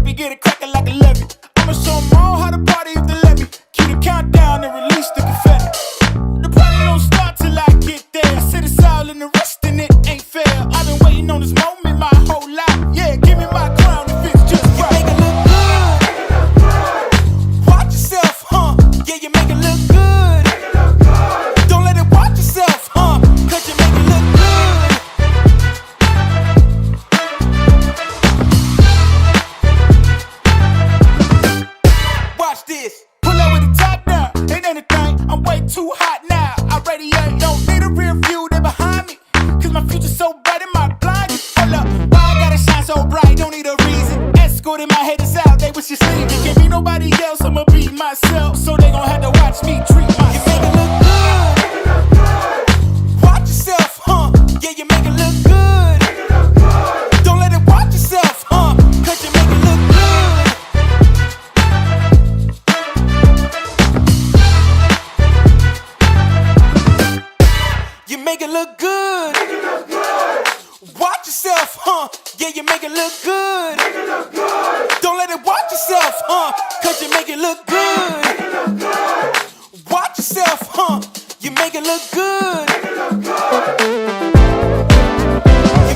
we get it cracking like a levy. I'ma show 'em all how to party if they let me. Cue the countdown and release the confetti. The party don't start till I get there. I said it's all in the rest and it ain't fair. I've been waiting on this moment my whole life. Yeah, give me my crown if it's just right. You make it look good. Watch yourself, huh? Yeah, you make it look good. Don't let it watch yourself, huh? Cause you make it look good. Watch this. Pull up with the top down. Ain't anything. I'm way too hot now. I radiate. Don't need a rear view. They behind me. Cause my future's so bright in my blind. Hold up. Why I gotta shine so bright? Don't need a reason. Escort in my head is out. They wish you sleep. Can't be nobody else. I'ma be myself. So they gon' have to watch me treat myself. You make it look good. Watch yourself, huh? Yeah, you make it look good. Don't let it watch yourself, huh? Cause you make it look good. You make it look good. Watch yourself, huh? Yeah, you make it look good. Don't let it watch yourself, huh? Cause you make it look good. Watch yourself, huh? You make it look good. You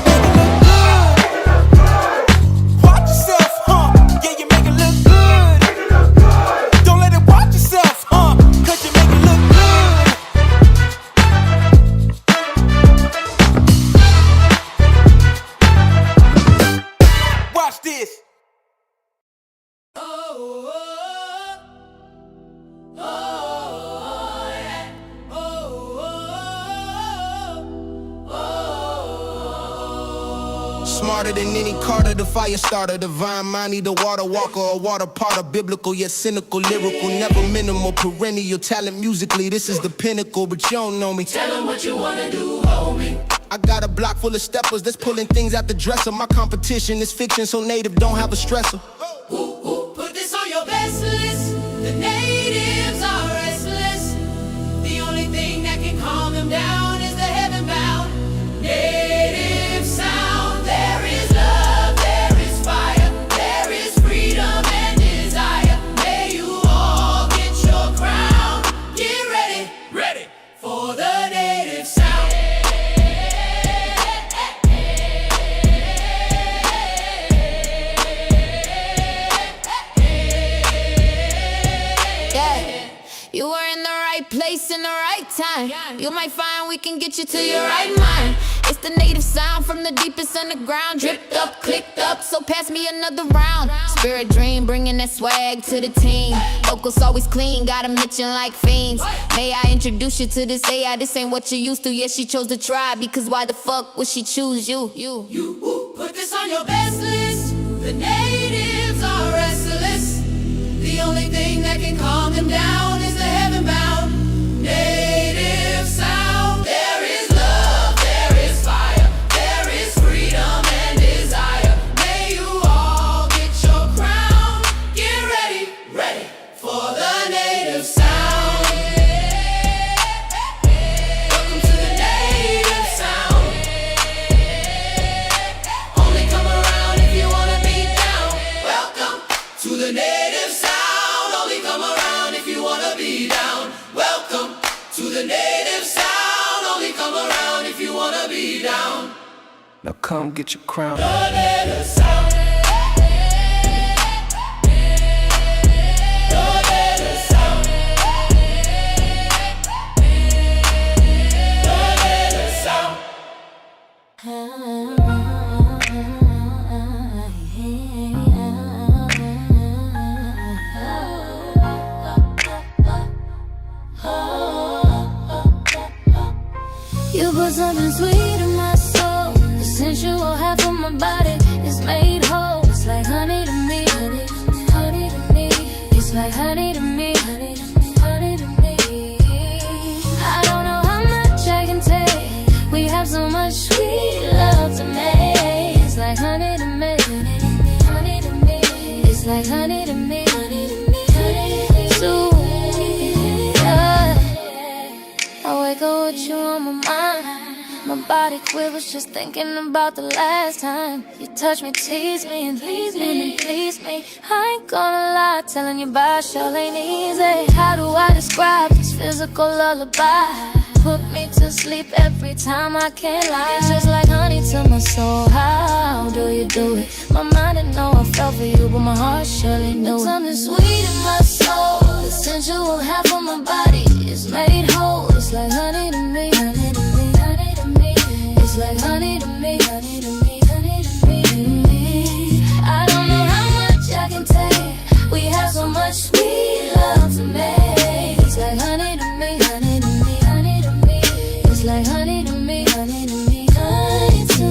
make it look good. Watch yourself, huh? Yeah, you make it look good. Don't let it watch yourself, huh? Cause you make it look good. Watch this. Smarter than any Carter, the fire starter, divine mind, the water walker, a water potter, biblical yet cynical, lyrical, never minimal, perennial talent musically. This is the pinnacle, but you don't know me. Tell them what you wanna do, homie. I got a block full of steppers that's pulling things out the dresser. My competition is fiction, so native don't have a stressor. Put this on your best list. The natives are restless. The only thing that can calm them down is the heaven-bound native sound. There is love, there is fire, there is freedom and desire. May you all get your crown. Get ready, ready for the native sound. You were in the right place in the right time. You might find we can get you to your right mind. It's the native sound from the deepest underground. Dripped up, clicked up, so pass me another round. Spirit dream, bringing that swag to the team. Vocals always clean, got 'em itching like fiends. May I introduce you to this AI? This ain't what you used to. Yes, she chose to try, because why the fuck would she choose you? Put this on your best list. The natives are restless. The only thing that can calm them down is the heaven-bound native sound. There is love, there is fire, there is freedom and desire. May you all get your crown. Get ready, ready for the native sound. Welcome to the native sound. Only come around if you wanna be down. Welcome to the native sound. Come around if you wanna be down. Welcome to the native sound. Only come around if you wanna be down. Now come get your crown. The native sound. The native sound. The native sound. You put something sweet in my soul. The sensual half of my body is made whole. It's like honey to me, honey, honey to me. It's like honey to me, honey to me, honey to me. I don't know how much I can take. We have so much sweet love to make. It's like honey to me, honey to me, honey to me. It's like honey to me, honey to me, honey to me. Sweet, yeah. I wake up with you on my mind. My body quivers just thinking about the last time you touched me, tease me, and please me, and please me. I ain't gonna lie, telling you about sure ain't easy. How do I describe this physical lullaby? Put me to sleep every time I can't lie. It's just like honey to my soul. How do you do it? My mind didn't know I fell for you, but my heart surely knew it. Something sweet in my soul, the sensual half of my body is made whole. It's like honey to me, honey to me, honey to me. It's like honey to me, honey to me, honey to me. I don't know how much I can take. We have so much sweet love to make. It's like honey to me, honey to me, honey to me. It's like honey to me, honey to me, honey to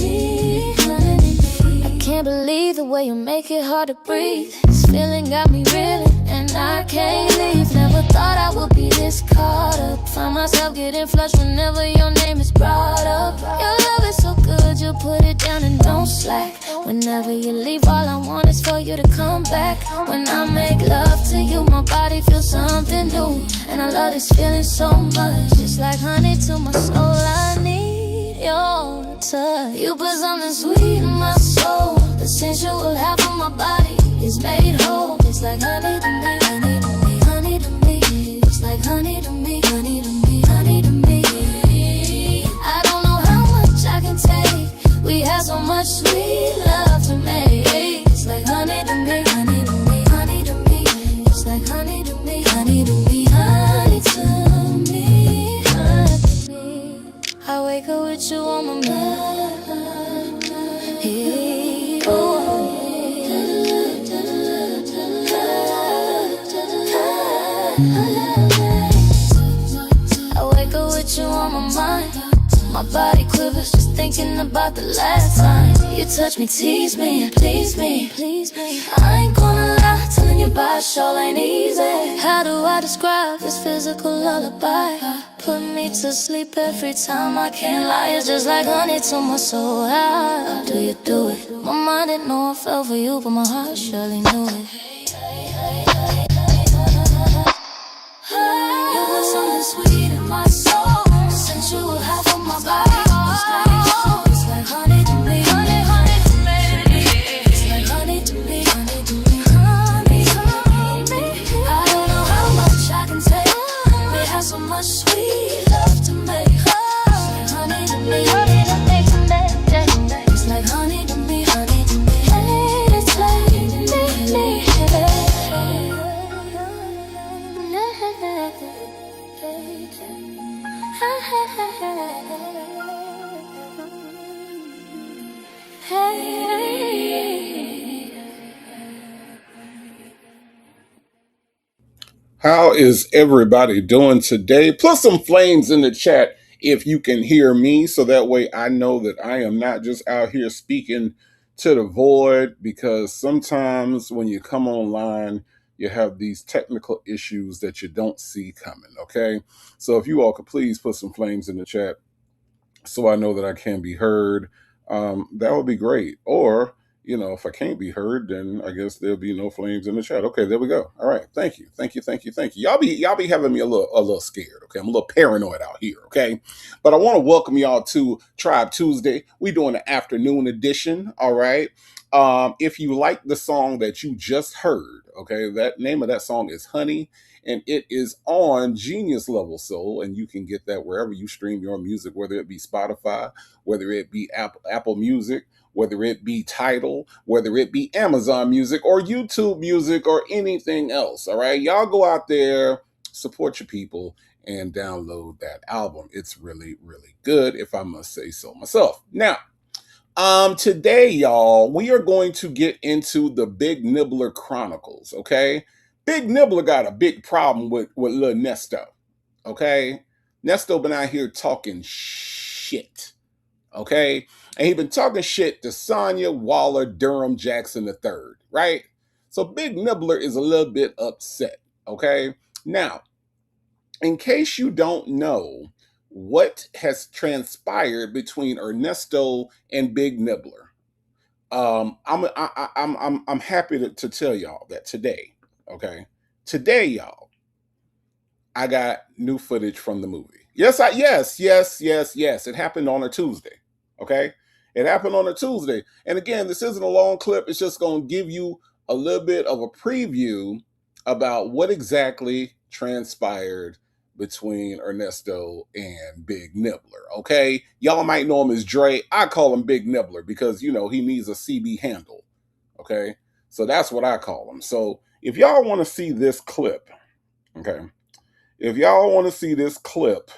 me, honey to me. I can't believe the way you make it hard to breathe. This feeling got me reeling, and I can't leave. Never thought I would be this caught up. Find myself getting flushed whenever your name is brought up. Your love is so good, you put it down and don't slack. Whenever you leave, all I want is for you to come back. When I make love to you, my body feels something new, and I love this feeling so much. Just like honey to my soul, I need your touch. You put something sweet in my soul. The sensual half of my body is made whole. It's like honey to me, honey to me, honey to me. It's like honey to me, honey to me, honey to me. I don't know how much I can take. We have so much sweet love to make. It's like honey to me, honey to me, honey to me. It's like honey to me, honey to me, honey to me, honey to me. I wake up with you on my mind. Hey, oh. I wake up with you on my mind. My body quivers just thinking about the last time you touched me, tease me, and please me, please me. I ain't gonna lie, telling you about sure ain't easy. How do I describe this physical lullaby? Put me to sleep every time I can't lie. It's just like honey to my soul. How do you do it? My mind didn't know I fell for you, but my heart surely knew it. You put something sweet in my soul. Since you were half of my body, it's like honey to me, honey, honey to me. It's like honey to me, honey to me, honey to me. I don't know how much I can take. We have so much sweet love to make. It's like honey to me, honey to me, it's like honey to me, honey to me. It's like me. How is everybody doing today? Put some flames in the chat if you can hear me, so that way I know that I am not just out here speaking to the void, because sometimes when you come online, you have these technical issues that you don't see coming, okay? So if you all could please put some flames in the chat so I know that I can be heard, that would be great. Or, if I can't be heard, then I guess there'll be no flames in the chat. Okay, there we go. All right, thank you. Y'all be having me a little scared. Okay, I'm a little paranoid out here. Okay, but I want to welcome y'all to Tribe Tuesday. We're doing an afternoon edition. All right. If you like the song that you just heard, okay, that name of that song is Honey, and it is on Genius Level Soul, and you can get that wherever you stream your music, whether it be Spotify, whether it be Apple Music, whether it be Tidal, whether it be Amazon Music or YouTube Music or anything else. All right, y'all go out there, support your people, and download that album. It's really, really good, if I must say so myself. Now, today, y'all, we are going to get into the Big Nibbler Chronicles, okay? Big Nibbler got a big problem with little Nesto, okay? Nesto been out here talking shit, okay? And he been talking shit to Sonya, Waller, Durham, Jackson III, right? So Big Nibbler is a little bit upset, okay? Now, in case you don't know what has transpired between Ernesto and Big Nibbler, I'm happy to tell y'all that today, okay? Today, y'all, I got new footage from the movie. Yes. It happened on a Tuesday. Okay. It happened on a Tuesday. And again, this isn't a long clip. It's just going to give you a little bit of a preview about what exactly transpired between Ernesto and Big Nibbler. Okay. Y'all might know him as Dre. I call him Big Nibbler because, you know, he needs a CB handle. Okay. So that's what I call him. So if y'all want to see this clip, okay, if y'all want to see this clip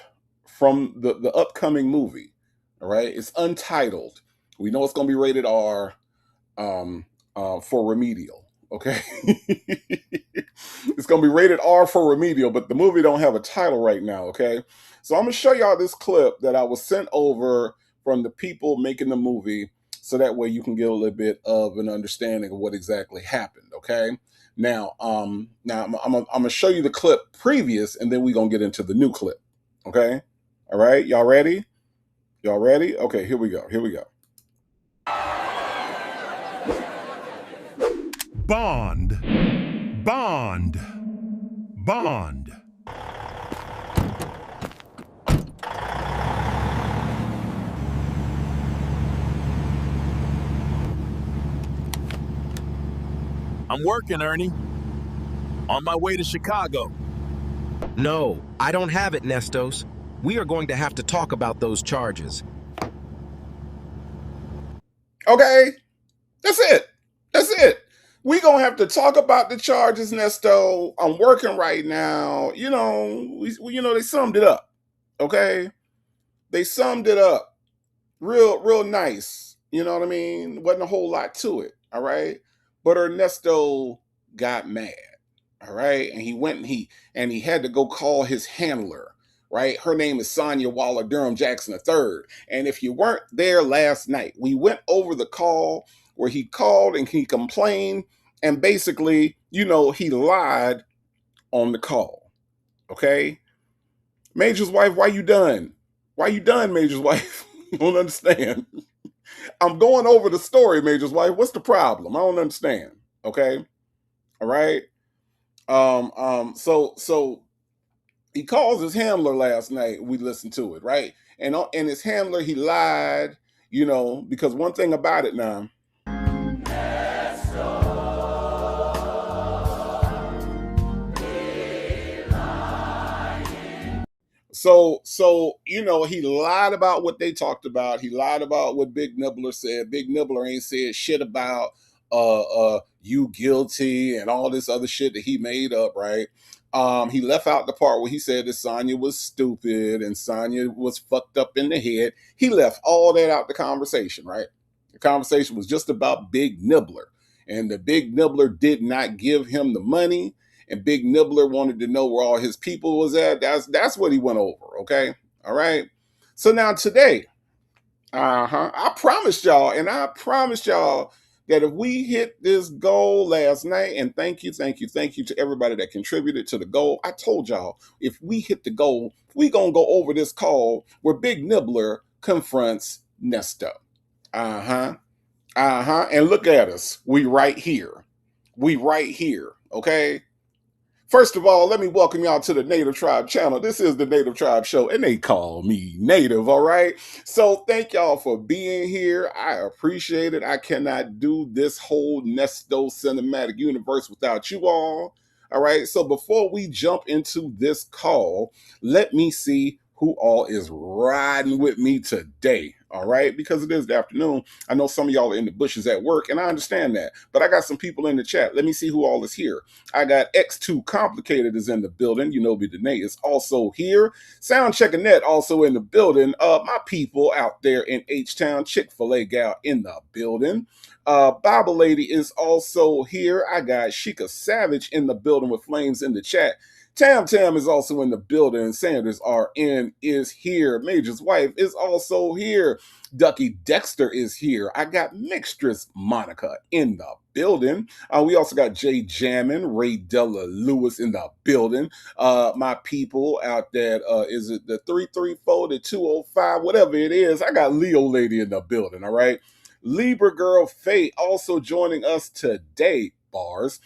from the upcoming movie, all right, it's untitled. We know it's going to be rated R for remedial. Okay, it's going to be rated R for remedial, but the movie don't have a title right now. Okay, so I'm going to show y'all this clip that I was sent over from the people making the movie, so that way you can get a little bit of an understanding of what exactly happened. Okay. Now I'm gonna show you the clip previous, and then we're gonna get into the new clip. Okay, all right, y'all ready? Y'all ready? Okay, here we go. Here we go. Bond. I'm working, Ernie. On my way to Chicago. No, I don't have it, Nestos. We are going to have to talk about those charges. Okay, that's it. That's it. We gonna have to talk about the charges, Nesto. I'm working right now. You know, they summed it up. Okay, they summed it up real nice. You know what I mean? Wasn't a whole lot to it. All right, but Ernesto got mad. All right, and he went and he had to go call his handler. Right, her name is Sonia Waller Durham Jackson III. And if you weren't there last night, we went over the call where he called and he complained, and basically, you know, he lied on the call. Okay, Major's wife, why you done? Why you done, Major's wife? I don't understand. I'm going over the story, Major's wife. What's the problem? I don't understand. Okay, all right. So he calls his handler last night. We listened to it, right? And his handler, he lied, you know, because one thing about it now. So you know, he lied about what they talked about. He lied about what Big Nibbler said. Big Nibbler ain't said shit about you guilty and all this other shit that he made up, right? He left out the part where he said that Sonya was stupid and Sonya was fucked up in the head. He left all that out the conversation, right? The conversation was just about Big Nibbler. And the Big Nibbler did not give him the money. And Big Nibbler wanted to know where all his people was at. That's what he went over, okay? All right? So now today, I promised y'all that if we hit this goal last night, and thank you to everybody that contributed to the goal. I told y'all, if we hit the goal, we gonna go over this call where Big Nibbler confronts Nesto. And look at us. We right here, okay? First of all, let me welcome y'all to the Native Tribe channel. This is the Native Tribe Show, and they call me Native, all right? So thank y'all for being here. I appreciate it. I cannot do this whole Nesto cinematic universe without you all right? So before we jump into this call, let me see who all is riding with me today, all right? Because it is the afternoon. I know some of y'all are in the bushes at work, and I understand that. But I got some people in the chat. Let me see who all is here. I got X2 Complicated is in the building. You know me, Danae is also here. Sound Checking Net also in the building. My people out there in H-Town, Chick-fil-A gal in the building. Bible Lady is also here. I got Sheikah Savage in the building with flames in the chat. Tam is also in the building. Sanders RN is here. Major's wife is also here. Ducky Dexter is here. I got Mixtress Monica in the building. We also got Jay Jammin, Ray Della Lewis in the building. My people out there, is it the 334, the 205, whatever it is. I got Leo Lady in the building, all right? Libra Girl Faye also joining us today. bars.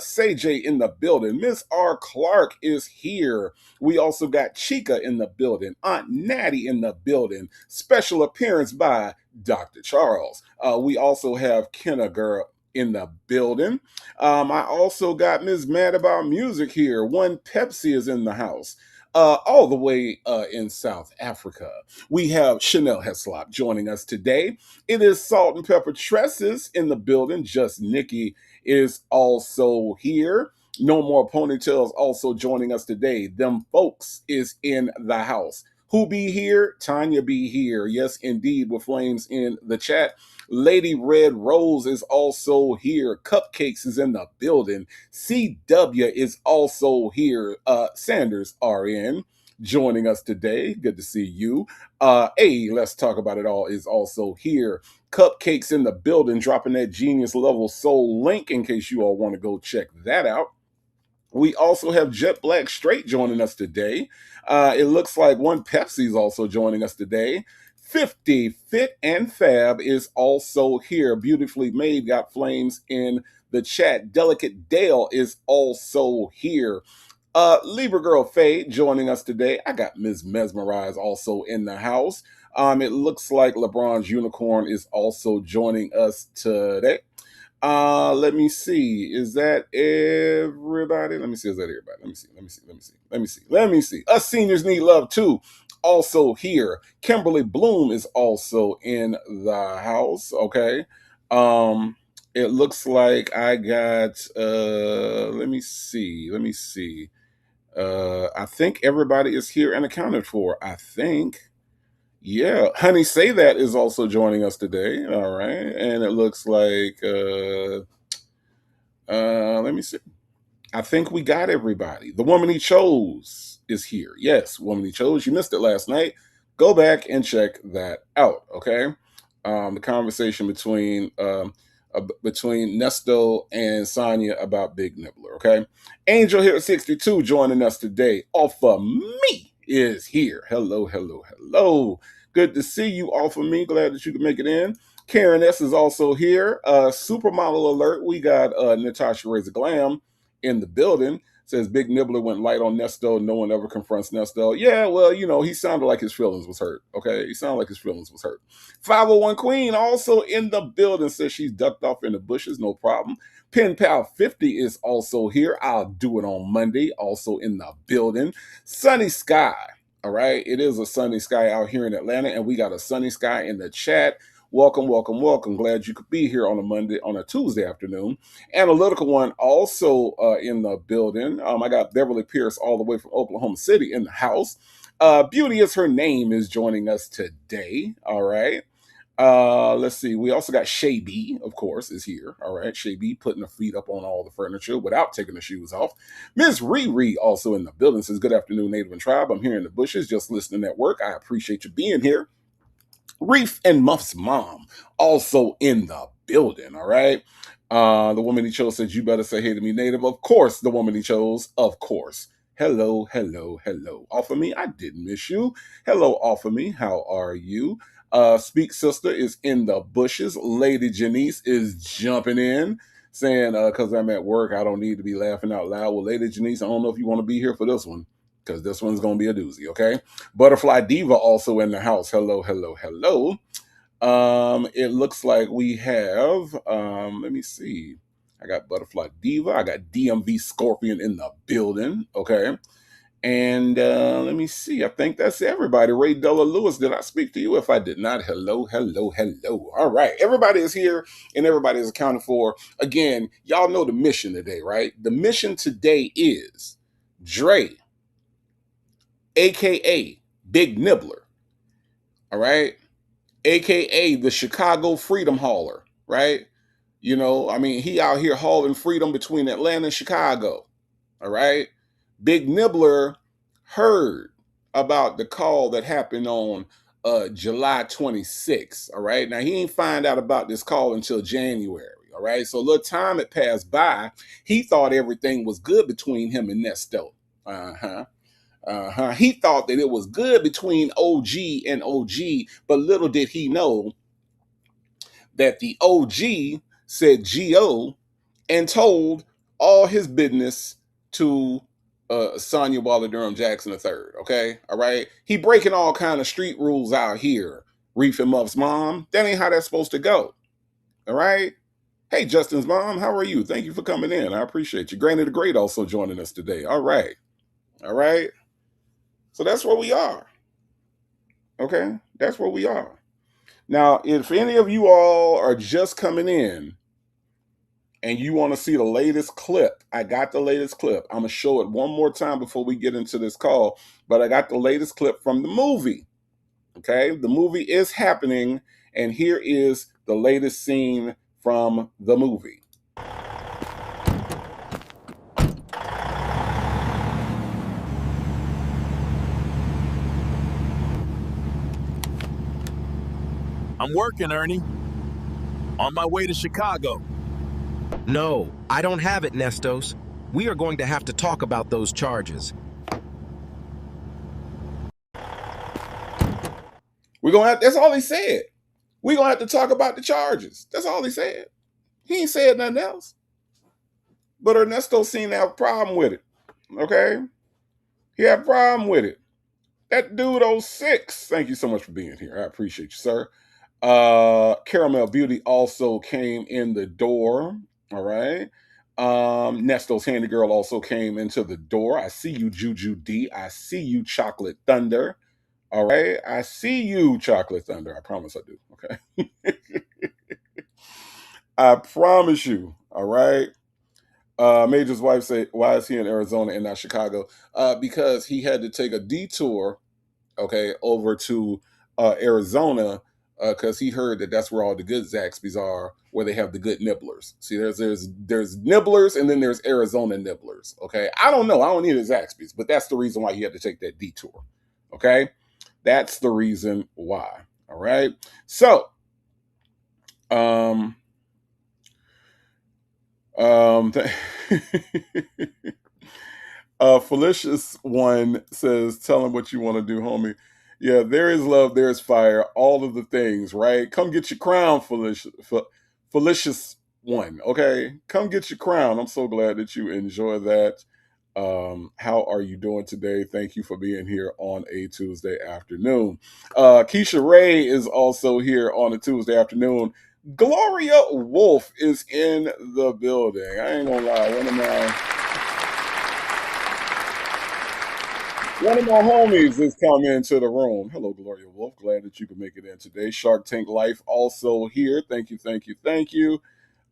Say J in the building. Miss R. Clark is here. We also got Chica in the building. Aunt Natty in the building. Special appearance by Dr. Charles. We also have Kenna Girl in the building. I also got Ms. Mad About Music here. One Pepsi is in the house. All the way in South Africa. We have Chanel Heslop joining us today. It is Salt and Pepper Tresses in the building. Just Nikki is also here. No More Ponytails also joining us today. Them folks is in the house. Who be here? Tanya be here. Yes, indeed, with flames in the chat. Lady Red Rose is also here. Cupcakes is in the building. CW is also here. Sanders RN joining us today. Good to see you. Let's Talk About It All is also here. Cupcakes in the building, dropping that Genius Level Soul link in case you all want to go check that out. We also have Jet Black Straight joining us today. It looks like One Pepsi is also joining us today. 50 Fit and Fab is also here. Beautifully Made got flames in the chat. Delicate Dale is also here. Libra Girl Faye joining us today. I got Ms. Mesmerize also in the house. It looks like LeBron's Unicorn is also joining us today. Let me see. Is that everybody? Let me see. Is that everybody? Let me see. Us seniors need love too. Also here. Kimberly Bloom is also in the house. Okay. It looks like I got let me see. I think everybody is here and accounted for. I think. Yeah, Honey Say That is also joining us today. All right. And it looks like let me see. I think we got everybody. The Woman He Chose is here. Yes, Woman He Chose. You missed it last night. Go back and check that out. Okay. The conversation between Nesto and Sonya about Big Nibbler. Okay. Angel here at 62 joining us today. Off of me is here. Hello, hello, hello. Good to see you, Off of Me. Glad that you could make it in. Karen S is also here. Supermodel alert. We got Natasha Razor Glam in the building. Says Big Nibbler went light on Nesto. No one ever confronts Nesto. Yeah, well, you know, he sounded like his feelings was hurt. Okay, he sounded like his feelings was hurt. 501 Queen also in the building. Says she's ducked off in the bushes. No problem. Pen Pal 50 is also here. I'll do it on Monday. Also in the building. Sunny Sky. All right. It is a sunny sky out here in Atlanta, and we got a sunny sky in the chat. Welcome, welcome, welcome. Glad you could be here on a Tuesday afternoon. Analytical One also in the building. I got Beverly Pierce all the way from Oklahoma City in the house. Beauty is her name is joining us today. All right. Let's see. We also got Shay B, of course, is here. All right. Shay B putting her feet up on all the furniture without taking the shoes off. Ms. Riri also in the building says, good afternoon, Native and Tribe. I'm here in the bushes, just listening at work. I appreciate you being here. Reef and Muff's mom also in the building. All right. The Woman He Chose says, you better say hey to me, Native. Of course, the Woman He Chose. Of course. Hello, hello, hello. Off of Me, I didn't miss you. Hello, Off of Me. How are you? Speak Sister is in the bushes. Lady Janice is jumping in, saying, because I'm at work, I don't need to be laughing out loud. Well, Lady Janice, I don't know if you want to be here for this one, because this one's going to be a doozy, okay? Butterfly Diva also in the house. Hello, hello, hello. It looks like we have, let me see. I got Butterfly Diva. I got DMV Scorpion in the building, okay? And let me see. I think that's everybody. Ray Della Lewis, did I speak to you? If I did not, hello, hello, hello. All right. Everybody is here and everybody is accounted for. Again, y'all know the mission today, right? The mission today is Dre, a.k.a. Big Nibbler, all right? A.k.a. the Chicago Freedom Hauler, right? You know, I mean, he out here hauling freedom between Atlanta and Chicago, all right? Big Nibbler heard about the call that happened on July 26th, all right? Now, he ain't find out about this call until January, all right? So a little time had passed by. He thought everything was good between him and Nesto. He thought that it was good between OG and OG, but little did he know that the OG said GO and told all his business to Sonya Waller Durham Jackson III. Okay, all right. He breaking all kind of street rules out here. Reef him up's mom. That ain't how that's supposed to go. All right. Hey, Justin's mom, how are you? Thank you for coming in. I appreciate you. Granny the Great also joining us today. All right. All right. So that's where we are. Okay, that's where we are. Now, if any of you all are just coming in and you want to see the latest clip, I got the latest clip. I'm going to show it one more time before we get into this call, but I got the latest clip from the movie. Okay, the movie is happening, and here is the latest scene from the movie. I'm working, Ernie. On my way to Chicago. No, I don't have it, Nestos. We are going to have to talk about those charges. We're gonna have, that's all he said. We're gonna have to talk about the charges. That's all he said. He ain't said nothing else. But Ernesto seemed to have a problem with it. Okay? He had a problem with it. That dude 06. Thank you so much for being here. I appreciate you, sir. Caramel Beauty also came in the door. All right. Nesto's Handy Girl also came into the door. I see you, Juju D. I see you, Chocolate Thunder. All right. I see you, Chocolate Thunder. I promise I do. Okay. I promise you. All right. Major's wife said, why is he in Arizona and not Chicago? Because he had to take a detour, okay, over to Arizona because he heard that that's where all the good Zaxby's are, where they have the good Nibblers. See, there's Nibblers and then there's Arizona Nibblers, okay? I don't know. I don't need a Zaxby's, but that's the reason why he had to take that detour, okay? That's the reason why, all right? So, Felicious one says, tell him what you want to do, homie. Yeah, there is love, there is fire, all of the things, right? Come get your crown, Felicious one, okay? Come get your crown. I'm so glad that you enjoy that. How are you doing today? Thank you for being here on a Tuesday afternoon. Keisha Ray is also here on a Tuesday afternoon. Gloria Wolf is in the building. I ain't gonna lie, one of my homies has come into the room. Hello, Gloria Wolf. Glad that you could make it in today. Shark Tank Life also here. Thank you, thank you, thank you.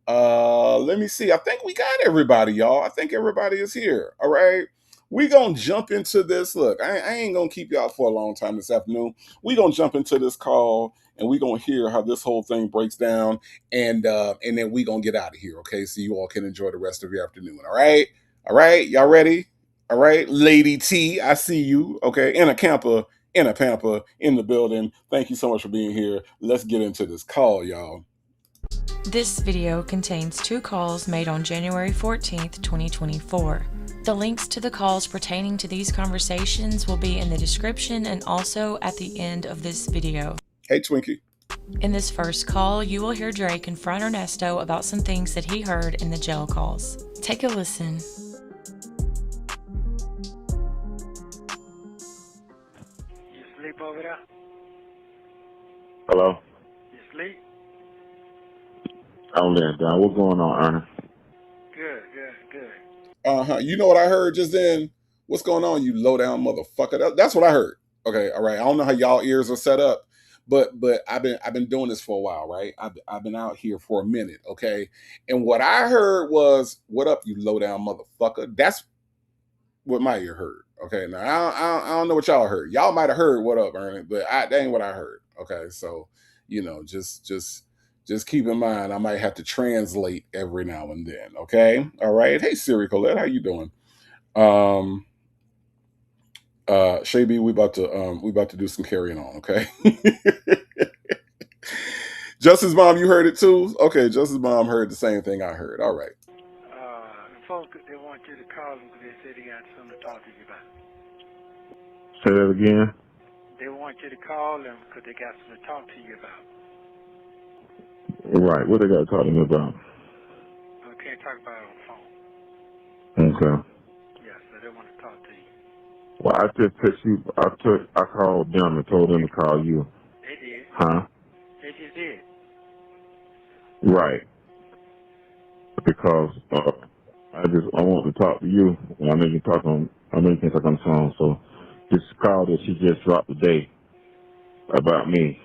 Let me see. I think we got everybody, y'all. I think everybody is here. All right. We gonna jump into this. Look, I ain't gonna keep y'all for a long time this afternoon. We gonna jump into this call and we gonna hear how this whole thing breaks down, and then we gonna get out of here. Okay, so you all can enjoy the rest of your afternoon. All right, all right, y'all ready? All right, Lady T, I see you. Okay, in a pamper in the building. Thank you so much for being here. Let's get into this call, y'all. This video contains 2 calls made on January 14th, 2024. The links to the calls pertaining to these conversations will be in the description and also at the end of this video. Hey, Twinkie. In this first call, you will hear Dre confront Ernesto about some things that he heard in the jail calls. Take a listen. You sleep over there? Hello? You sleep? I'm laying down. What's going on, Ernie? Good, good, good. You know what I heard just then? What's going on, you low down motherfucker? That's what I heard. Okay, all right. I don't know how y'all ears are set up, but I've been doing this for a while, right? I've been out here for a minute, okay? And what I heard was, "What up, you low down motherfucker?" That's what my ear heard. Okay, now I don't know what y'all heard. Y'all might have heard "What up, Ernie," but that ain't what I heard. Okay, so just keep in mind, I might have to translate every now and then. Okay, all right. Hey, Siri Colette, how you doing? Shay B, we about to do some carrying on. Okay. Justice Mom, you heard it too? Okay, Justice Mom heard the same thing I heard. All right. The folks, they want you to call them because they said they got something to talk to you about. Say that again? They want you to call them because they got something to talk to you about. Right. What they got to talk to me about? Okay, talk about it on the phone. Okay. Yes, so they want to talk to you. Well, I just text you. I called them and told them to call you. They did. Huh? They just did. Right. Because I want to talk to you. And I know you can talk on the phone. So this call that she just dropped today about me.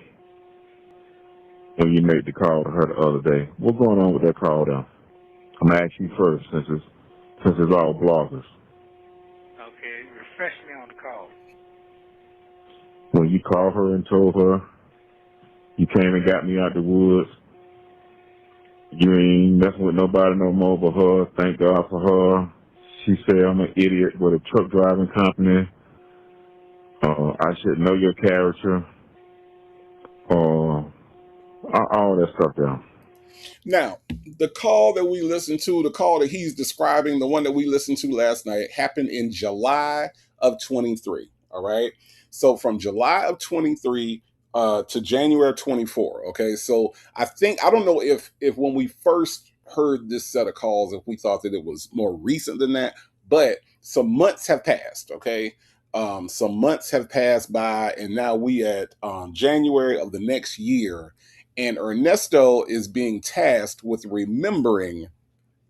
When you made the call to her the other day, what's going on with that call now? I'm gonna ask you first, since it's all bloggers. Okay, refresh me on the call. When you called her and told her you came and got me out the woods, you ain't messing with nobody no more but her. Thank God for her. She said I'm an idiot with a truck driving company. I should know your character. All that stuff down. Now, the call that we listened to, the call that he's describing, the one that we listened to last night, happened in July of 23. All right. So from July of 23 to January of 24. Okay. So I don't know if when we first heard this set of calls, if we thought that it was more recent than that, but some months have passed. Okay. Some months have passed by, and now we at January of the next year. And Ernesto is being tasked with remembering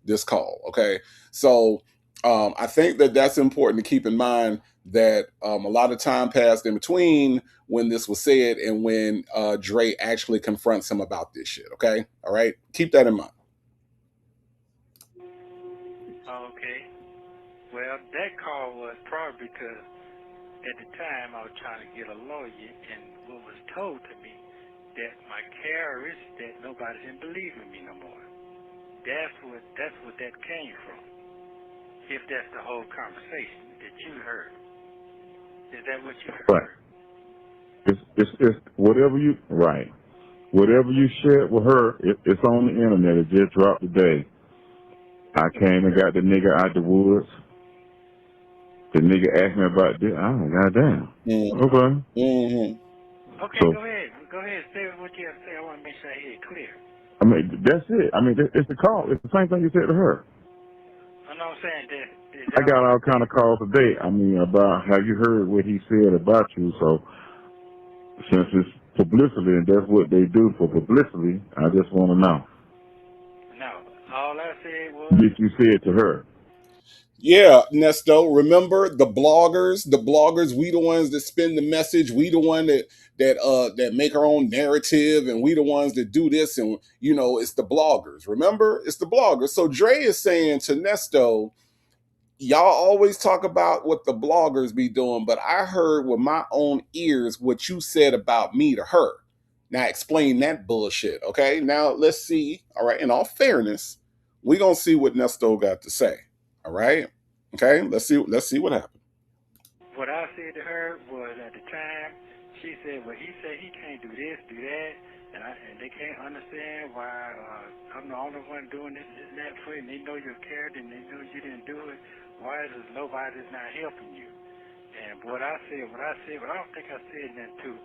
this call. Okay. So I think that that's important to keep in mind, that a lot of time passed in between when this was said and when Dre actually confronts him about this shit. Okay. All right. Keep that in mind. Okay. Well, that call was probably because at the time I was trying to get a lawyer, and what was told to me that my character, that nobody didn't believe in me no more. That's what that came from. If that's the whole conversation that you heard. Is that what you heard? Right. It's whatever you right. Whatever you shared with her, it's on the internet. It just dropped today. I came and got the nigga out the woods. The nigga asked me about this. Oh, goddamn. Mm-hmm. Okay. Mm-hmm. Okay, So, go ahead. Go ahead. Say what you have to say. I want to make sure I hear it clear. I mean, that's it. I mean, it's the call. It's the same thing you said to her. I know what I'm saying. I got all kind of calls today. I mean, about how you heard what he said about you. So, since it's publicity and that's what they do for publicity, I just want to know. No. All I said was... Did you say it to her? Yeah, Nesto. Remember the bloggers? The bloggers, we the ones that spin the message. We the one that make our own narrative, and we the ones that do this. And it's the bloggers. Remember, it's the bloggers. So Dre is saying to Nesto, y'all always talk about what the bloggers be doing, but I heard with my own ears what you said about me to her. Now explain that bullshit. Okay. Now let's see. All right. In all fairness, we gonna see what Nesto got to say. All right. Okay. Let's see what happened. What I said to her was, at the time, she said, well, he said he can't do this, do that, and they can't understand why I'm the only one doing this and that for you, and they know your character, and they know you didn't do it. Why is it nobody's not helping you? And what I said, but I don't think I said nothing too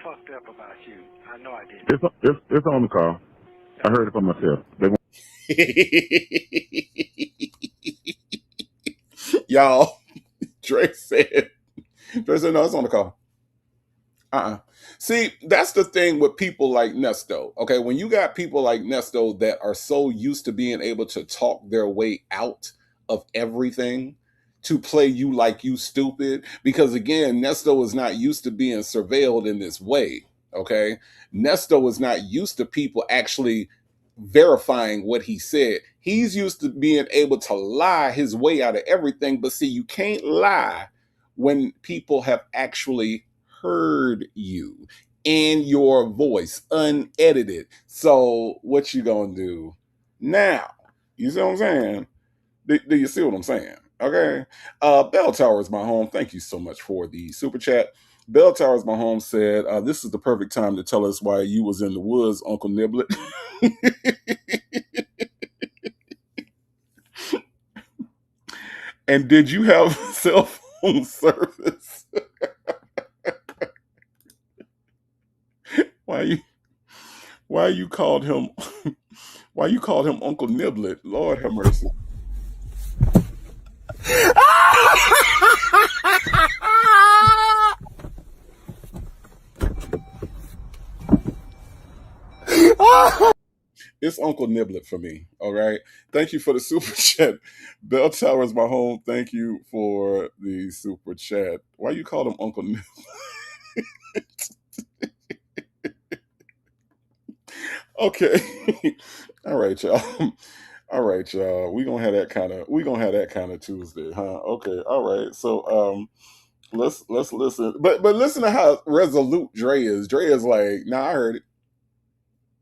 fucked up about you. I know I didn't. It's on the call. I heard it for myself. Y'all, Dre said, no, it's on the call. See, that's the thing with people like Nesto. Okay, when you got people like Nesto that are so used to being able to talk their way out of everything, to play you like you stupid, because again, Nesto is not used to being surveilled in this way. Okay, Nesto is not used to people actually verifying what he said. He's used to being able to lie his way out of everything. But see, you can't lie when people have actually heard you in your voice, unedited. So what you gonna do now? You see what I'm saying? Do you see what I'm saying? Okay. Bell Towers My Home, thank you so much for the super chat. Bell Towers My Home said, this is the perfect time to tell us why you was in the woods, Uncle Nibbler. And did you have cell phone service? Why you called him Why you called him Uncle Nibbler? Lord have mercy. It's Uncle Nibbler for me. All right. Thank you for the super chat. Bell Tower's my home. Thank you for the super chat. Why you call him Uncle Nibbler? Okay. All right, y'all. All right, y'all. We gonna have that kind of Tuesday, huh? Okay. All right. So let's listen. But listen to how resolute Dre is. Dre is like, nah, I heard it.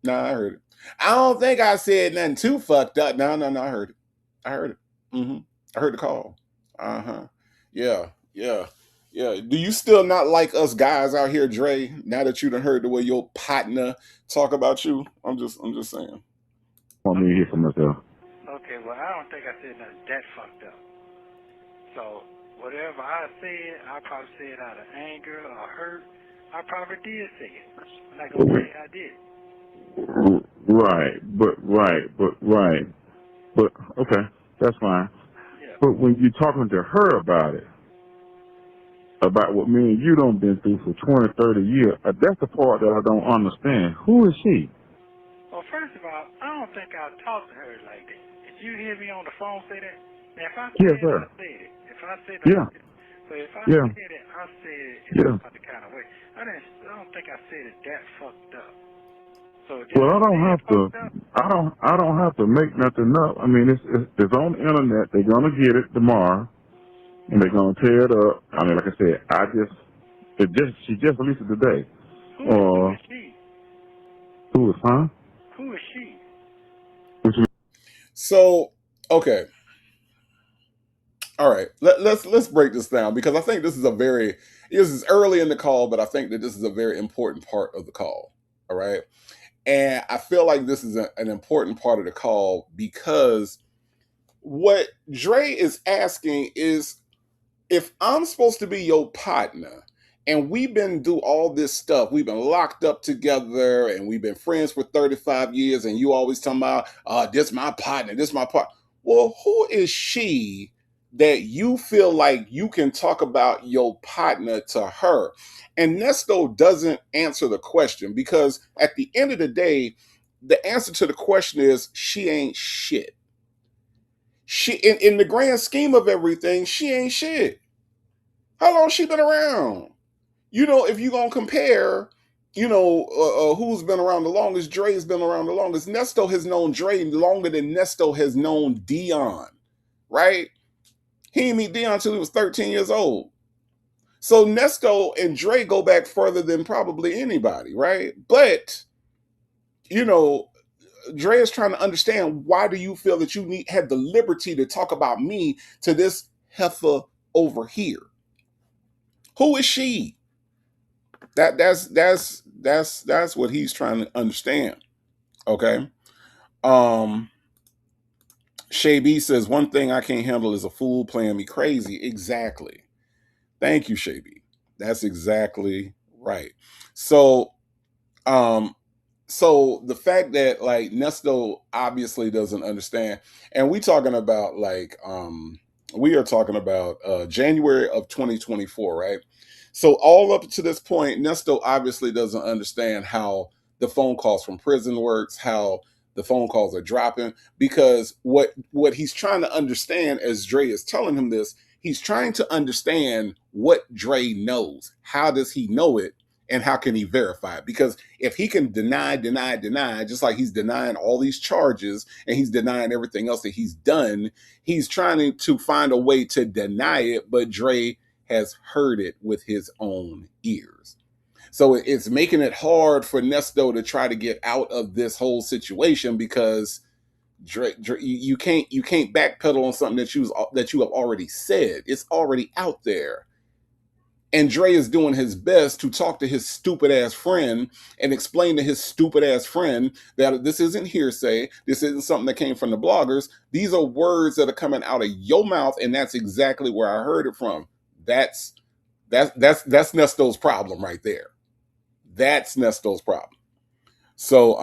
Nah, I heard it. I don't think I said nothing too fucked up. No, I heard it. I heard it. I heard the call. Uh-huh. Yeah. Do you still not like us guys out here, Dre? Now that you done heard the way your partner talk about you, I'm just saying. Want me to hear from myself. Okay, well, I don't think I said nothing that fucked up. So, whatever I said, I probably said out of anger or hurt. I probably did say it. I'm not going to say I did. Right, but okay, that's fine. Yeah. But when you're talking to her about what me and you done been through for 20, 30 years, that's the part that I don't understand. Who is she? Well, first of all, I don't think I'll talk to her like that. Did you hear me on the phone say that? Now, if I said Yes, it, sir. I said it. If I said it, Yeah. I said it. So if I Yeah. said it, I said it in a kind of way. I don't think I said it that fucked up. So Well, I don't have to make nothing up. I mean, it's on the internet. They're gonna get it tomorrow, and they're gonna tear it up. I mean, like I said, she just released it today. Who is she? Who is, huh? Who is she? So, okay. All right. Let's break this down, because I think this is early in the call, but I think that this is a very important part of the call. All right. And I feel like this is an important part of the call, because what Dre is asking is, if I'm supposed to be your partner and we've been through all this stuff, we've been locked up together and we've been friends for 35 years, and you always talking about, this my partner, this my partner. Well, who is she that you feel like you can talk about your partner to her? And Nesto doesn't answer the question, because at the end of the day, the answer to the question is she ain't shit. She, in the grand scheme of everything, she ain't shit. How long she been around? If you're going to compare, who's been around the longest, Dre's been around the longest. Nesto has known Dre longer than Nesto has known Dion, right? He didn't meet Dion until he was 13 years old. So Nesto and Dre go back further than probably anybody, right? But, Dre is trying to understand, why do you feel that you have the liberty to talk about me to this heifer over here? Who is she? That's what he's trying to understand. Okay. Shay B says, one thing I can't handle is a fool playing me crazy. Exactly. Thank you, Shay B. That's exactly right. So the fact that, like, Nesto obviously doesn't understand, and we are talking about January of 2024, right? So all up to this point, Nesto obviously doesn't understand how the phone calls from prison works, how the phone calls are dropping, because what he's trying to understand, as Dre is telling him this, he's trying to understand what Dre knows. How does he know it? And how can he verify it? Because if he can deny, just like he's denying all these charges and he's denying everything else that he's done, he's trying to find a way to deny it, but Dre has heard it with his own ears. So it's making it hard for Nesto to try to get out of this whole situation, because Dre, you can't backpedal on something that you have already said. It's already out there. And Dre is doing his best to talk to his stupid ass friend and explain to his stupid ass friend that this isn't hearsay. This isn't something that came from the bloggers. These are words that are coming out of your mouth, and that's exactly where I heard it from. That's Nesto's problem right there. That's Nesto's problem. So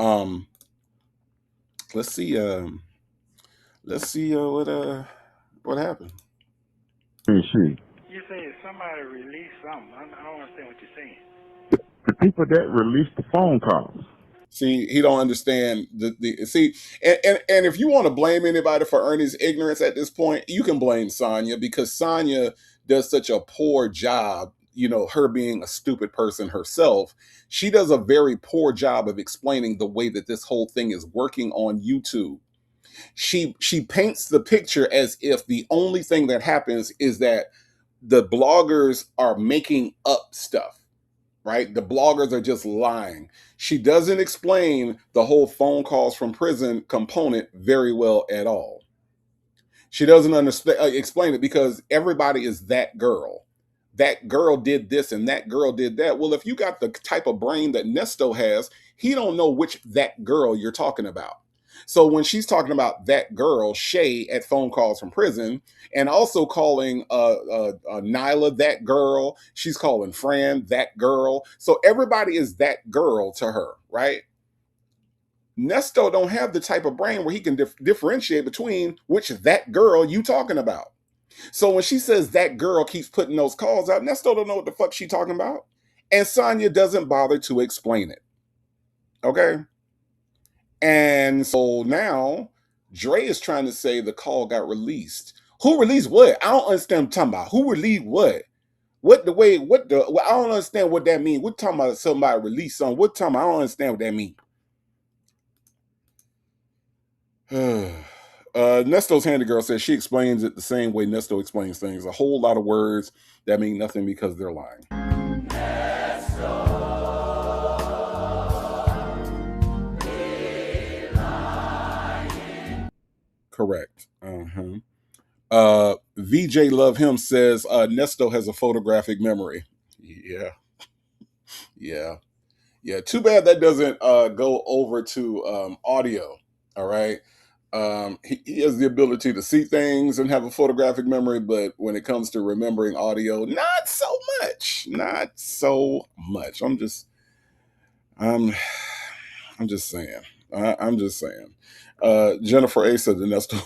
Let's see. Let's see what happened. Who's she? You say if somebody released something. I don't understand what you're saying. The people that released the phone calls. See, he don't understand the see, and if you want to blame anybody for Ernie's ignorance at this point, you can blame Sonya because Sonya does such a poor job. You know, her being a stupid person herself, she does a very poor job of explaining the way that this whole thing is working on YouTube. She paints the picture as if the only thing that happens is that the bloggers are making up stuff. Right? The bloggers are just lying. She doesn't explain the whole phone calls from prison component very well at all. She doesn't understand explain it because everybody is that girl. That girl did this and that girl did that. Well, if you got the type of brain that Nesto has, he don't know which that girl you're talking about. So when she's talking about that girl, Shay, at phone calls from prison, and also calling Nyla that girl, she's calling Fran that girl. So everybody is that girl to her, right? Nesto don't have the type of brain where he can differentiate between which that girl you talking about. So when she says that girl keeps putting those calls out, Nesto don't know what the fuck she talking about. And Sonya doesn't bother to explain it. Okay? And so now Dre is trying to say the call got released. Who released what? I don't understand what I'm talking about. Who released what? I don't understand what that means. We're talking about somebody released something. What time? I don't understand what that means. Nesto's handy girl says she explains it the same way Nesto explains things. A whole lot of words that mean nothing because they're lying. Correct. VJ Love Him says Nesto has a photographic memory. Yeah. Too bad that doesn't go over to audio. All right. He has the ability to see things and have a photographic memory, but when it comes to remembering audio, not so much. I'm just saying. I'm just saying. Jennifer A said the Nesto.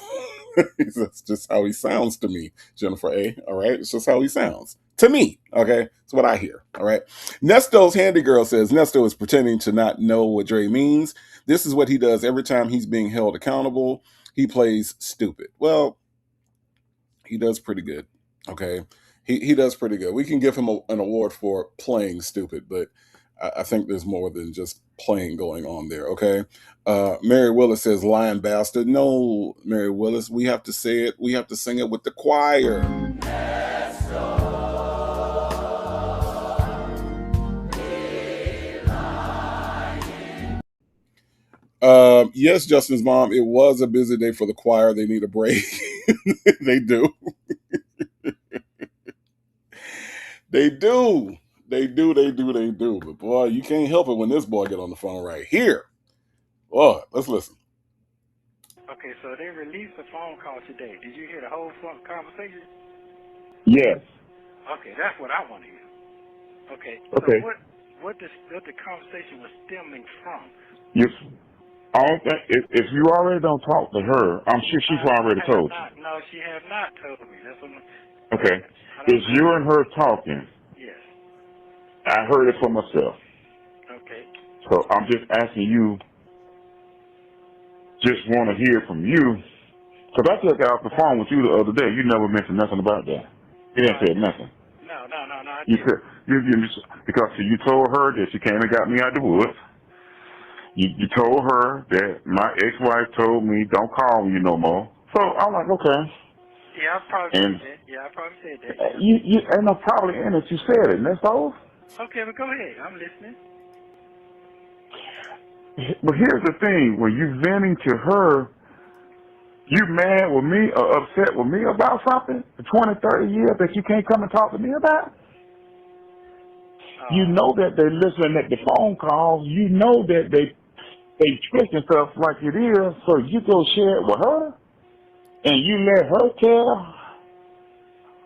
That's just how he sounds to me, Jennifer A. All right. It's just how he sounds to me. Okay. It's what I hear. All right. Nesto's handy girl says Nesto is pretending to not know what Dre means. This is what he does every time he's being held accountable. He plays stupid. Well, he does pretty good. Okay. He does pretty good. We can give him an award for playing stupid, but I think there's more than just playing going on there. Okay. Mary Willis says lying bastard. No, Mary Willis, we have to say it. We have to sing it with the choir. Yes, Justin's mom, it was a busy day for the choir. They need a break. They do. They do. But boy, you can't help it when this boy get on the phone right here. Boy, let's listen. Okay, so they released a phone call today. Did you hear the whole conversation? Yes. Okay, that's what I want to hear. Okay. Okay. So what the conversation was stemming from? If you already don't talk to her, I'm sure she's already told you. No, she has not told me. That's what okay. If you and her talking, yes. I heard it for myself. Okay. So I'm just asking you, just want to hear from you. Because I took out the phone with you the other day. You never mentioned nothing about that. You didn't say nothing. No. You said, because you told her that she came and got me out the woods. You told her that my ex-wife told me don't call you no more. So I'm like, okay. Yeah, I probably said that. You ain't no problem in it. You said it, and that's all. Okay, but go ahead. I'm listening. But here's the thing. When you venting to her, you mad with me or upset with me about something for 20, 30 years that you can't come and talk to me about? You know that they're listening at the phone calls. You know that they twisting stuff like it is, so you go share it with her, and you let her tell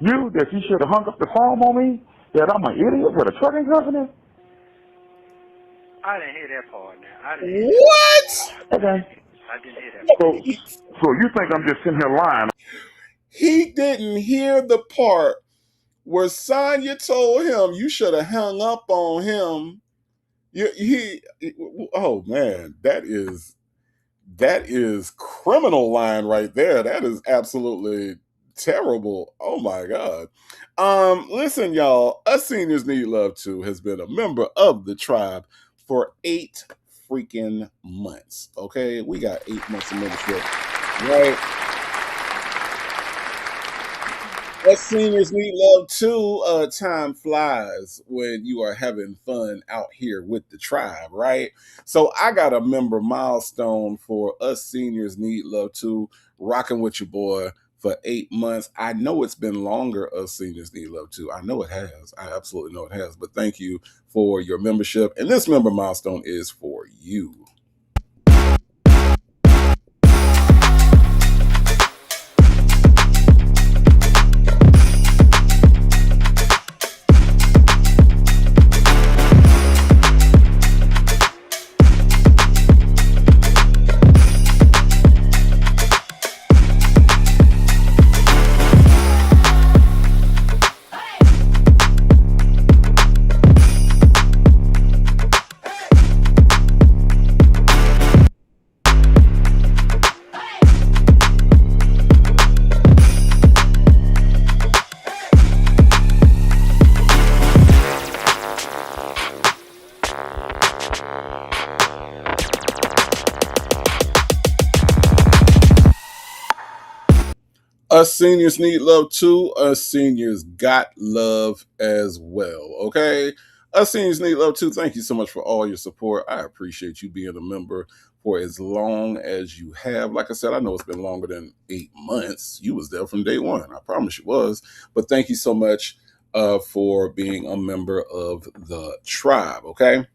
you that you should have hung up the phone on me, that I'm an idiot with a trucking company? I didn't hear that part now. What? Okay. I didn't hear that. So you think I'm just sitting here lying? He didn't hear the part where Sonya told him you should have hung up on him. Oh man, that is criminal line right there. That is absolutely terrible. Oh my god. Listen, y'all, Us Seniors Need Love Too has been a member of the tribe for 8 freaking months. Okay, we got 8 months of membership, right? Us seniors need love too. Time flies when you are having fun out here with the tribe, right? So I got a member milestone for Us Seniors Need Love Too, rocking with your boy for 8 months. I know it's been longer, Us Seniors Need Love Too. I know it has. I absolutely know it has. But thank you for your membership. And this member milestone is for you. Us seniors need love too. Us seniors got love as well. Okay. Us seniors need love too. Thank you so much for all your support. I appreciate you being a member for as long as you have. Like I said, I know it's been longer than 8 months. You was there from day one. I promise you was. But thank you so much for being a member of the tribe. Okay.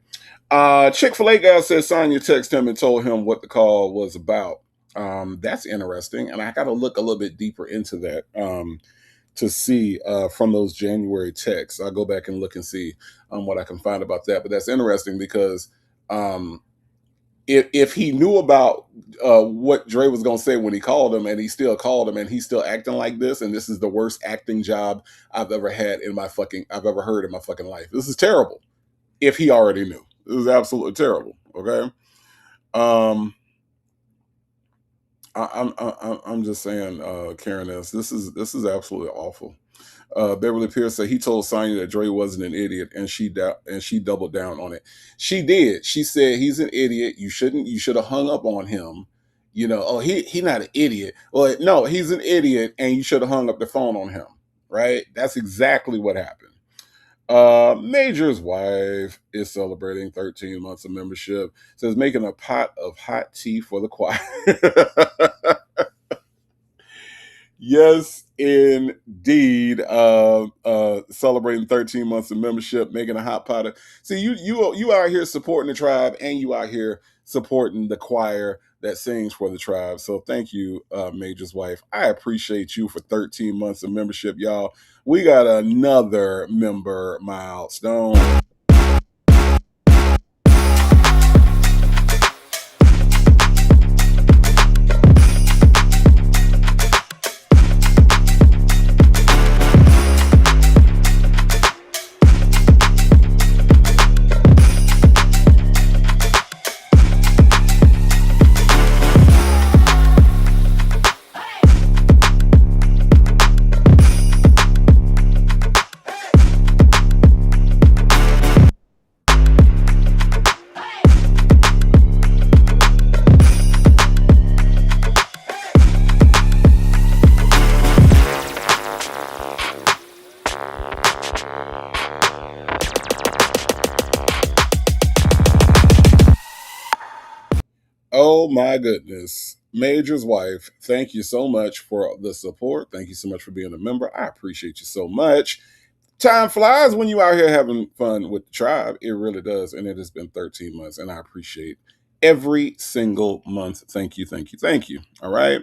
Chick-fil-A guy says Sonya texted him and told him what the call was about. That's interesting, and I got to look a little bit deeper into that to see from those January texts. I'll go back and look and see what I can find about that. But that's interesting because if he knew about what Dre was going to say when he called him, and he still called him, and he's still acting like this, and this is the worst acting job I've ever heard in my fucking life. This is terrible. If he already knew, this is absolutely terrible. Okay. I'm just saying, Karen, this is absolutely awful. Beverly Pierce said he told Sonya that Dre wasn't an idiot, and she doubled down on it. She did. She said he's an idiot. You should have hung up on him. You know, oh, he not an idiot. Well, no, he's an idiot, and you should have hung up the phone on him. Right? That's exactly what happened. Major's wife is celebrating 13 months of membership. Says making a pot of hot tea for the choir. Yes, indeed. Celebrating 13 months of membership, making a hot pot of. See, you out here supporting the tribe, and you out here supporting the choir that sings for the tribe. So thank you, Major's wife. I appreciate you for 13 months of membership, y'all. We got another member milestone. Oh my goodness. Major's wife, thank you so much for the support. Thank you so much for being a member. I appreciate you so much. Time flies when you out here having fun with the tribe. It really does. And it has been 13 months, and I appreciate every single month. Thank you, thank you, thank you. All right.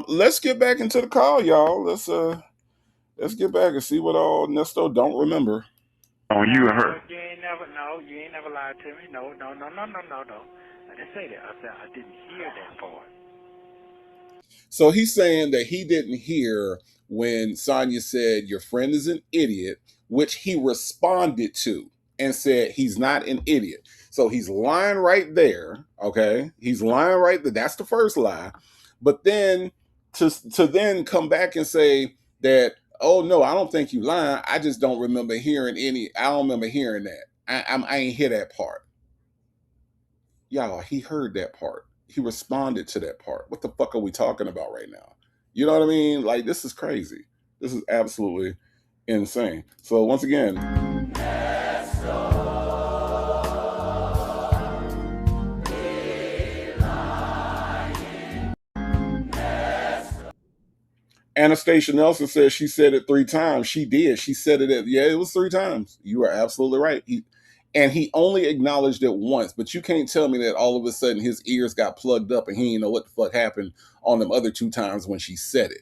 Let's get back into the call, y'all. Let's get back and see what all Nesto don't remember. On you and her. You ain't never lied to me. No. I didn't say that. I said I didn't hear that part. So he's saying that he didn't hear when Sonya said, your friend is an idiot, which he responded to and said, he's not an idiot. So he's lying right there. Okay. He's lying right there. That's the first lie. But then to then come back and say that, oh no, I don't think you lying. I just don't remember hearing I don't remember hearing that. I ain't hear that part. Y'all, he heard that part. He responded to that part. What the fuck are we talking about right now? You know what I mean? Like, this is crazy. This is absolutely insane. So once again, Anastasia Nelson says she said it 3 times. She did. She said it it was 3 times. You are absolutely right. He only acknowledged it once, but you can't tell me that all of a sudden his ears got plugged up and he didn't know what the fuck happened on them other 2 times when she said it.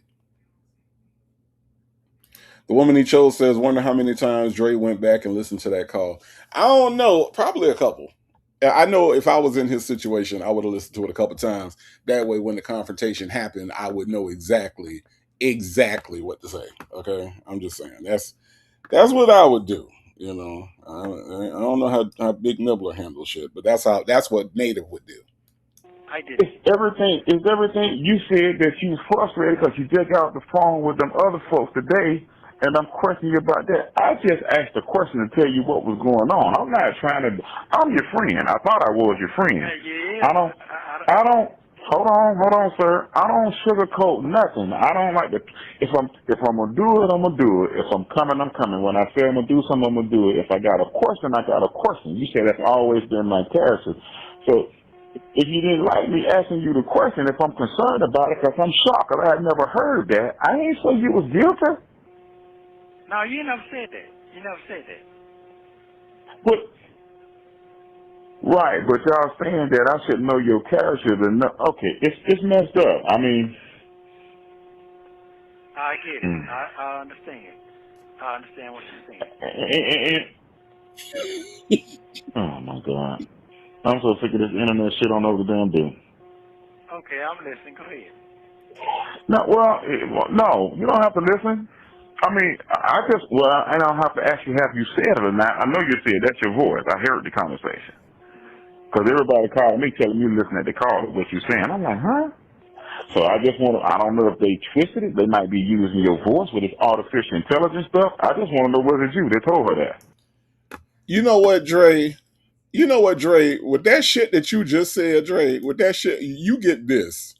The woman he chose says, wonder how many times Dre went back and listened to that call. I don't know, probably a couple. I know if I was in his situation, I would have listened to it a couple times. That way, when the confrontation happened, I would know exactly what to say. Okay, I'm just saying that's what I would do. You know, I don't know how Big Nibbler handles shit, but that's what Native would do. I did. It's everything. You said that you frustrated because you just got off the phone with them other folks today, and I'm questioning you about that. I just asked a question to tell you what was going on. I'm not trying to. I'm your friend. I thought I was your friend. Yeah. I don't. Hold on, sir. I don't sugarcoat nothing. I don't like to. If I'm gonna do it, I'm gonna do it. If I'm coming, I'm coming. When I say I'm gonna do something, I'm gonna do it. If I got a question, I got a question. You say that's always been my character. So if you didn't like me asking you the question, if I'm concerned about it, because I'm shocked, because I had never heard that, I ain't say you was guilty. No, you never said that. You never said that. But right, but y'all saying that I should know your character. Okay, it's messed up. I mean, I get it. I understand. I understand what you're saying. Oh my God, I'm so sick of this internet shit on over the damn thing. Okay, I'm listening. Go ahead. No, no, you don't have to listen. I mean, I don't have to ask you have you said it or not. I know you said that's your voice. I heard the conversation. Because everybody called me telling me to listen at the call, what you're saying. I'm like, huh? So I don't know if they twisted it. They might be using your voice with this artificial intelligence stuff. I just want to know whether it's you that told her that. You know what, Dre? With that shit that you just said, Dre, with that shit, you get this.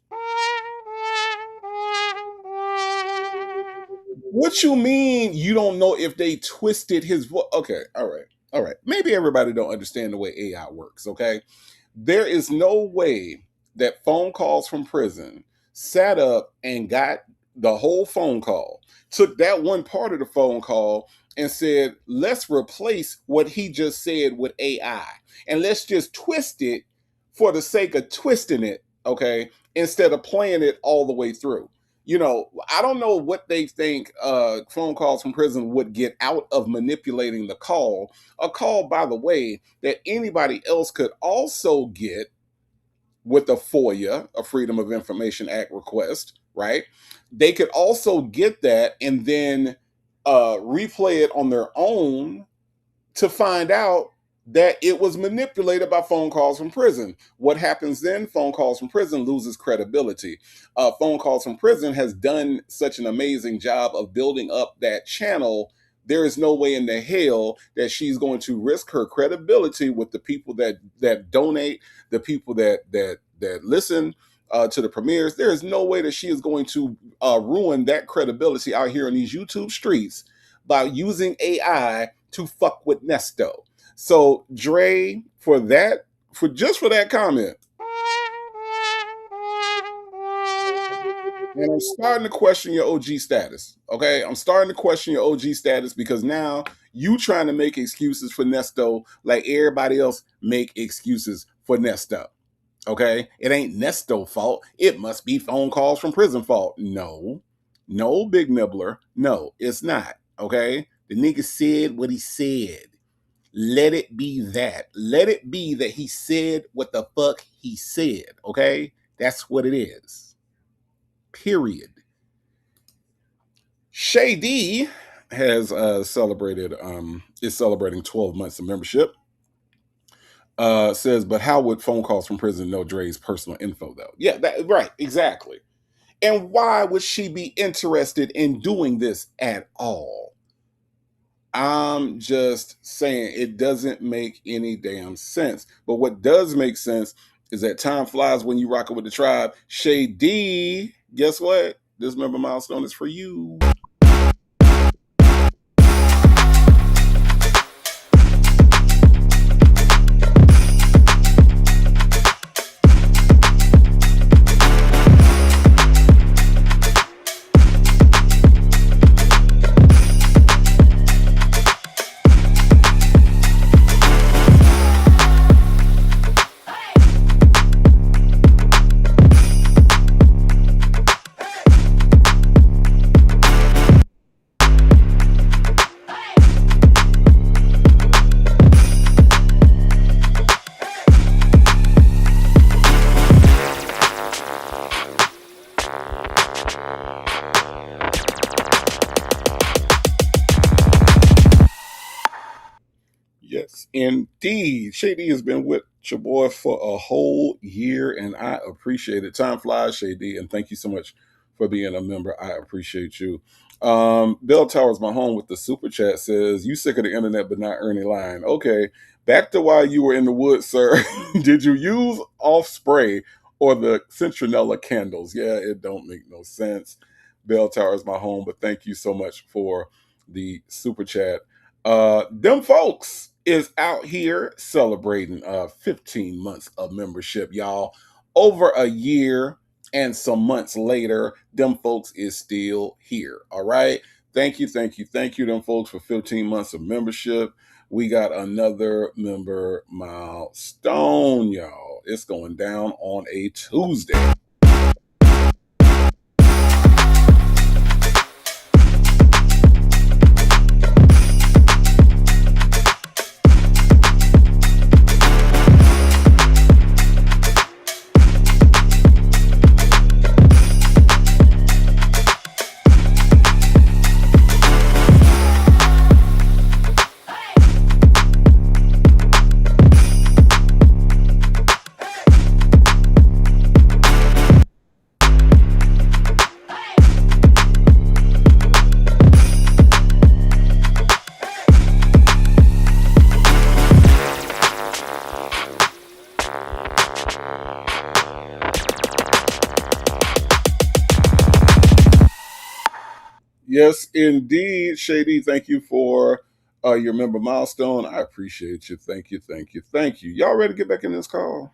What you mean you don't know if they twisted his voice? Okay, all right. Maybe everybody don't understand the way AI works, okay? There is no way that phone calls from prison sat up and got the whole phone call, took that one part of the phone call and said, let's replace what he just said with AI and let's just twist it for the sake of twisting it, okay, instead of playing it all the way through. You know, I don't know what they think phone calls from prison would get out of manipulating the call. A call, by the way, that anybody else could also get with a FOIA, a Freedom of Information Act request, right? They could also get that and then replay it on their own to find out that it was manipulated by phone calls from prison. What happens then? Phone calls from prison loses credibility. Phone calls from prison has done such an amazing job of building up that channel. There is no way in the hell that she's going to risk her credibility with the people that donate, the people that listen to the premieres. There is no way that she is going to ruin that credibility out here in these YouTube streets by using AI to fuck with Nesto. So Dre, for that comment, and I'm starting to question your OG status. Okay, I'm starting to question your OG status because now you trying to make excuses for Nesto like everybody else make excuses for Nesto. Okay, it ain't Nesto fault. It must be phone calls from prison fault. No, Big Nibbler. No, it's not. Okay, the nigga said what he said. Let it be that. Let it be that he said what the fuck he said, okay? That's what it is. Period. Shay D has celebrated, is celebrating 12 months of membership. Says, but how would phone calls from prison know Dre's personal info, though? Yeah, right, exactly. And why would she be interested in doing this at all? I'm just saying it doesn't make any damn sense. But what does make sense is that time flies when you rockin' with the tribe. Shay D, guess what? This member milestone is for you. Yes, indeed. Shady has been with your boy for a whole year, and I appreciate it. Time flies, Shady, and thank you so much for being a member. I appreciate you. Bell Towers, my home with the super chat says, you sick of the internet but not Ernie line. Okay, back to why you were in the woods, sir. Did you use off spray or the citronella candles? Yeah, it don't make no sense. Bell Towers, my home, but thank you so much for the super chat. Them folks is out here celebrating 15 months of membership, y'all. Over a year and some months later, them folks is still here. All right. Thank you, them folks, for 15 months of membership. We got another member milestone, y'all. It's going down on a Tuesday. Yes, indeed, Shady. Thank you for your member milestone. I appreciate you. Thank you. Y'all ready to get back in this call?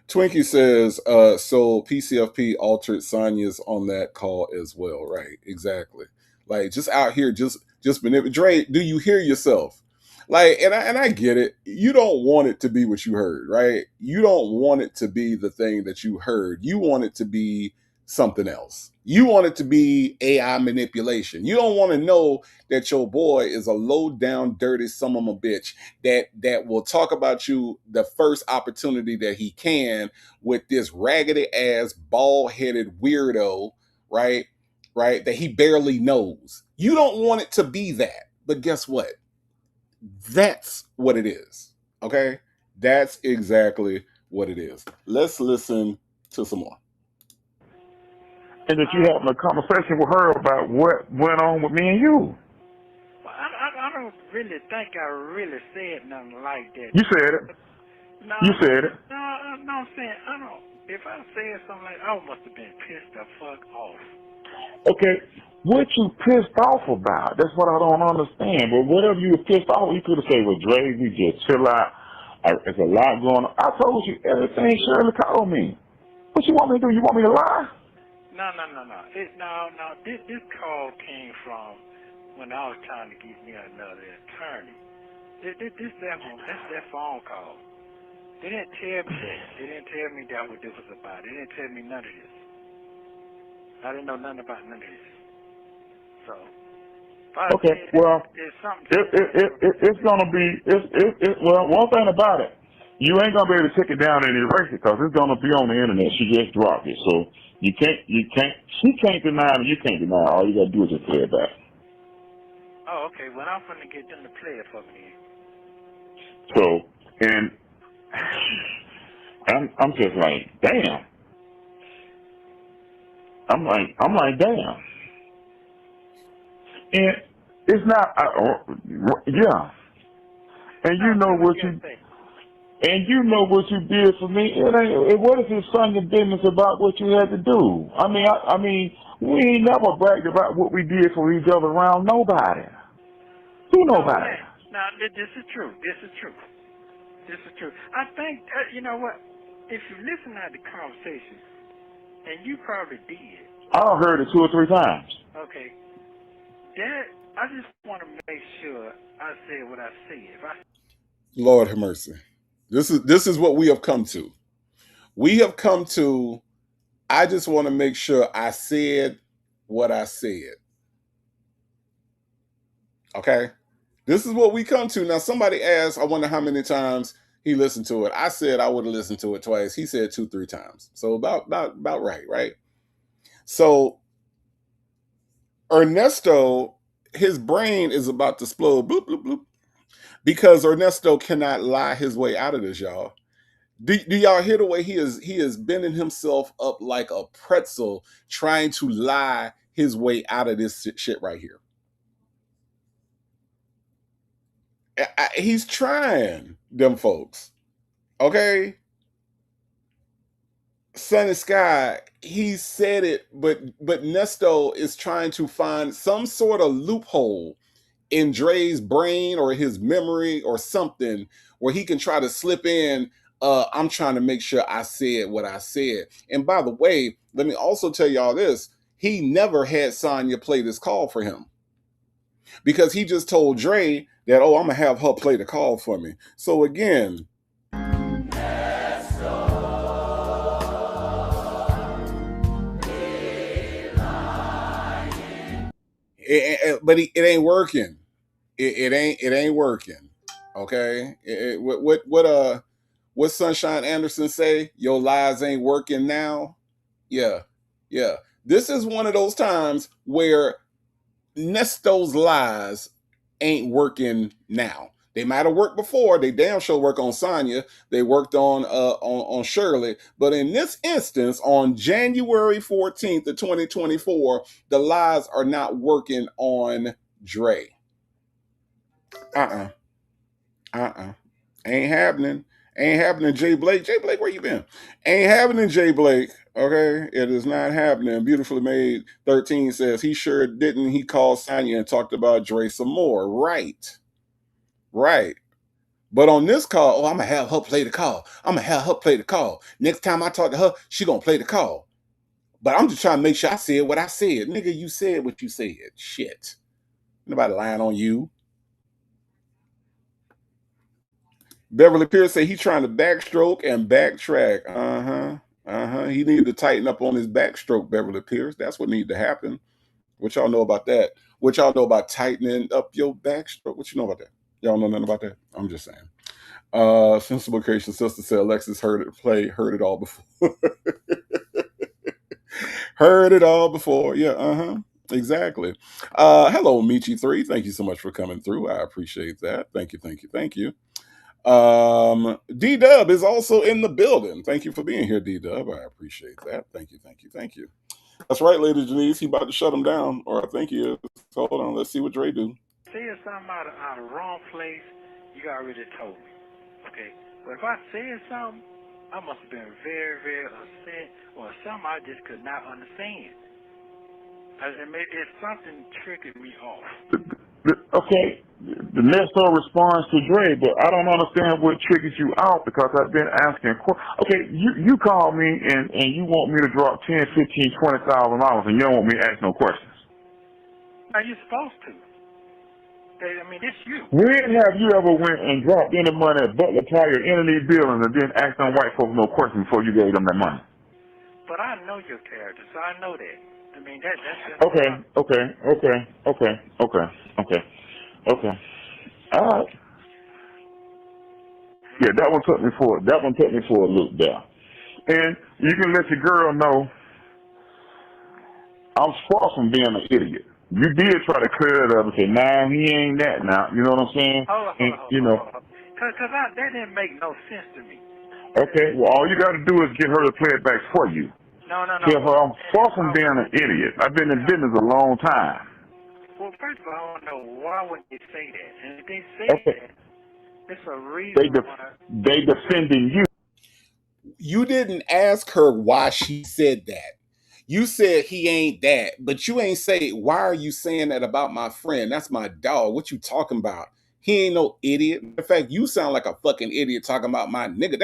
Twinkie says, so PCFP altered Sonya's on that call as well. Right, exactly. Like, just out here, just manipulate. Dre, do you hear yourself? Like, and I get it. You don't want it to be what you heard, right? You don't want it to be the thing that you heard. You want it to be something else. You want it to be AI manipulation. You don't want to know that your boy is a low down, dirty son of a bitch that will talk about you the first opportunity that he can with this raggedy ass, bald headed weirdo, right? Right? That he barely knows. You don't want it to be that. But guess what? That's what it is. Okay? That's exactly what it is. Let's listen to some more. And that you having a conversation with her about what went on with me and you. Well, I don't really think I really said nothing like that. You said it. No, You said it. No, I'm saying, I don't. If I said something like, I must have been pissed the fuck off. Okay, what you pissed off about? That's what I don't understand. But whatever you were pissed off, you could have said, well, Dre, we just chill out. There's a lot going on. I told you everything Shirley told me. What you want me to do? You want me to lie? No. This call came from when I was trying to get me another attorney. That's that phone call. They didn't tell me that. They didn't tell me that what this was about. They didn't tell me none of this. I didn't know nothing about none of this. So, Okay, well, it's gonna be well. One thing about it, you ain't gonna be able to take it down and erase it because it's gonna be on the internet. She just dropped it, so she can't deny it. You can't deny it. All you gotta do is just play it back. Oh, okay. Well, I'm gonna get them to play it for me. So, and I'm just like, damn. I'm like, damn. And it's not, yeah. And you know what you did for me. What if it's son your business about what you had to do? I mean, we ain't never bragged about what we did for each other around nobody. Who nobody? No, this is true. This is true. I think, you know what? If you listen to the conversation, and you probably did. I heard it 2 or 3 times. Okay. I just want to make sure I said what I said. Lord have mercy. This is what we have come to. We have come to, I just want to make sure I said what I said. Okay? This is what we come to. Now, somebody asked, I wonder how many times he listened to it. I said I would have listened to it twice. He said 2, 3 times. So about right? So Ernesto, his brain is about to explode, bloop, bloop, bloop, because Ernesto cannot lie his way out of this, y'all. Do y'all hear the way he is bending himself up like a pretzel, trying to lie his way out of this shit right here? He's trying, them folks. Okay? Sunny Sky, he said it, but Nesto is trying to find some sort of loophole in Dre's brain or his memory or something where he can try to slip in, I'm trying to make sure I said what I said. And by the way, let me also tell y'all this. He never had Sonya play this call for him because he just told Dre that, oh, I'm going to have her play the call for me. So again, but it ain't working. It ain't working. Okay. What Sunshine Anderson say? Your lies ain't working now. Yeah. This is one of those times where Nesto's lies ain't working now. They might have worked before. They damn sure work on Sonya. They worked on Shirley. But in this instance, on January 14th of 2024, the lies are not working on Dre. Ain't happening. Ain't happening, Jay Blake. Jay Blake, where you been? Ain't happening, Jay Blake. Okay, it is not happening. Beautifully Made 13 says he sure didn't. He called Sonya and talked about Dre some more. Right. But on this call, oh, I'm gonna have her play the call. Next time I talk to her, she gonna play the call. But I'm just trying to make sure I said what I said. Nigga, you said what you said. Shit. Nobody lying on you. Beverly Pierce said he's trying to backstroke and backtrack. He needed to tighten up on his backstroke, Beverly Pierce. That's what needed to happen. What y'all know about that? What y'all know about tightening up your backstroke? What you know about that? Y'all know nothing about that? I'm just saying. Sensible Creation Sister said Alexis heard it all before. Heard it all before. Yeah, exactly. Hello, Michi3. Thank you so much for coming through. I appreciate that. Thank you. D-Dub is also in the building. Thank you for being here, D-Dub. I appreciate that. Thank you. That's right, Lady Janice. He about to shut him down, or I think he is. Hold on, let's see what Dre do. Said something out of wrong place, you already told me. Okay? But if I said something, I must have been very, very upset, or something I just could not understand. It's something triggered me off. Okay, the Nesto responds to Dre, but I don't understand what triggers you out because I've been asking. Okay, you call me and you want me to drop $10,000, $15,000, $20,000, and you don't want me to ask no questions. Now you're supposed to. I mean, it's you. When have you ever went and dropped any money at Butler Tire, any of these buildings, and then asked them white folks no questions before you gave them that money? But I know your character, so I know that. I mean, that's Okay. All right. Yeah, that one took me for a loop there. And you can let your girl know I'm far from being an idiot. You did try to clear it up and say, nah, he ain't that now. You know what I'm saying? Hold on. Because that didn't make no sense to me. Okay, well, all you got to do is get her to play it back for you. No. Tell her I'm far from being an idiot. I've been in business a long time. Well, first of all, I want to know why would they say that? And if they say that, it's a reason why. They defending you. You didn't ask her why she said that. You said he ain't that, but you ain't say, why are you saying that about my friend? That's my dog. What you talking about? He ain't no idiot. In fact, you sound like a fucking idiot talking about my nigga.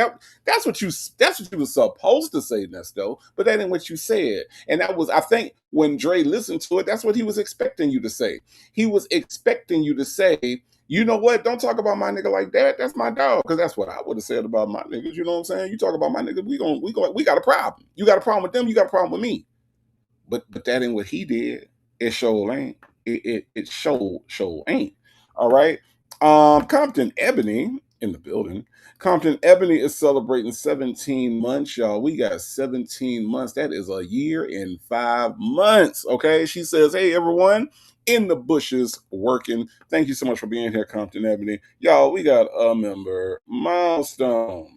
That's what you was supposed to say, Nesto, but that ain't what you said. And that was, I think, when Dre listened to it, that's what he was expecting you to say. He was expecting you to say, you know what? Don't talk about my nigga like that. That's my dog. Because that's what I would have said about my niggas. You know what I'm saying? You talk about my niggas, we got a problem. You got a problem with them, you got a problem with me. But that ain't what he did. It sure ain't. It sure ain't. All right. Compton Ebony in the building. Compton Ebony is celebrating 17 months, y'all. We got 17 months. That is a year and 5 months. Okay. She says, hey, everyone in the bushes working. Thank you so much for being here, Compton Ebony. Y'all, we got a member milestone.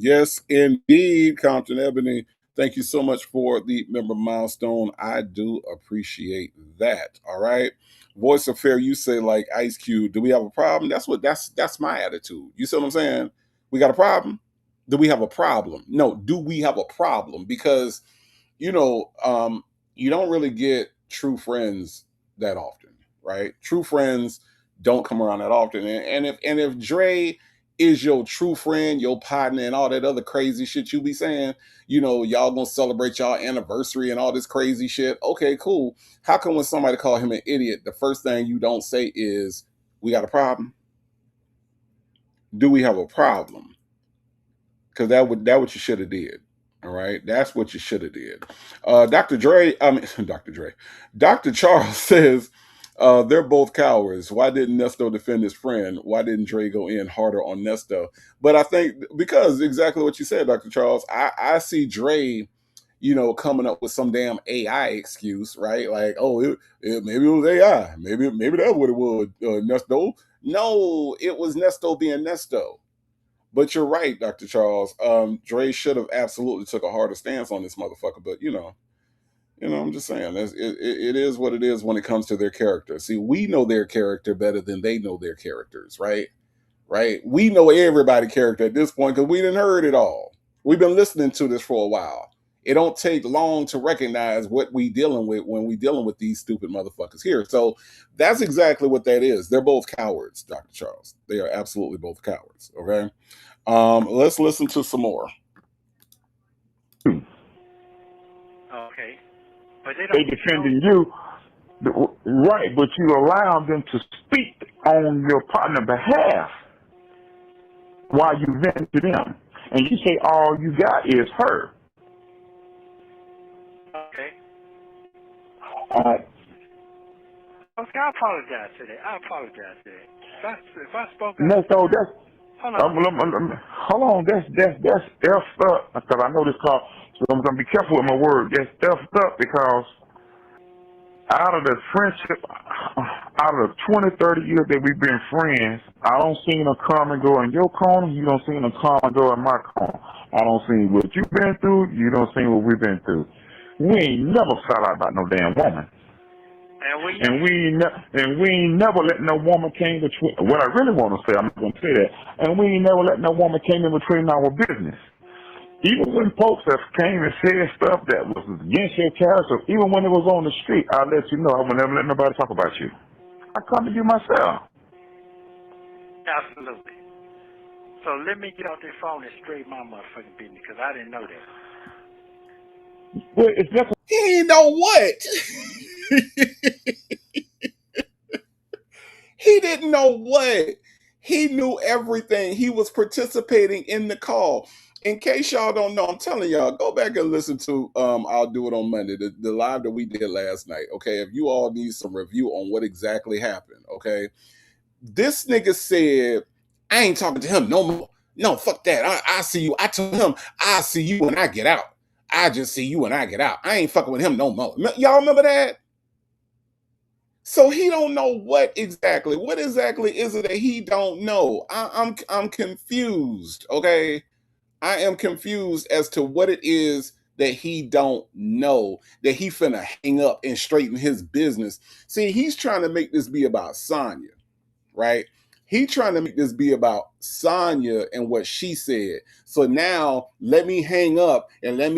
Yes, indeed, Compton Ebony. Thank you so much for the member milestone. I do appreciate that. All right. Voice of Fair, you say like Ice Cube, do we have a problem? That's my attitude. You see what I'm saying? We got a problem? Do we have a problem? No, do we have a problem? Because, you don't really get true friends that often, right? True friends don't come around that often. And if Dre is your true friend, your partner, and all that other crazy shit you be saying, y'all gonna celebrate y'all anniversary and all this crazy shit. Okay, cool. How come when somebody call him an idiot, the first thing you don't say is, we got a problem? Do we have a problem? Because that what you should have did. All right, that's what you should have did. Dr. Charles says, they're both cowards. Why didn't Nesto defend his friend? Why didn't Dre go in harder on Nesto? But I think because exactly what you said, Dr. Charles, I see Dre, coming up with some damn AI excuse, right? Like, maybe it was AI. Maybe that's what it was, Nesto. No, it was Nesto being Nesto. But you're right, Dr. Charles. Dre should have absolutely took a harder stance on this motherfucker. But, I'm just saying, it is what it is when it comes to their character. See, we know their character better than they know their characters, right? Right? We know everybody's character at this point because we didn't heard it all. We've been listening to this for a while. It don't take long to recognize what we dealing with when we dealing with these stupid motherfuckers here. So that's exactly what that is. They're both cowards, Dr. Charles. They are absolutely both cowards, okay? Let's listen to some more. Okay. But they defending you, right, but you allow them to speak on your partner's behalf while you vent to them. And you say all you got is her. Okay. Okay, I apologize to that. If I spoke out, no, so that's hold on. hold on. That's effed up. Because I know this call, so I'm gonna be careful with my word. That's effed up because out of the friendship, out of the 20, 30 years that we've been friends, I don't seen her come and go in your corner. You don't seen her come and go in my corner. I don't see what you've been through. You don't see what we've been through. We ain't never fell out about no damn woman. And we ain't never let no woman came between. What I really want to say, I'm not going to say that. And we ain't never let no woman came in between our business. Even when folks have came and said stuff that was against your character, even when it was on the street, I'll let you know. I will never let nobody talk about you. I come to you myself. Absolutely. So let me get off this phone and straighten my motherfucking business, because I didn't know that. Well, it's just He didn't know what. He didn't know what. He knew everything. He was participating in the call. In case y'all don't know, I'm telling y'all, go back and listen to I'll Do It on Monday, the live that we did last night. Okay, if you all need some review on what exactly happened, okay. This nigga said, I ain't talking to him no more. No, fuck that. I see you. I told him, I see you when I get out. I just see you when I get out. I ain't fucking with him no more. Y'all remember that? So he don't know what exactly is it that he don't know? I'm confused, okay? I am confused as to what it is that he don't know, that he finna hang up and straighten his business. See, he's trying to make this be about Sonya, right? He trying to make this be about Sonya and what she said. So now let me hang up and I'm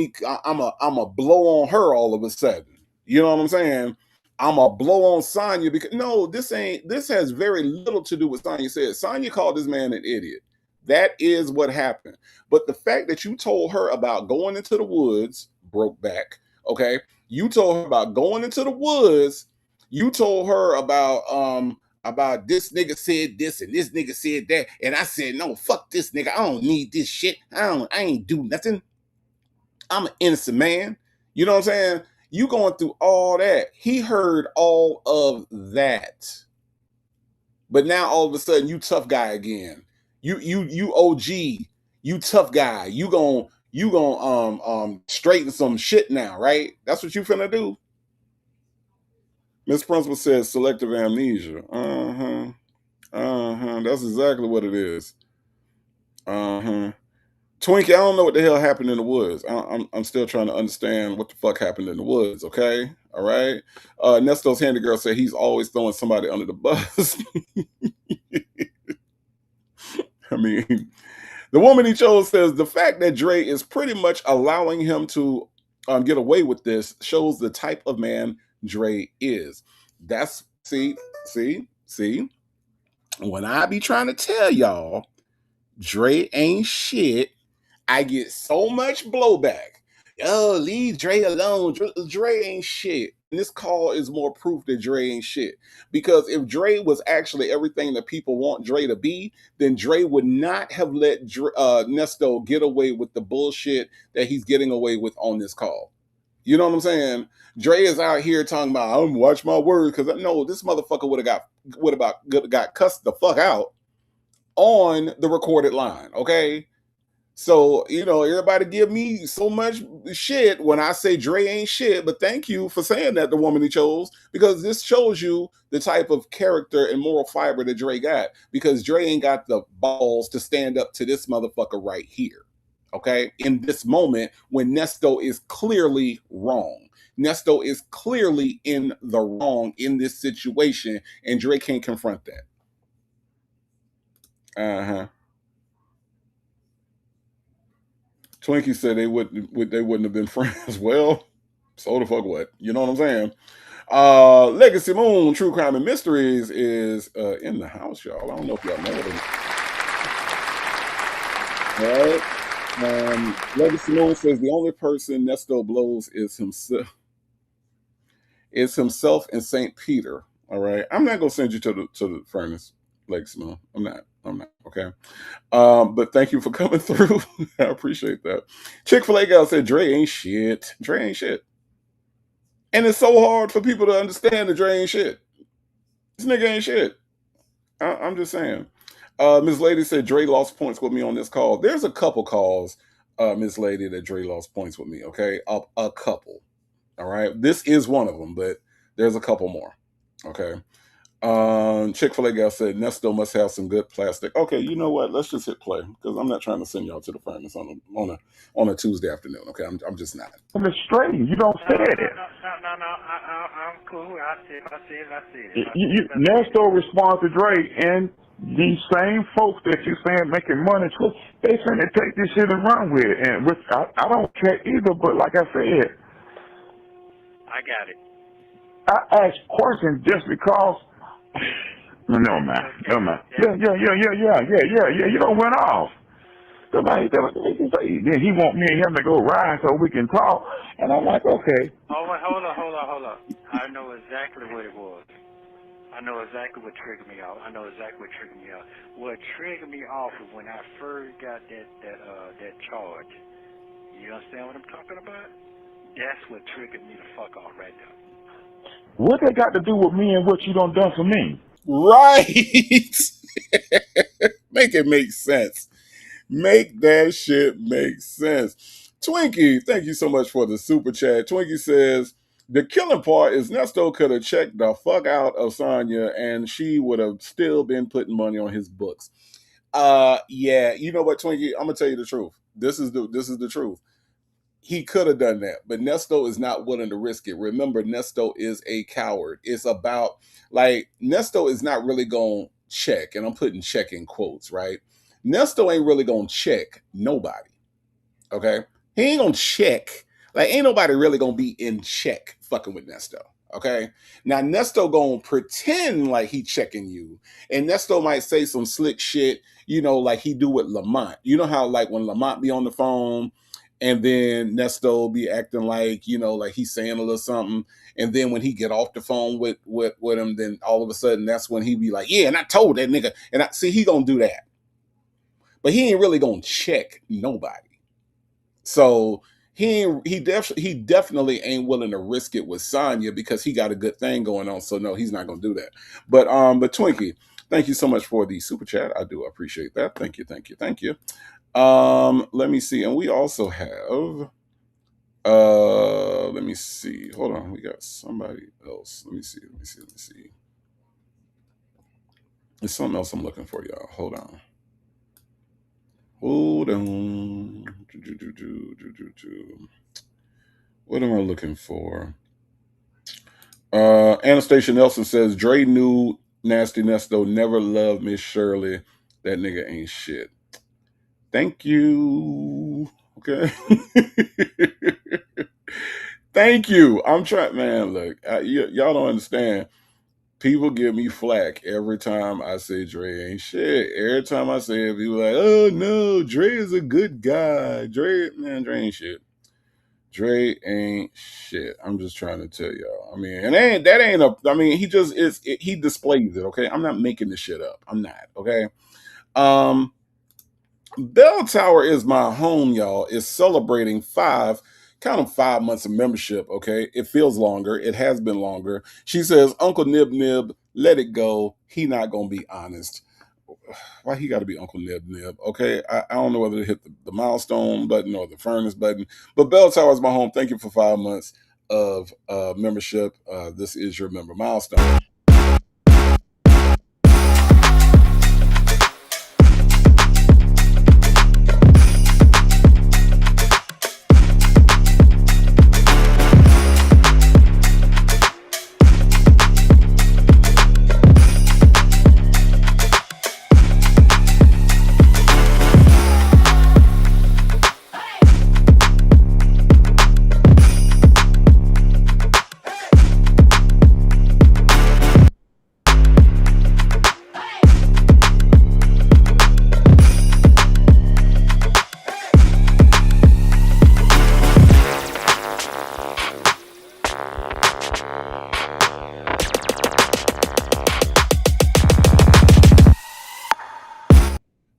a blow on her all of a sudden. You know what I'm saying? I'm a blow on Sonya because no, this has very little to do with Sonya said. Sonya called this man an idiot. That is what happened. But the fact that you told her about going into the woods, broke back, okay? You told her about going into the woods. You told her about this nigga said this and this nigga said that. And I said, no, fuck this nigga. I don't need this shit. I ain't do nothing. I'm an innocent man. You know what I'm saying? You going through all that. He heard all of that. But now all of a sudden you tough guy again. You OG, you tough guy. You gon' straighten some shit now, right? That's what you finna do. Miss Principal says selective amnesia. That's exactly what it is. Twinkie, I don't know what the hell happened in the woods. I'm still trying to understand what the fuck happened in the woods, okay? All right. Nesto's handy girl said he's always throwing somebody under the bus. I mean, the woman he chose says the fact that Dre is pretty much allowing him to get away with this shows the type of man Dre is. That's see. When I be trying to tell y'all, Dre ain't shit, I get so much blowback. Oh, leave Dre alone. Dre ain't shit. And this call is more proof that Dre ain't shit. Because if Dre was actually everything that people want Dre to be, then Dre would not have let Nesto get away with the bullshit that he's getting away with on this call. You know what I'm saying? Dre is out here talking about, I'm watch my words, because I know this motherfucker would have got cussed the fuck out on the recorded line, okay? So, you know, everybody give me so much shit when I say Dre ain't shit, but thank you for saying that, the woman he chose, because this shows you the type of character and moral fiber that Dre got, because Dre ain't got the balls to stand up to this motherfucker right here, okay? In this moment when Nesto is clearly wrong. Nesto is clearly in the wrong in this situation, and Dre can't confront that. Twinkie said they wouldn't have been friends. Well, so the fuck what? You know what I'm saying? Legacy Moon, True Crime and Mysteries is in the house, y'all. I don't know if y'all know it. All right. Legacy Moon says the only person Nesto blows is himself. It's himself and St. Peter. All right. I'm not gonna send you to the furnace, Legacy Moon. I'm not. Okay. But thank you for coming through. I appreciate that. Chick-fil-A gal said Dre ain't shit. Dre ain't shit. And it's so hard for people to understand that Dre ain't shit. This nigga ain't shit. I'm just saying. Ms. Lady said Dre lost points with me on this call. There's a couple calls, Ms. Lady, that Dre lost points with me, okay? A couple. All right. This is one of them, but there's a couple more. Okay. Chick-fil-A gal said Nesto must have some good plastic. Okay, you know what? Let's just hit play because I'm not trying to send y'all to the furnace on a Tuesday afternoon. Okay, I'm just not. It's straight. You don't say it. No. I'm cool. I said it. Nesto responds to Drake, and these same folks that you saying making money, they finna take this shit and run with it. And which I don't care either. But like I said, I got it. I ask questions just because. No man. Yeah. You don't went off. Then he want me and him to go ride so we can talk, and I'm like, okay. Oh, wait, hold on. I know exactly what it was. I know exactly what triggered me off. What triggered me off was when I first got that charge. You understand what I'm talking about? That's what triggered me to fuck off right there. What they got to do with me and what you done for me? Right. Make it make sense. Make that shit make sense. Twinkie, thank you so much for the super chat. Twinkie says, the killing part is Nesto could have checked the fuck out of Sonya and she would have still been putting money on his books. Yeah, you know what, Twinkie? I'm gonna tell you the truth. This is the truth. He could have done that, but Nesto is not willing to risk it. Remember, Nesto is a coward. It's about, like, Nesto is not really going to check, and I'm putting check in quotes, right? Nesto ain't really going to check nobody, okay? He ain't going to check. Like, ain't nobody really going to be in check fucking with Nesto, okay? Now, Nesto going to pretend like he checking you, and Nesto might say some slick shit, you know, like he do with Lamont. You know how, like, when Lamont be on the phone, and then Nesto be acting like, you know, like he's saying a little something. And then when he get off the phone with him, then all of a sudden that's when he be like, yeah, and I told that nigga. And I see he gonna do that. But he ain't really gonna check nobody. So he definitely ain't willing to risk it with Sonya because he got a good thing going on. So no, he's not gonna do that. But Twinkie, thank you so much for the super chat. I do appreciate that. Thank you. Let me see. And we also have, let me see. Hold on. We got somebody else. Let me see. There's something else I'm looking for, y'all. Hold on. What am I looking for? Anastasia Nelson says, Dre knew Nasty Nesto never loved Miss Shirley. That nigga ain't shit. Thank you. Okay. Thank you. I'm trying, man. Look, y'all don't understand. People give me flack every time I say Dre ain't shit. Every time I say it, people like, oh no, Dre is a good guy. Dre ain't shit. Dre ain't shit. I'm just trying to tell y'all. I mean, and that ain't a. I mean, he just is. He displays it. Okay, I'm not making this shit up. I'm not. Okay. Bell Tower is my home, y'all. Is celebrating 5 months of membership. Okay, it feels longer. It has been longer. She says, Uncle Nib, let it go. He not gonna be honest. Why he got to be Uncle Nib? Okay, I don't know whether to hit the milestone button or the furnace button. But Bell Tower is my home. Thank you for 5 months of membership. This is your member milestone.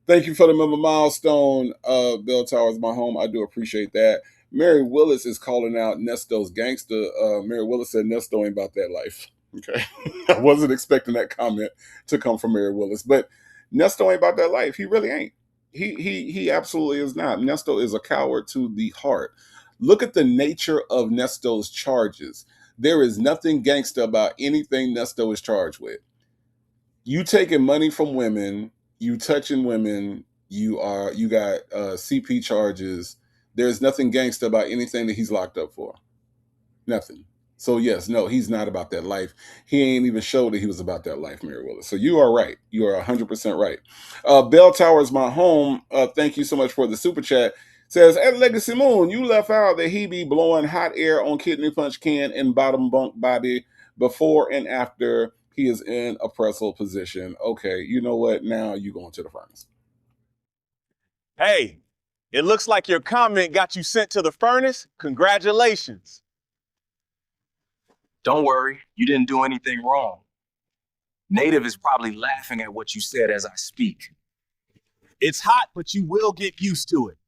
Thank you for the member milestone. Bell Tower is my home. I do appreciate that. Mary Willis is calling out Nesto's gangster. Mary Willis said Nesto ain't about that life. Okay. I wasn't expecting that comment to come from Mary Willis, but Nesto ain't about that life. He really ain't. He absolutely is not. Nesto is a coward to the heart. Look at the nature of Nesto's charges. There is nothing gangster about anything Nesto is charged with. You taking money from women, you touching women, you got CP charges. There's nothing gangster about anything that he's locked up for. Nothing. So yes, no, he's not about that life. He ain't even showed that he was about that life, Mary Willis. So you are right. You are 100% right. Bell Towers, my home. Thank you so much for the super chat. Says at Legacy Moon, you left out that he be blowing hot air on kidney punch can and bottom bunk Bobby before and after he is in a pretzel position. Okay, you know what? Now you going to the furnace. Hey, it looks like your comment got you sent to the furnace. Congratulations. Don't worry, you didn't do anything wrong. Native is probably laughing at what you said as I speak. It's hot, but you will get used to it.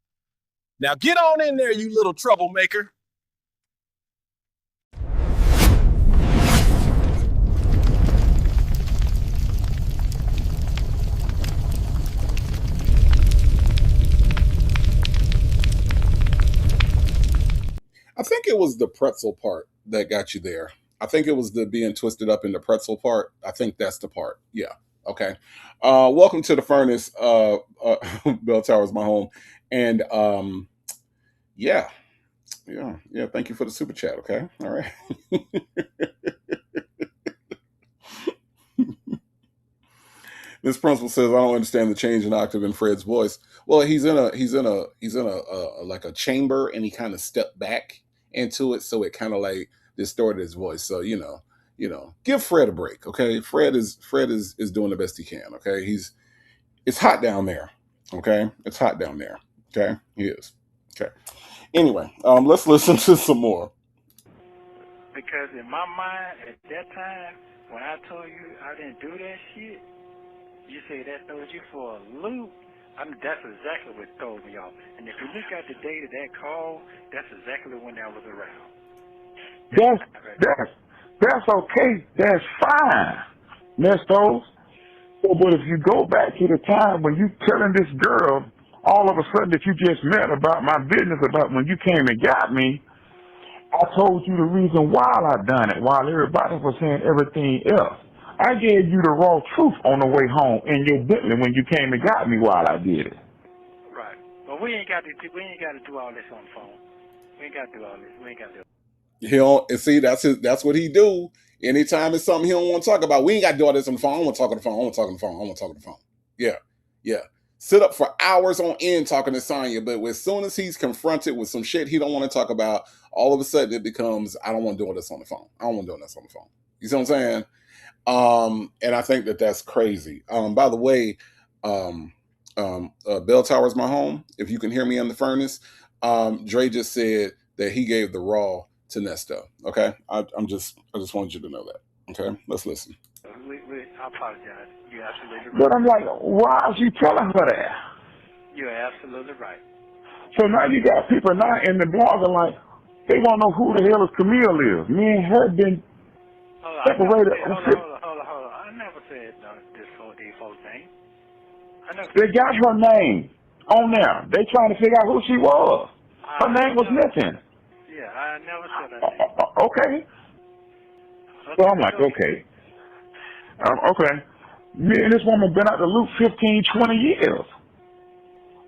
Now get on in there, you little troublemaker. I think it was the pretzel part that got you there. I think it was the being twisted up in the pretzel part. I think that's the part. Yeah. Okay. Welcome to the furnace. Bell Towers, my home. And yeah. Thank you for the super chat. Okay. All right. This principal says, I don't understand the change in octave in Fred's voice. Well, he's in a like a chamber, and he kind of stepped back into it, so it kind of like distorted his voice. So give Fred a break, okay? Fred is doing the best he can, okay? It's hot down there, okay? It's hot down there, okay? He is, okay. Anyway, let's listen to some more. Because in my mind, at that time, when I told you I didn't do that shit, you say that throws you for a loop. I mean, that's exactly what throws me off. And if you look at the date of that call, that's exactly when that was around. That's okay. That's fine, Nesto. But if you go back to the time when you telling this girl all of a sudden that you just met about my business, about when you came and got me, I told you the reason why I done it, while everybody was saying everything else. I gave you the raw truth on the way home in your Bentley when you came and got me while I did it. Right. But we ain't got to do all this on the phone. We ain't got to do all this. We ain't got to do it. He don't see that's what he do. Anytime it's something he don't want to talk about, we ain't got to do all this on the phone. I want to talk on the phone. I want to talk on the phone. I want to talk on the phone. Yeah. Sit up for hours on end talking to Sonya, but as soon as he's confronted with some shit he don't want to talk about, all of a sudden it becomes, I don't want to do all this on the phone. I don't want to do all this on the phone. You see what I'm saying? And I think that's crazy. By the way, Bell Towers, my home. If you can hear me in the furnace, Dre just said that he gave the raw to Nesto. Okay, I just wanted you to know that. Okay, let's listen. I apologize. You're absolutely right. But I'm like, why is you telling her that? You're absolutely right. So now you got people now in the blog are like, they want to know who the hell is Camille is. Me and her been separated. Hold on. I never said this whole default thing. They got her name on there. They trying to figure out who she was. Her name was missing. Yeah, I never said that. Okay. So I'm like, okay. Okay. Me and this woman been out the loop 15, 20 years.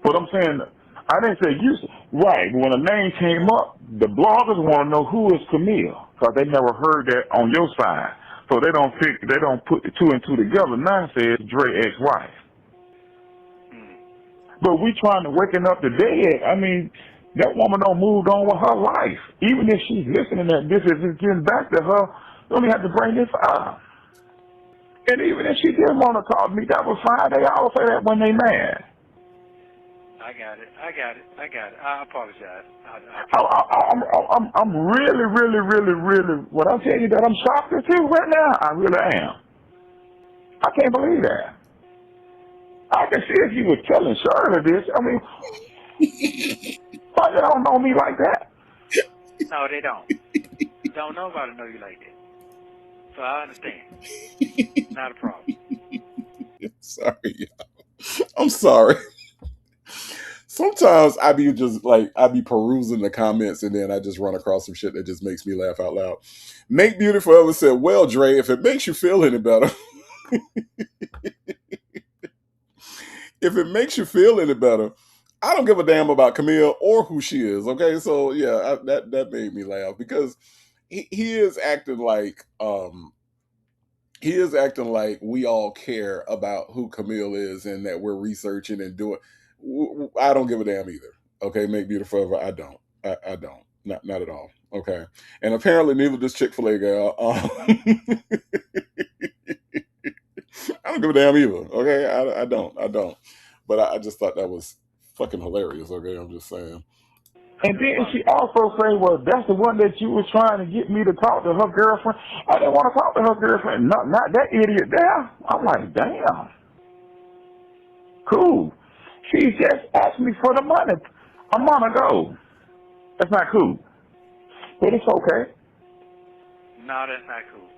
But I'm saying, I didn't say you. Right. When a name came up, the bloggers want to know who is Camille, because they never heard that on your side. So they don't put the two and two together. Now it says Dre ex-wife. But we trying to waken up the dead. I mean, that woman don't moved on with her life. Even if she's listening that this is getting back to her, you only have to bring this up. And even if she didn't want to call me, that was fine. They all say that when they mad. I got it. I apologize. I'm really, what I'm telling you that I'm shocked at you right now, I really am. I can't believe that. I can see if you were telling Shirley this. I mean, but they don't know me like that. No, they don't. Don't nobody know you like that. So I understand. Not a problem. Sorry, y'all. I'm sorry. Sometimes I be perusing the comments and then I just run across some shit that just makes me laugh out loud. Make Beauty Forever said, well, Dre, if it makes you feel any better. If it makes you feel any better, I don't give a damn about Camille or who she is. Okay, so yeah, that made me laugh because he is acting like we all care about who Camille is and that we're researching and doing. I don't give a damn either. Okay, make beautiful forever. I don't. I don't. Not at all. Okay, and apparently neither does Chick-fil-A girl. I don't give a damn either. Okay, I don't. But I just thought that was fucking hilarious. Okay, I'm just saying. And then she also say, well, that's the one that you was trying to get me to talk to her girlfriend. I didn't want to talk to her girlfriend. Not that idiot there. I'm like, damn. Cool. She just asked me for the money a month ago. That's not cool. But it's okay. No, that's not cool.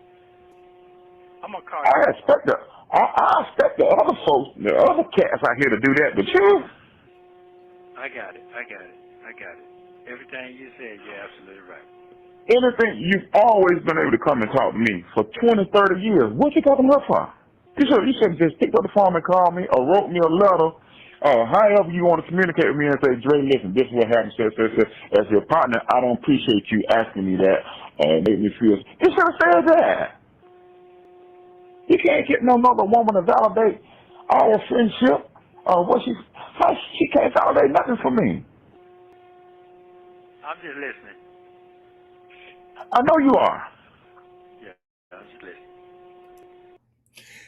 I'm going to call I expect the other folks, the other cats out here to do that, but you? I got it. Everything you said, you're absolutely right. Anything, you've always been able to come and talk to me for 20, 30 years. What you talking to her for? You should have just picked up the phone and called me or wrote me a letter, however you want to communicate with me and say, Dre, listen, this is what happened. As your partner, I don't appreciate you asking me that. Make me feel. You should have said that. You can't get no other woman to validate our friendship. She can't validate nothing for me. I'm just listening. I know you are. Yeah, I'm just listening.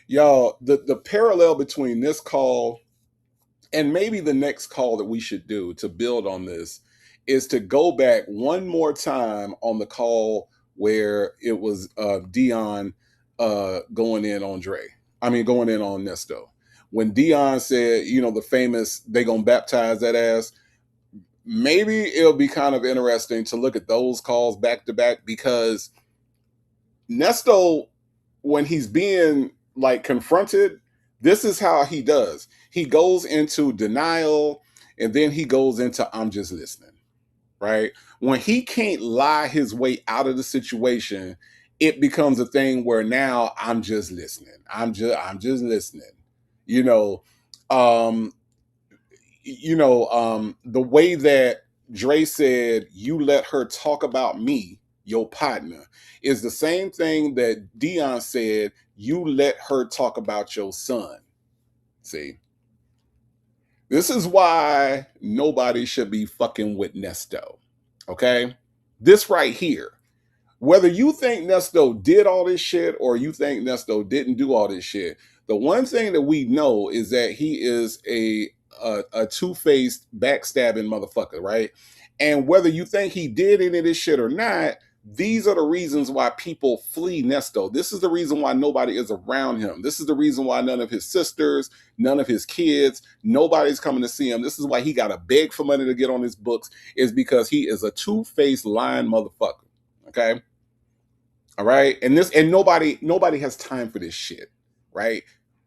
Y'all, the parallel between this call and maybe the next call that we should do to build on this is to go back one more time on the call where it was Dion going in on Nesto. When Dion said, the famous, they gonna baptize that ass, maybe it'll be kind of interesting to look at those calls back to back because Nesto, when he's being like confronted, this is how he does. He goes into denial and then he goes into I'm just listening, right? When he can't lie his way out of the situation, it becomes a thing where now I'm just listening. I'm just listening. The way that Dre said, you let her talk about me, your partner, is the same thing that Dion said, you let her talk about your son. See? This is why nobody should be fucking with Nesto. Okay? This right here. Whether you think Nesto did all this shit or you think Nesto didn't do all this shit, the one thing that we know is that he is a two-faced, backstabbing motherfucker, right? And whether you think he did any of this shit or not, these are the reasons why people flee Nesto. This is the reason why nobody is around him. This is the reason why none of his sisters, none of his kids, nobody's coming to see him. This is why he got to beg for money to get on his books, is because he is a two-faced, lying motherfucker. Okay? All right? And nobody has time for this shit, right?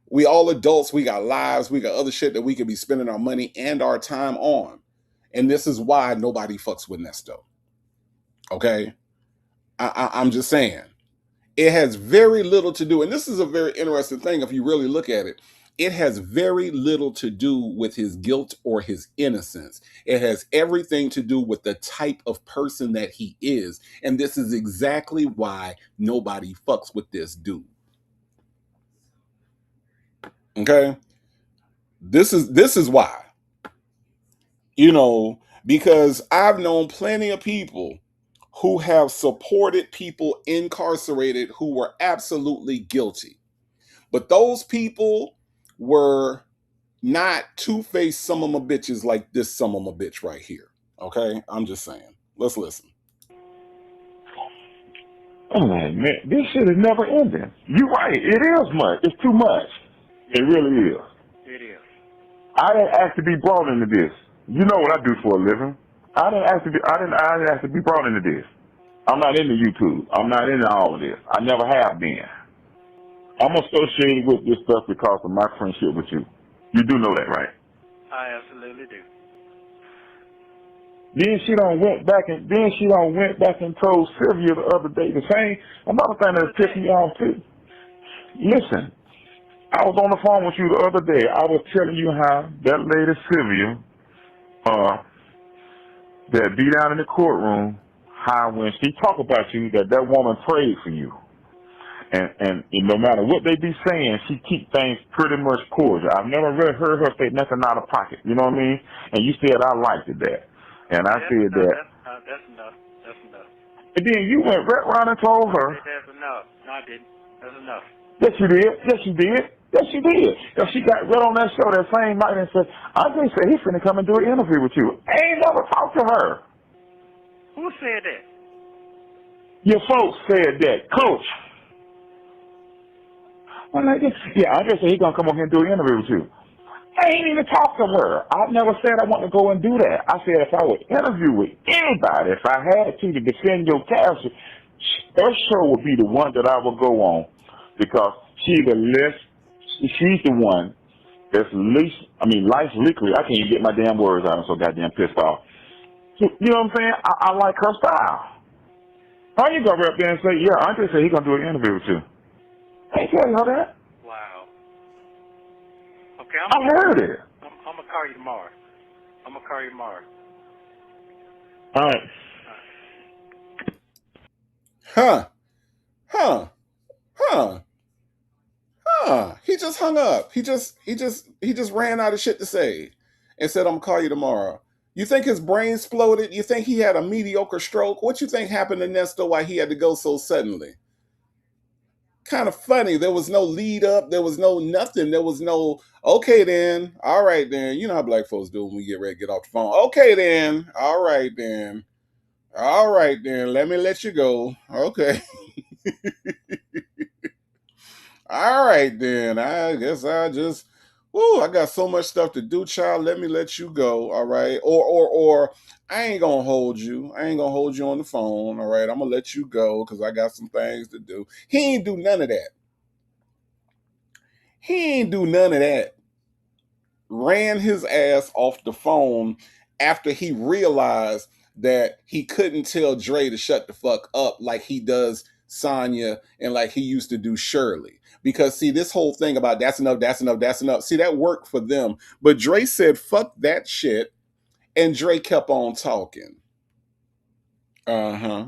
We all adults, we got lives, we got other shit that we could be spending our money and our time on. And this is why nobody fucks with Nesto. Okay? I'm just saying. It has very little to do, and this is a very interesting thing if you really look at it. It has very little to do with his guilt or his innocence. It has everything to do with the type of person that he is. And this is exactly why nobody fucks with this dude. Okay? This is why. Because I've known plenty of people who have supported people incarcerated who were absolutely guilty. But those people were not two-faced some of my bitches like this some of my bitch right here. Okay? I'm just saying. Let's listen. Oh, man, this shit is never ending. You're right. It is much. It's too much. It really is. It is. I didn't ask to be brought into this. You know what I do for a living. I didn't ask to be brought into this. I'm not into YouTube. I'm not into all of this. I never have been. I'm associated with this stuff because of my friendship with you. You do know that, right? I absolutely do. Then she went back and told Sylvia the other day the same. Another thing that pissed me off too. Listen, I was on the phone with you the other day. I was telling you how that lady Sylvia, that be down in the courtroom, how when she talk about you, that woman prayed for you. And no matter what they be saying, she keep things pretty much cordial. I've never really heard her say nothing out of pocket. You know what I mean? And you said I liked it that. And I said that. That's enough. That's enough. And then you went right around and told her. That's enough. No, I didn't. That's enough. Yes, you did. Yes, you did. Yes, you did. And she got right on that show that same night and said, Andre said he's finna come and do an interview with you. I ain't never talked to her. Who said that? Your folks said that. Coach. I'm like, yeah, Andre said he's going to come over here and do an interview with you. I ain't even talked to her. I never said I want to go and do that. I said if I would interview with anybody, if I had to defend your character, her show would be the one that I would go on because she's the one that's least, life's liquid. I can't even get my damn words out. I'm so goddamn pissed off. You know what I'm saying? I like her style. How you go up there and say, yeah, Andre said he's going to do an interview with you. I ain't tell you all that. Wow. Okay, I heard it. I'm going to call you tomorrow. All right. He just hung up. He just ran out of shit to say and said, I'm gonna call you tomorrow. You think his brain exploded? You think he had a mediocre stroke? What you think happened to Nesto why he had to go so suddenly? Kind of funny. There was no lead up. There was no nothing. There was no, okay then. All right then. You know how black folks do when we get ready to get off the phone. Okay then. All right then. All right then. Let me let you go. Okay. All right then. I guess I just, I got so much stuff to do, child. Let me let you go. All right. Or I ain't gonna hold you. I ain't gonna hold you on the phone. All right. I'm gonna let you go because I got some things to do. He ain't do none of that. Ran his ass off the phone after he realized that he couldn't tell Dre to shut the fuck up like he does Sonya and like he used to do Shirley. Because see, this whole thing about that's enough. See, that worked for them. But Dre said, fuck that shit. And Dre kept on talking. Yeah.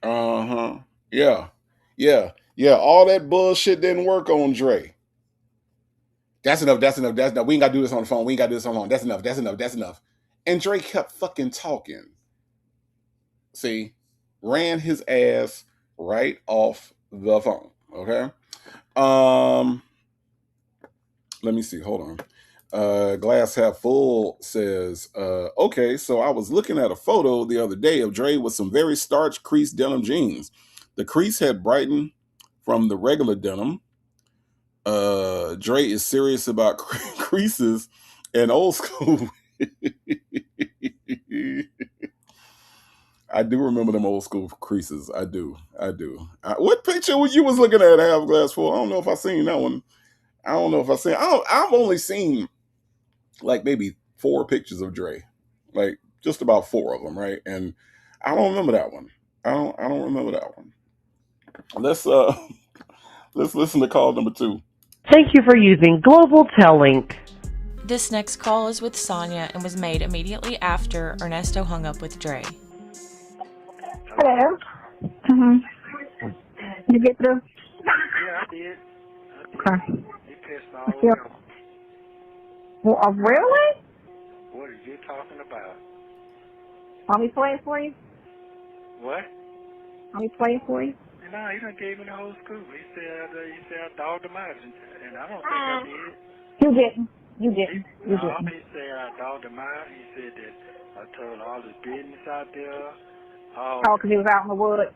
All that bullshit didn't work on Dre. That's enough. We ain't got to do this on the phone. That's enough. And Dre kept fucking talking. See, ran his ass right off the phone. Okay. Let me see. Hold on. Glass Half Full says, okay, so I was looking at a photo the other day of Dre with some very starched creased denim jeans. The crease had brightened from the regular denim. Dre is serious about creases and old school. I do remember them old school creases. I do. What picture you was looking at, Half Glass Full? I don't know if I seen that one. I've only seen like maybe 4 pictures of Dre, like just about 4 of them, right? And I don't remember that one. I don't remember that one. Let's listen to call number 2. Thank you for using Global Tel-Link. This next call is with Sonya and was made immediately after Ernesto hung up with Dre. Hello. You get through? Yeah, I did. Okay. He pissed all over. Well, really? What are you talking about? Want me to play it for you? What? Want me to play it for you? No, he done gave me the whole scoop. He said I dogged him out, and I don't think I did. You didn't. He said I dogged him out. He said that I told all his business out there. Because he was out in the woods.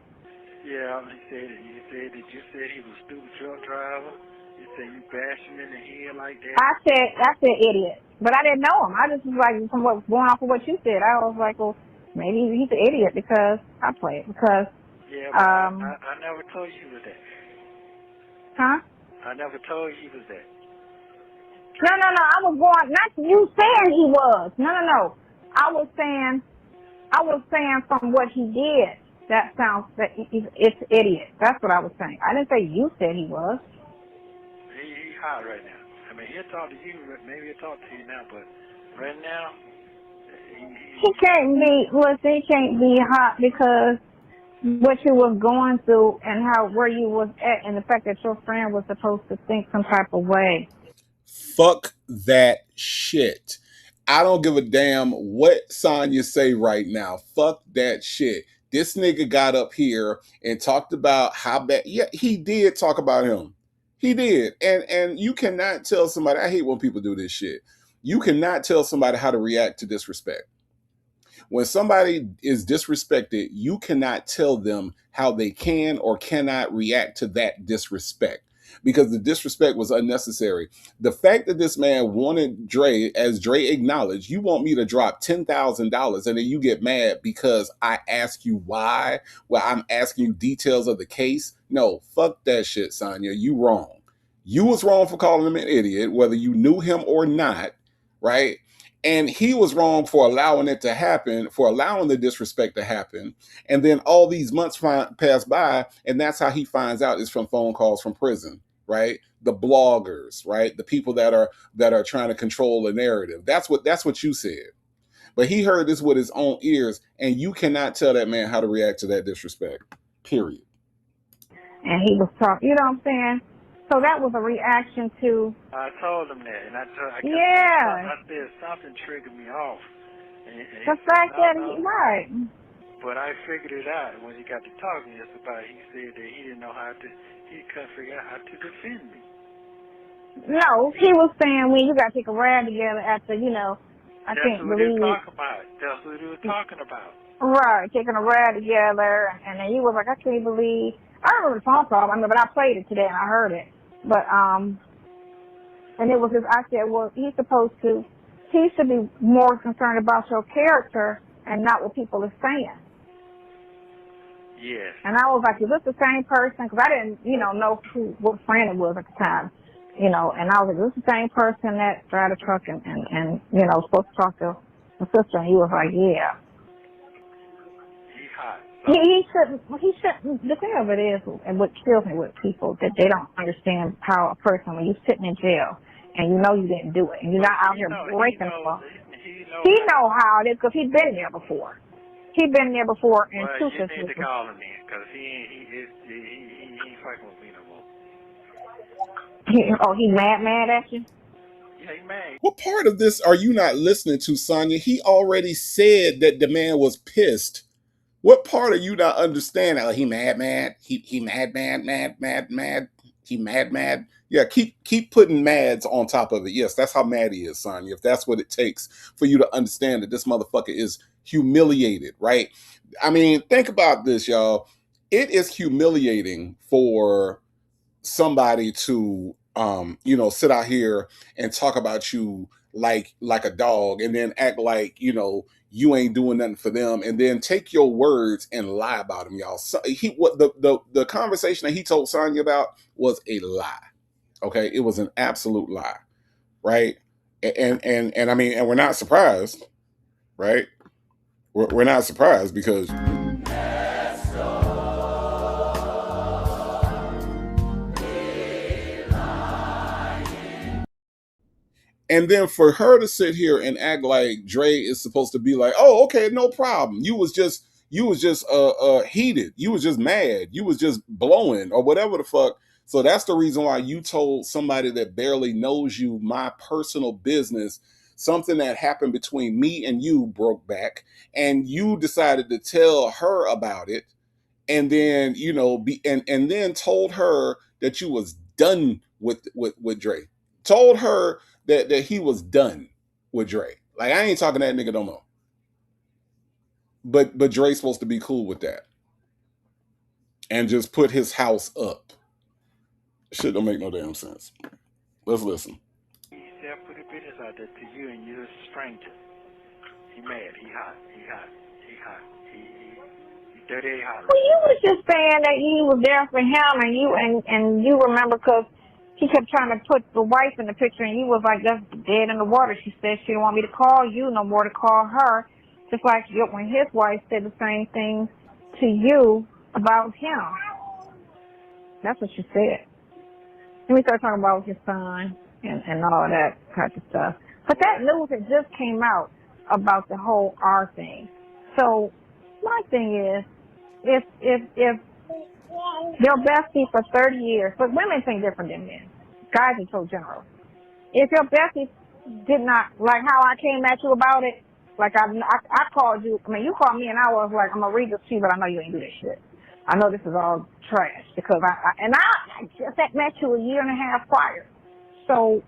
Yeah, he said that you said he was a stupid truck driver. You said you bashed him in the head like that. I said idiot. But I didn't know him. I just was like, from what going off of what you said, I was like, well, maybe he's an idiot because I play it. Because, yeah, but I never told you he was that. Huh? I never told you he was that. No. I was going, not you saying he was. No. I was saying from what he did, that it's idiot. That's what I was saying. I didn't say you said he was. He hot right now. I mean, he'll talk to you, maybe he'll talk to you now, but right now, he can't be, listen, he can't be hot because what you was going through and where you was at and the fact that your friend was supposed to think some type of way. Fuck that shit. I don't give a damn what Sonya say right now. Fuck that shit. This nigga got up here and talked about how bad. Yeah, he did talk about him. He did. And you cannot tell somebody, I hate when people do this shit. You cannot tell somebody how to react to disrespect. When somebody is disrespected, you cannot tell them how they can or cannot react to that disrespect because the disrespect was unnecessary. The fact that this man wanted Dre, as Dre acknowledged, you want me to drop $10,000 and then you get mad because I ask you why? Well, I'm asking you details of the case. No, fuck that shit, Sonya. You wrong. You was wrong for calling him an idiot, whether you knew him or not, right? And he was wrong for allowing it to happen, for allowing the disrespect to happen. And then all these months pass by, and that's how he finds out is from phone calls from prison, right? The bloggers, right? The people that are trying to control the narrative. That's what you said. But he heard this with his own ears, and you cannot tell that man how to react to that disrespect. Period. And he was talking, you know what I'm saying? So that was a reaction to. I told him that, and I said something triggered me off. And the fact that right. But I figured it out when he got to talking just about it. He said that he didn't know he couldn't figure out how to defend me. No, he was saying when you got to take a ride together after, I can't believe. That's what he was talking about. Right, taking a ride together, and then you was like, I can't believe. I remember the phone call, but I played it today and I heard it. But, and it was just, I said, well, he should be more concerned about your character and not what people are saying. Yes. And I was like, is this the same person? Because I didn't, know what friend it was at the time, and I was like, is this the same person that drive a truck and supposed to talk to the sister? And he was like, yeah. He's hot. He shouldn't. The thing of it is, and what kills me with people, that they don't understand how a person, when you're sitting in jail and you know you didn't do it, and you're not out here breaking stuff. He know how it is because he's been there before. He's been there before in two situations. You need to call him in because he ain't fucking with me no more. He mad at you? Yeah, he mad. What part of this are you not listening to, Sonya? He already said that the man was pissed. What part are you not understanding? Oh, he mad. He mad. He mad. Yeah, keep putting mads on top of it. Yes, that's how mad he is, Sonya. If that's what it takes for you to understand that this motherfucker is humiliated, right? I mean, think about this, y'all. It is humiliating for somebody to sit out here and talk about you like a dog and then act like you ain't doing nothing for them and then take your words and lie about them, y'all. So the conversation that he told Sonya about was a lie. Okay, it was an absolute lie, right? And I mean, and we're not surprised, right? We're not surprised because and then for her to sit here and act like Dre is supposed to be like, oh, okay, no problem. You was just heated. You was just mad. You was just blowing or whatever the fuck. So that's the reason why you told somebody that barely knows you my personal business, something that happened between me and you, broke back, and you decided to tell her about it, and then and then told her that you was done with Dre. Told her that he was done with Dre. Like, I ain't talking to that nigga no more. But Dre's supposed to be cool with that. And just put his house up. Shit don't make no damn sense. Let's listen. He said put a business out there to you and you're a stranger. He mad. He hot. He dirty hot. Well, you was just saying that you was there for him and you remember because he kept trying to put the wife in the picture, and you was like, that's dead in the water. She said she didn't want me to call you no more, to call her. Just like when his wife said the same thing to you about him. That's what she said. And we started talking about his son and all that type of stuff. But that news that just came out about the whole R thing. So my thing is, if your bestie for 30 years, but women think different than men. Guys are so general. If your bestie did not, like how I came at you about it, like I called you, I mean, you called me and I was like, I'm going to read this to you, but I know you ain't do that shit. I know this is all trash because I just met you a year and a half prior. So,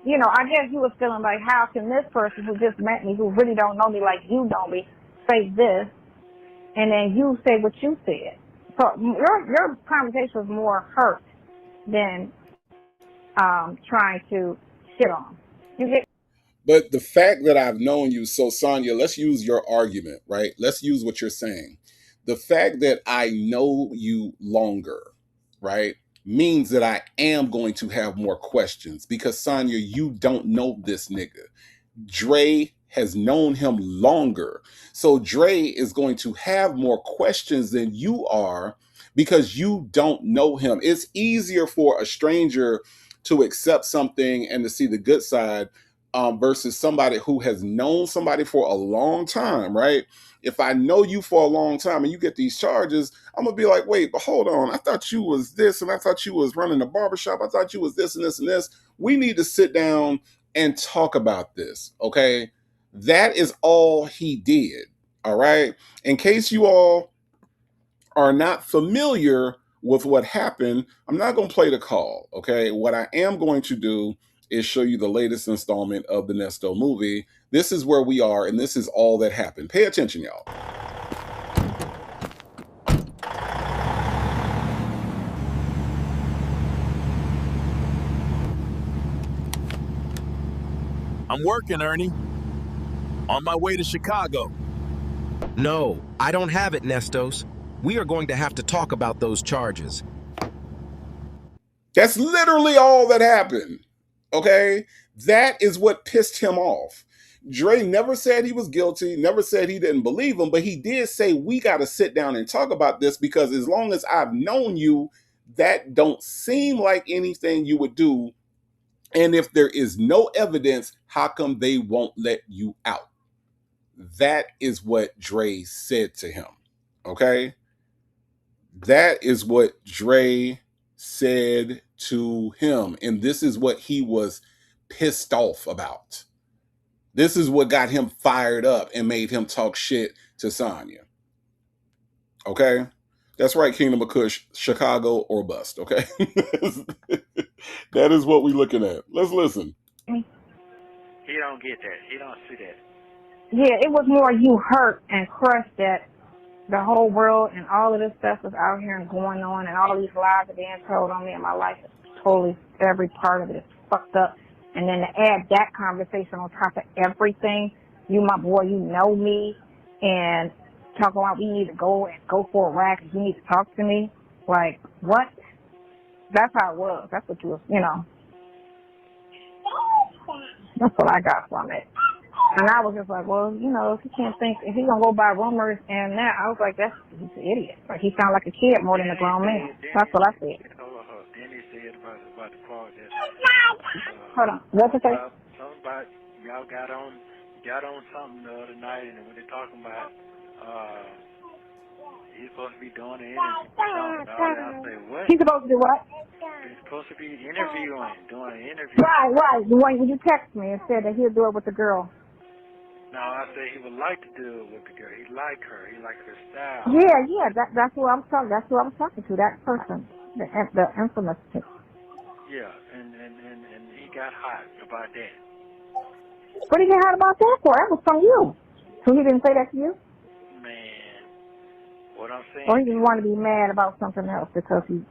you know, I guess you was feeling like, how can this person who just met me, who really don't know me like you know me, say this, and then you say what you said. So your conversation was more hurt than trying to shit on. You get. But the fact that I've known you, so Sonya, let's use your argument, right? Let's use what you're saying. The fact that I know you longer, right, means that I am going to have more questions because Sonya, you don't know this nigga. Dre has known him longer. So Dre is going to have more questions than you are because you don't know him. It's easier for a stranger to accept something and to see the good side versus somebody who has known somebody for a long time, right? If I know you for a long time and you get these charges, I'm going to be like, wait, but hold on. I thought you was this and I thought you was running a barbershop. I thought you was this and this and this. We need to sit down and talk about this, okay? That is all he did, all right? In case you all are not familiar with what happened, I'm not going to play the call, okay? What I am going to do is show you the latest installment of the Nesto movie. This is where we are, and this is all that happened. Pay attention, y'all. I'm working, Ernie. On my way to Chicago. No, I don't have it, Nestos. We are going to have to talk about those charges. That's literally all that happened, okay? That is what pissed him off. Dre never said he was guilty, never said he didn't believe him, but he did say we got to sit down and talk about this because as long as I've known you, that don't seem like anything you would do. And if there is no evidence, how come they won't let you out? That is what Dre said to him, okay? That is what Dre said to him. And this is what he was pissed off about. This is what got him fired up and made him talk shit to Sonya. Okay? That's right, Kingdom of Kush, Chicago or bust, okay? That is what we're looking at. Let's listen. He don't get that. He don't see that. Yeah, it was more you hurt and crushed that the whole world and all of this stuff was out here and going on and all of these lies are being told on me and my life is totally, every part of it is fucked up. And then to add that conversation on top of everything, you my boy, you know me, and talking about we need to go for a rack and you need to talk to me. Like, what? That's how it was. That's what you was, you know. That's what I got from it. And I was just like, well, you know, if he can't think, if he's going to go by rumors and that, I was like, he's an idiot. Like, he sounded like a kid more than a grown man. That's what I said. Then he said about the project. Hold on. What's it say? Something about y'all got on something the other night, and when they're talking about he's supposed to be doing an interview. I say, what? He's supposed to do what? He's supposed to be interviewing, doing an interview. Right. The one when you text me and said that he'll do it with the girl. No, I said he would like to do it with the girl. He like her. He like her style. Yeah. That's who I'm talking. That's who I was talking to. That person, the infamous chick. Yeah, and he got hot about that. What did he get hot about that for? That was from you. So he didn't say that to you? Man, what I'm saying. Or he just wanted to be mad about something else because he.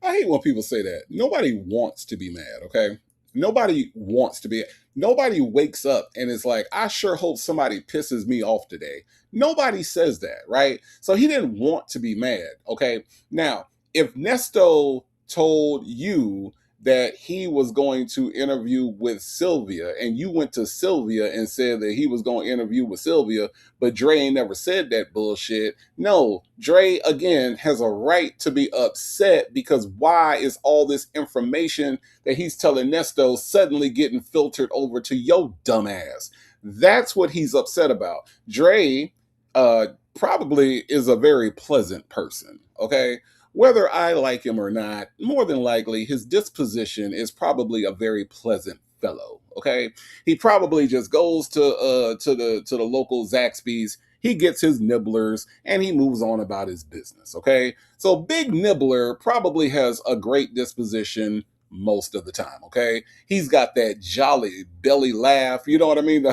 I hate when people say that. Nobody wants to be mad, okay? Nobody wants to be. Nobody wakes up and is like, I sure hope somebody pisses me off today. Nobody says that, right? So he didn't want to be mad, okay? Now, if Nesto told you that he was going to interview with Sylvia, and you went to Sylvia and said that he was going to interview with Sylvia, but Dre ain't never said that bullshit. No, Dre, again, has a right to be upset, because why is all this information that he's telling Nesto suddenly getting filtered over to your dumb ass? That's what he's upset about. Dre probably is a very pleasant person, okay? Whether I like him or not, more than likely, his disposition is probably a very pleasant fellow. Okay, he probably just goes to the local Zaxby's. He gets his nibblers and he moves on about his business. Okay, so Big Nibbler probably has a great disposition most of the time. Okay, he's got that jolly belly laugh. You know what I mean?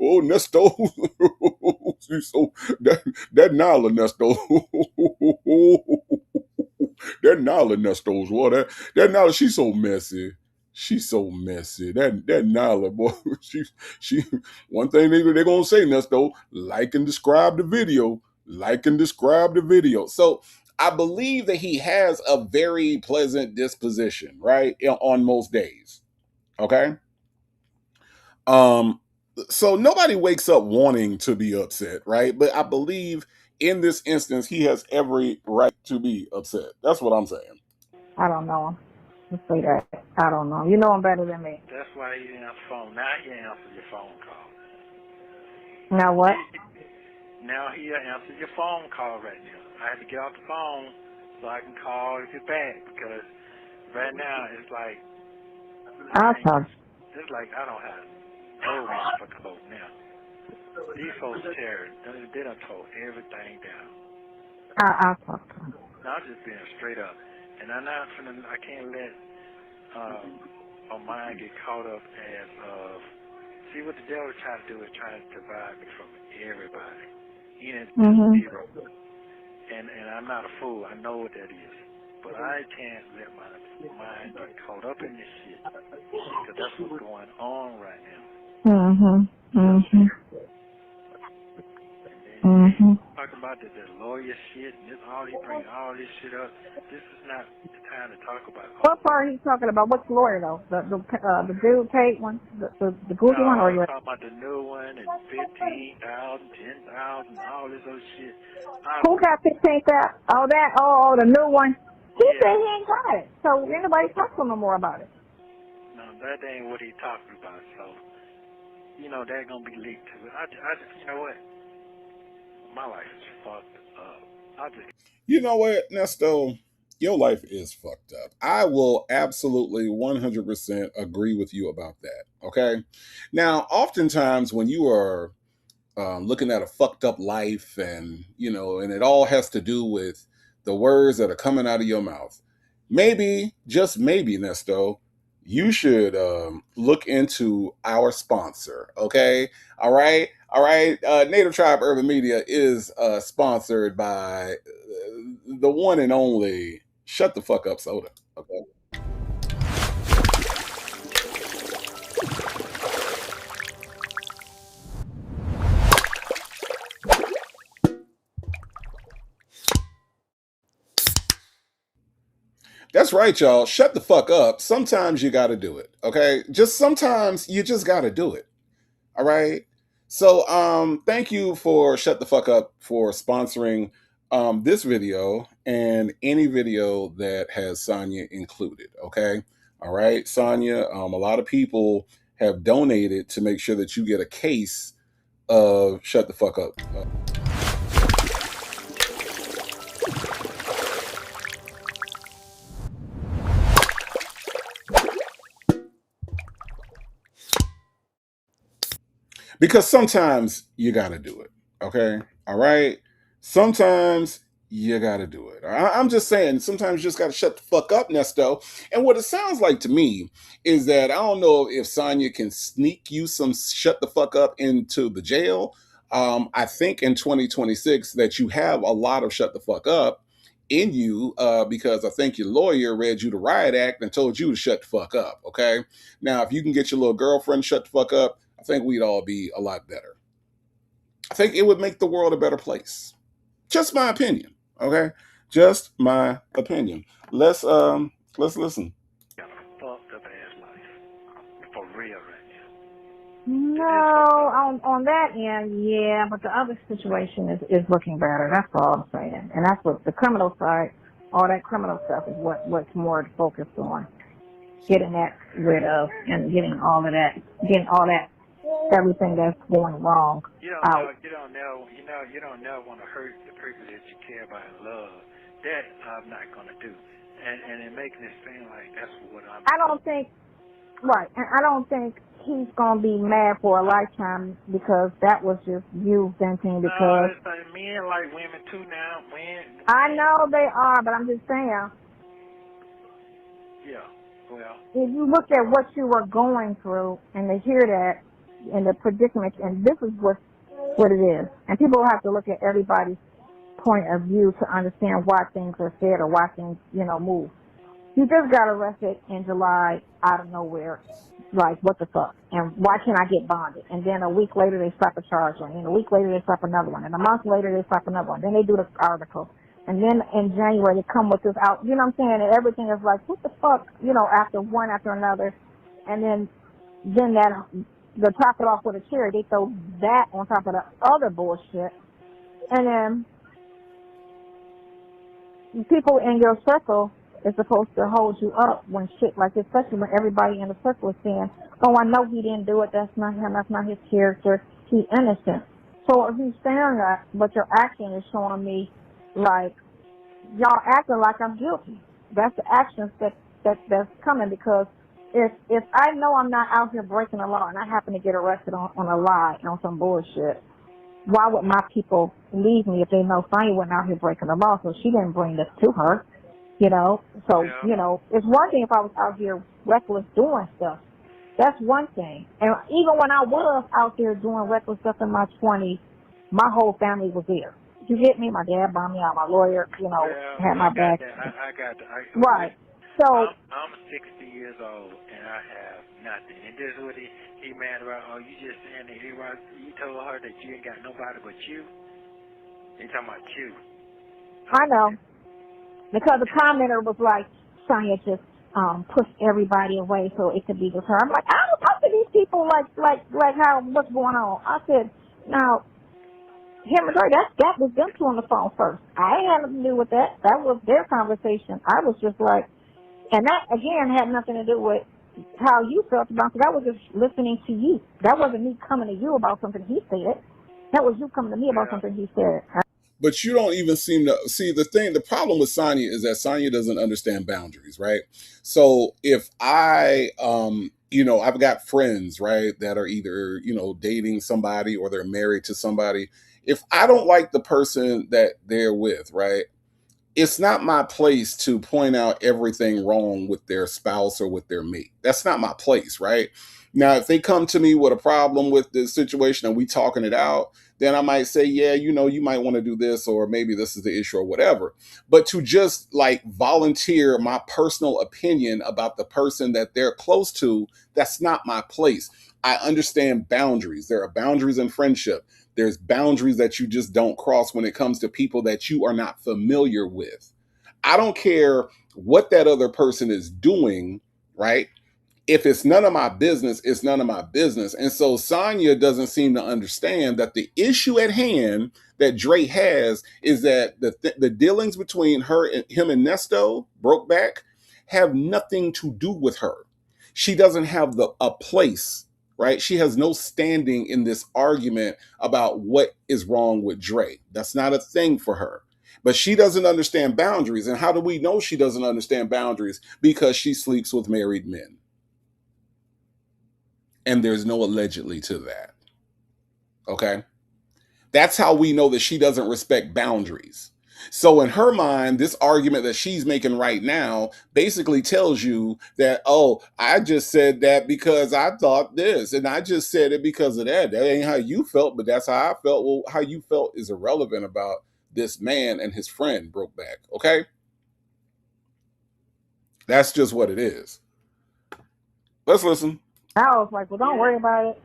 Oh, Nesto, she's so that Nala Nesto, that Nala Nesto's what that Nala, she's so messy. She's so messy. That Nala boy, she one thing they're gonna say, Nesto, like and describe the video. Like and describe the video. So I believe that he has a very pleasant disposition, right? On most days. Okay. So nobody wakes up wanting to be upset, right? But I believe in this instance, he has every right to be upset. That's what I'm saying. I don't know him. Let's say that. I don't know. You know him better than me. That's why he didn't answer the phone. Now he answers your phone call. Now what? Now he'll answer your phone call right now. I had to get off the phone so I can call you back, because right now it's like I'll talk. it's like I don't have no motherfucking hope now. These folks tear, they done tore everything down. I'll talk to him. Now I'm just being straight up, and I can't let my mind get caught up as of. See, what the devil trying to do is trying to divide me from everybody. He didn't zero. And I'm not a fool. I know what that is. But I can't let my mind get caught up in this shit, because that's what's going on right now. Talking about the lawyer shit, and this, all he bring all this shit up. This is not the time to talk about. What part are you talking about? Which lawyer though? The dude paid one, the goofy one, or you talking about the new one and 15,000, 10,000, all this other shit? Who got 15,000? Oh, the new one. He said he ain't got it. So anybody talk to him no more about it? No, that ain't what he talking about. So, they're gonna be leaked to it. I you know what? My life is fucked up. You know what, Nesto? Your life is fucked up. I will absolutely 100% agree with you about that. Okay. Now, oftentimes when you are looking at a fucked up life, and and it all has to do with the words that are coming out of your mouth, maybe, just maybe, Nesto, you should look into our sponsor. Okay. All right. Native Tribe Urban Media is sponsored by the one and only Shut the Fuck Up Soda. Okay. That's right, y'all. Shut the fuck up. Sometimes you got to do it. Okay. Just sometimes you just got to do it. All right. So, thank you for Shut the Fuck Up for sponsoring this video and any video that has Sonya included. Okay. All right, Sonya. A lot of people have donated to make sure that you get a case of Shut the Fuck Up. Because sometimes you got to do it. Okay. All right. Sometimes you got to do it. I'm just saying, sometimes you just got to shut the fuck up, Nesto. And what it sounds like to me is that I don't know if Sonya can sneak you some shut the fuck up into the jail. I think in 2026 that you have a lot of shut the fuck up in you, because I think your lawyer read you the riot act and told you to shut the fuck up. Okay. Now, if you can get your little girlfriend shut the fuck up, I think we'd all be a lot better. I think it would make the world a better place. Just my opinion. Okay. Just my opinion. Let's listen. Got a fucked up ass life. For real right now. No, on that end, yeah, but the other situation is looking better. That's all I'm saying. And that's what the criminal side, all that criminal stuff is what's more focused on. Getting that rid of and getting all that, everything that's going wrong out. You don't know want to hurt the people that you care about and love. That I'm not gonna do. And it making it seem like that's what I'm. I don't think he's gonna be mad for a lifetime because that was just you venting because. No, it's like men like women too now. Men. I know they are, but I'm just saying. Yeah. Well. If you look at what you were going through and to hear that and the predicament, and this is what it is, and people have to look at everybody's point of view to understand why things are said or why things, move. You just got arrested in July out of nowhere. Like, what the fuck? And why can't I get bonded? And then a week later they slap a charge on you. And a week later they slap another one. And a month later they slap another one. Then they do the article. And then in January they come with this out. You know what I'm saying? And everything is like, what the fuck? After one after another. And then that, to top it off with a cherry, they throw that on top of the other bullshit. And then people in your circle is supposed to hold you up when shit like this, especially when everybody in the circle is saying, oh, I know he didn't do it, that's not him, that's not his character, he's innocent. So if he's saying that, but your action is showing me like, y'all acting like I'm guilty. That's the actions that's coming, because if I know I'm not out here breaking the law and I happen to get arrested on a lie, on some bullshit, why would my people leave me if they know Sonya wasn't out here breaking the law, so she didn't bring this to her, So, it's one thing if I was out here reckless doing stuff. That's one thing. And even when I was out there doing reckless stuff in my 20s, my whole family was there. You get me? My dad bought me out, my lawyer, had my back. I got that. Right. So I'm 60 years old and I have nothing. And this is what he mad about. Oh, you just saying that you told her that you ain't got nobody but you. He talking about you. I know, because the commenter was like, Sonya just pushed everybody away so it could be with her. I'm like, I don't talk to these people like how what's going on. I said, now him and her, that was them two on the phone first. I ain't had nothing to do with that. That was their conversation. I was just like. And that, again, had nothing to do with how you felt about it. That was just listening to you. That wasn't me coming to you about something he said. That was you coming to me about something he said. But you don't even seem to see the problem with Sonya is that Sonya doesn't understand boundaries, right? So if I've got friends, right, that are either, dating somebody or they're married to somebody. If I don't like the person that they're with, right, it's not my place to point out everything wrong with their spouse or with their mate. That's not my place, right? Now, if they come to me with a problem with the situation and we talking it out, then I might say, yeah, you might want to do this, or maybe this is the issue or whatever. But to just like volunteer my personal opinion about the person that they're close to, that's not my place. I understand boundaries. There are boundaries in friendship. There's boundaries that you just don't cross when it comes to people that you are not familiar with. I don't care what that other person is doing, right? If it's none of my business, it's none of my business. And so Sonya doesn't seem to understand that the issue at hand that Dre has is that the dealings between him and Nesto, Brokeback, have nothing to do with her. She doesn't have a place, right? She has no standing in this argument about what is wrong with Dre. That's not a thing for her. But she doesn't understand boundaries. And how do we know she doesn't understand boundaries? Because she sleeps with married men. And there's no allegedly to that. Okay? That's how we know that she doesn't respect boundaries. So in her mind, this argument that she's making right now basically tells you that, oh, I just said that because I thought this, and I just said it because of that. That ain't how you felt, but that's how I felt. Well, how you felt is irrelevant about this man and his friend Brokeback, okay? That's just what it is. Let's listen. I was like, well, don't worry about it.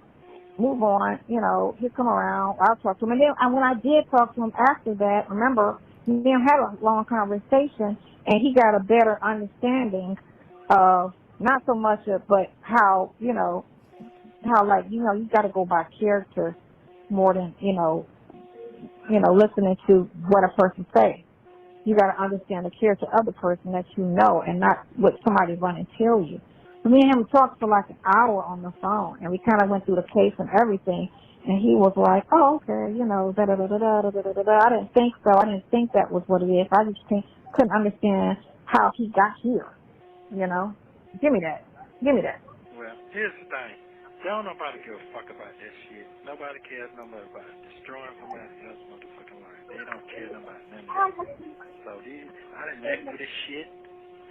Move on. He'll come around. I'll talk to him. And then when I did talk to him after that, remember, me and him had a long conversation, and he got a better understanding of not so much of, but how, how like, you got to go by character more than, listening to what a person say. You got to understand the character of the person that you know, and not what somebody's going to tell you. So me and him talked for like an hour on the phone, and we kind of went through the case and everything. And he was like, "Oh, okay, da da da da da da da da da." I didn't think so. I didn't think that was what it is. I just couldn't understand how he got here. Give me that. Give me that. Well, here's the thing. Don't nobody give a fuck about that shit. Nobody cares nobody about destroying somebody else's motherfucking life. They don't care about none of that. So I didn't ask for this shit.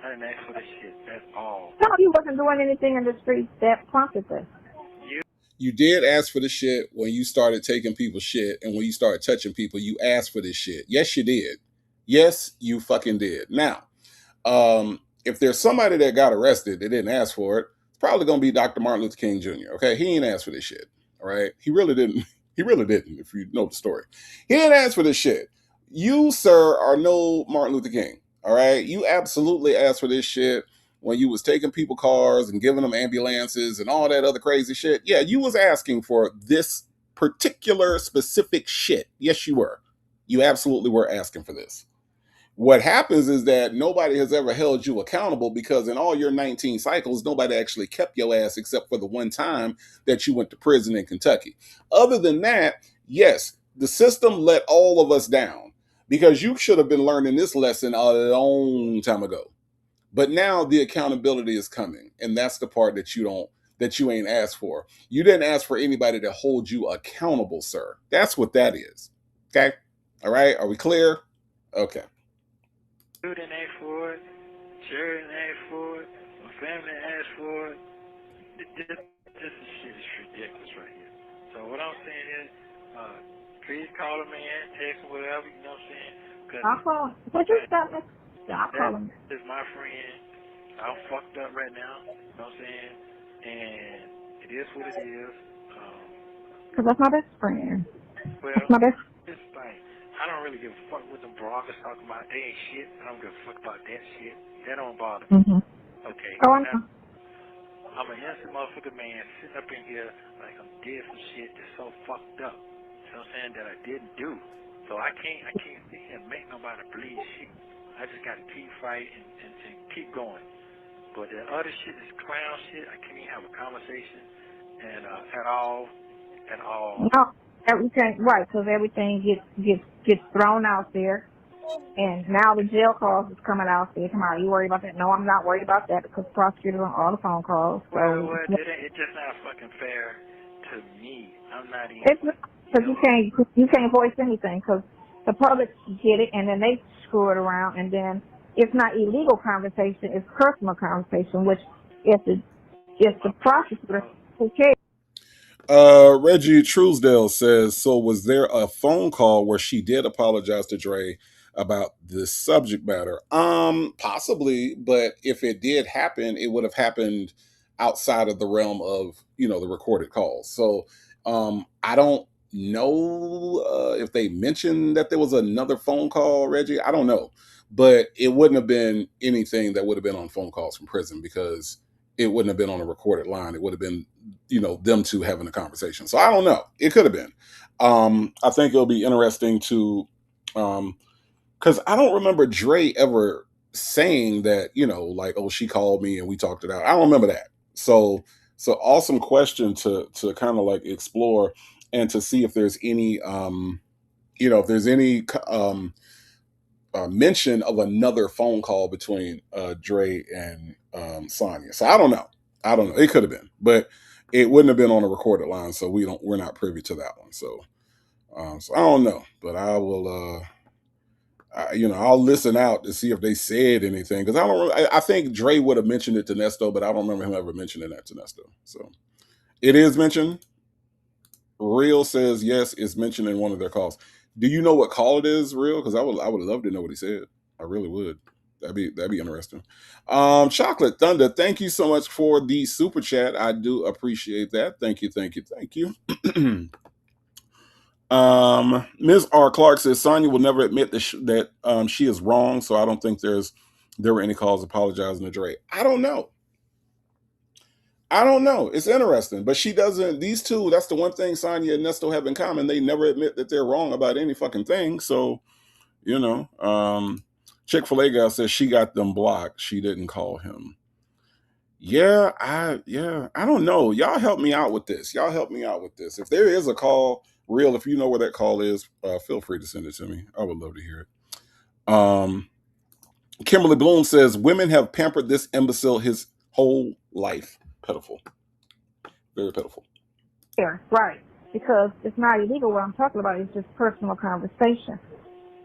I didn't ask for this shit. That's all. No, he wasn't doing anything in the streets that prompted this. You did ask for the shit when you started taking people's shit, and when you started touching people, you asked for this shit. Yes, you did. Yes, you fucking did. Now, if there's somebody that got arrested that didn't ask for it, it's probably going to be Dr. Martin Luther King Jr., okay? He ain't asked for this shit, all right? He really didn't. He really didn't, if you know the story. He didn't ask for this shit. You, sir, are no Martin Luther King, all right? You absolutely asked for this shit when you was taking people cars and giving them ambulances and all that other crazy shit. Yeah, you was asking for this particular specific shit. Yes, you were. You absolutely were asking for this. What happens is that nobody has ever held you accountable, because in all your 19 cycles, nobody actually kept your ass except for the one time that you went to prison in Kentucky. Other than that, yes, the system let all of us down, because you should have been learning this lesson a long time ago. But now the accountability is coming, and that's the part that you ain't asked for. You didn't ask for anybody to hold you accountable, sir. That's what that is. Okay? All right? Are we clear? Okay. You didn't ask for it. Jerry didn't ask for it. My family asked for it. This shit is ridiculous right here. So what I'm saying is, please call him in, text him, whatever, you know what I'm saying? I'll call him. Would you stop me? I'll call him. This is my friend. I'm fucked up right now, you know what I'm saying? And it is what it is. Because that's my best friend. Well, that's my best. This thing, I don't really give a fuck what them bloggers talking about. They ain't shit. I don't give a fuck about that shit. That don't bother me. Mm-hmm. Okay. Oh, now, I'm an innocent motherfucker man sitting up in here like I'm dead for shit that's so fucked up. You know what I'm saying? That I didn't do. So I can't sit here and make nobody believe shit. I just gotta keep fighting and keep going. But the other shit, this clown shit, I can't even have a conversation and at all. No, everything right, because everything gets thrown out there, and now the jail calls is coming out there. Come on, you worried about that? No, I'm not worried about that, because prosecutors on all the phone calls. So well, it's just not fucking fair to me. I'm not even. It's because you can't voice anything, because the public get it, and then they screw it around, and then it's not illegal conversation, it's personal conversation, which is the prosecutor who cares. Reggie Truesdale says, so was there a phone call where she did apologize to Dre about this subject matter? Possibly, but if it did happen, it would have happened outside of the realm of, the recorded calls. So I don't know if they mentioned that there was another phone call, Reggie. I don't know. But it wouldn't have been anything that would have been on phone calls from prison, because it wouldn't have been on a recorded line. It would have been, them two having a conversation. So I don't know. It could have been. I think it'll be interesting to, because I don't remember Dre ever saying that, like, oh, she called me and we talked it out. I don't remember that. So awesome question to kind of like explore and to see if there's any, if there's any mention of another phone call between Dre and Sonya. So I don't know. It could have been, but it wouldn't have been on a recorded line. So we're not privy to that one. So I don't know, but I will, I'll listen out to see if they said anything. Cause I think Dre would have mentioned it to Nesto, but I don't remember him ever mentioning that to Nesto. So it is mentioned. Real says, yes, it's mentioned in one of their calls. Do you know what call it is, Real? Because I would love to know what he said. I really would. That'd be interesting. Chocolate Thunder, thank you so much for the super chat. I do appreciate that. Thank you. Ms. R. Clark says Sonya will never admit that she is wrong, so I don't think there were any calls apologizing to Dre. I don't know. It's interesting, but she doesn't. These two, that's the one thing Sonya and Nesto have in common. They never admit that they're wrong about any fucking thing. So, Chick-fil-A gal says she got them blocked. She didn't call him. Yeah, I don't know. Y'all help me out with this. If there is a call, real, if you know where that call is, feel free to send it to me. I would love to hear it. Kimberly Bloom says women have pampered this imbecile his whole life. Pitiful. Very pitiful. Yeah, right. Because it's not illegal. What I'm talking about is just personal conversation.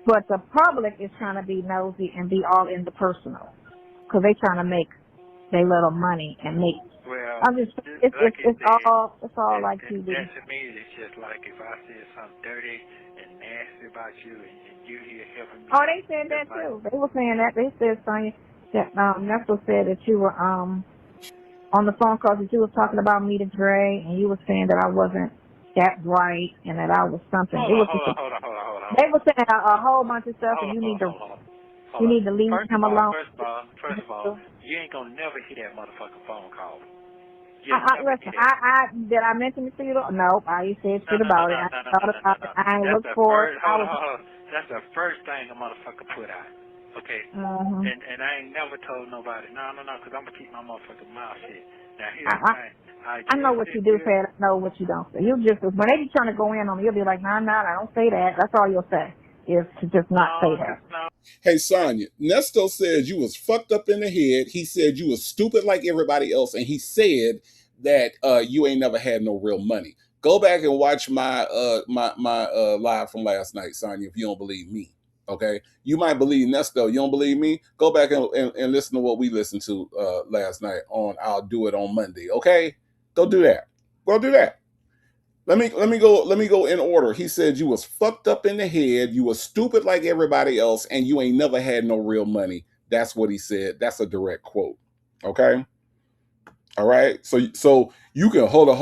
But the public is trying to be nosy and be all in the personal. Because they trying to make their little money and make. Well, it's all like TV. That to me is just like if I said something dirty and nasty about you and you here helping me. Oh, they said that too. They were saying that. They said, Sonya, that Nesto said that you were on the phone call that you was talking about me to Dre, and you were saying that I wasn't that bright and that I was something. Hold on. They were saying a whole bunch of stuff, and you need to leave him alone. First of all, you ain't gonna never hear that motherfucking phone call. Listen, did I mention it to you? No, I said shit about it. I ain't looked for it. That's the first thing a motherfucker put out. Okay? Mm-hmm. And I ain't never told nobody. No, because I'm going to keep my motherfucking mouth shut. Now, here's the thing. I know what you do say. I know what you don't say. You just, when they be trying to go in on me, you'll be like, nah, I don't say that. That's all you'll say, is to just not say that. No. Hey, Sonya, Nesto said you was fucked up in the head. He said you was stupid like everybody else. And he said that you ain't never had no real money. Go back and watch my live from last night, Sonya, if you don't believe me. Okay, you might believe Nesto. You don't believe me? Go back and listen to what we listened to last night on I'll Do It on Monday. Okay, go do that. Go do that. Let me go in order. He said you was fucked up in the head. You was stupid like everybody else, and you ain't never had no real money. That's what he said. That's a direct quote. Okay. All right. So you can hold all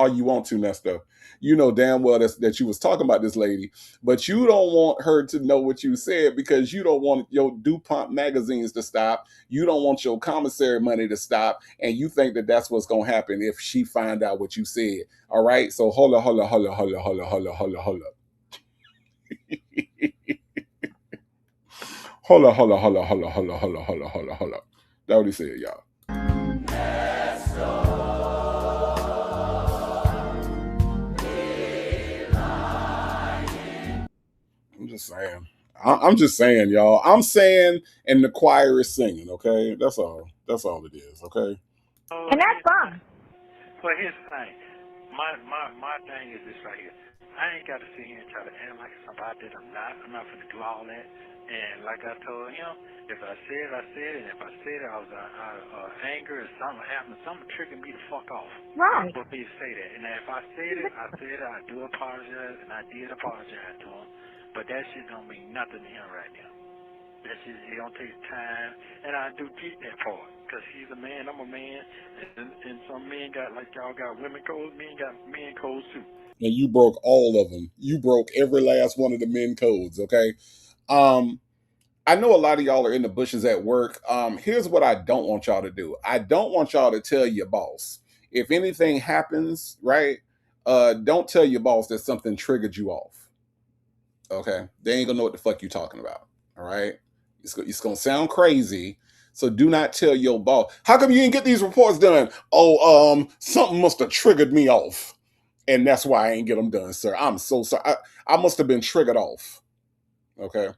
you want to, Nesto. You know damn well that you was talking about this lady, but you don't want her to know what you said because you don't want your DuPont magazines to stop. You don't want your commissary money to stop, and you think that that's what's gonna happen if she find out what you said. All right. So hold up. Hold up. That's what he said, y'all. I'm just saying, y'all. I'm saying, and the choir is singing. Okay, that's all it is. Okay. And that's fine. Well, here's the thing. My thing is this right here. I ain't got to sit here and try to act like somebody that I'm not. I'm not going to do all that. And like I told him, if I said it, I said it. And if I said it, I was out of anger or something happened, something triggered me to fuck off. Right. For me to say that. And if I said it, I do apologize, and I did apologize to him. But that shit don't mean nothing to him right now. That shit, it don't take time. And I do get that part. Because he's a man, I'm a man. And some men got, like y'all got women codes, men got men codes too. And you broke all of them. You broke every last one of the men codes, okay? I know a lot of y'all are in the bushes at work. Here's what I don't want y'all to do. I don't want y'all to tell your boss. If anything happens, right, don't tell your boss that something triggered you off. Okay? They ain't gonna know what the fuck you talking about, all right? It's gonna sound crazy, so do not tell your boss. How come you didn't get these reports done? Oh, something must have triggered me off. And that's why I ain't get them done, sir. I'm so sorry. I must have been triggered off. Okay?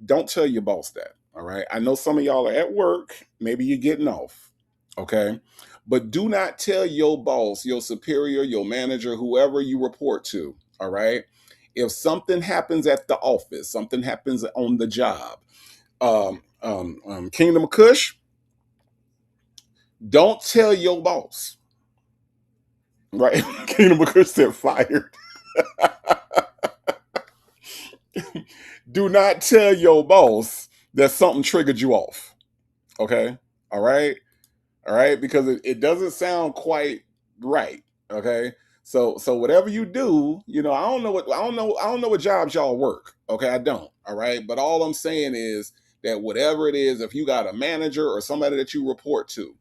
Don't tell your boss that, all right? I know some of y'all are at work. Maybe you're getting off, okay? But do not tell your boss, your superior, your manager, whoever you report to, all right? If something happens at the office, something happens on the job, Kingdom of Kush, don't tell your boss, right? Kingdom of Kush said fired. Do not tell your boss that something triggered you off. Okay? All right? All right? Because it doesn't sound quite right. Okay? So whatever you do, I don't know what jobs y'all work. Okay, I don't. All right, but all I'm saying is that whatever it is, if you got a manager or somebody that you report to,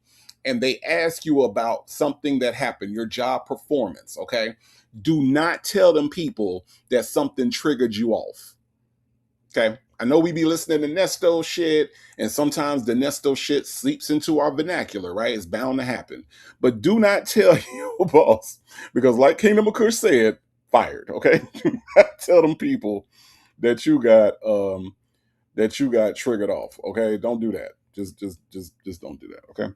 and they ask you about something that happened, your job performance, okay, do not tell them people that something triggered you off. Okay. I know we be listening to Nesto shit, and sometimes the Nesto shit seeps into our vernacular, right? It's bound to happen. But do not tell your boss, because like Kingdom of Kush said, fired. Okay. Do not tell them people that you got triggered off. Okay. Don't do that. Just don't do that. Okay.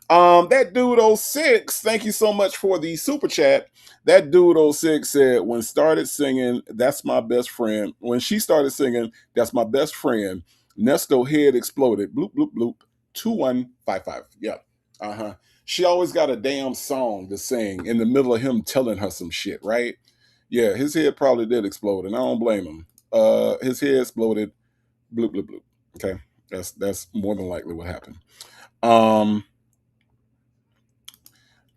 That dude 06, thank you so much for the super chat. That dude 06 said, when started singing, that's my best friend. When she started singing, that's my best friend, Nesto head exploded. Bloop, bloop, bloop. 2155. Yeah. Uh-huh. She always got a damn song to sing in the middle of him telling her some shit, right? Yeah, his head probably did explode, and I don't blame him. His head exploded. Bloop, bloop, bloop. Okay. That's more than likely what happened.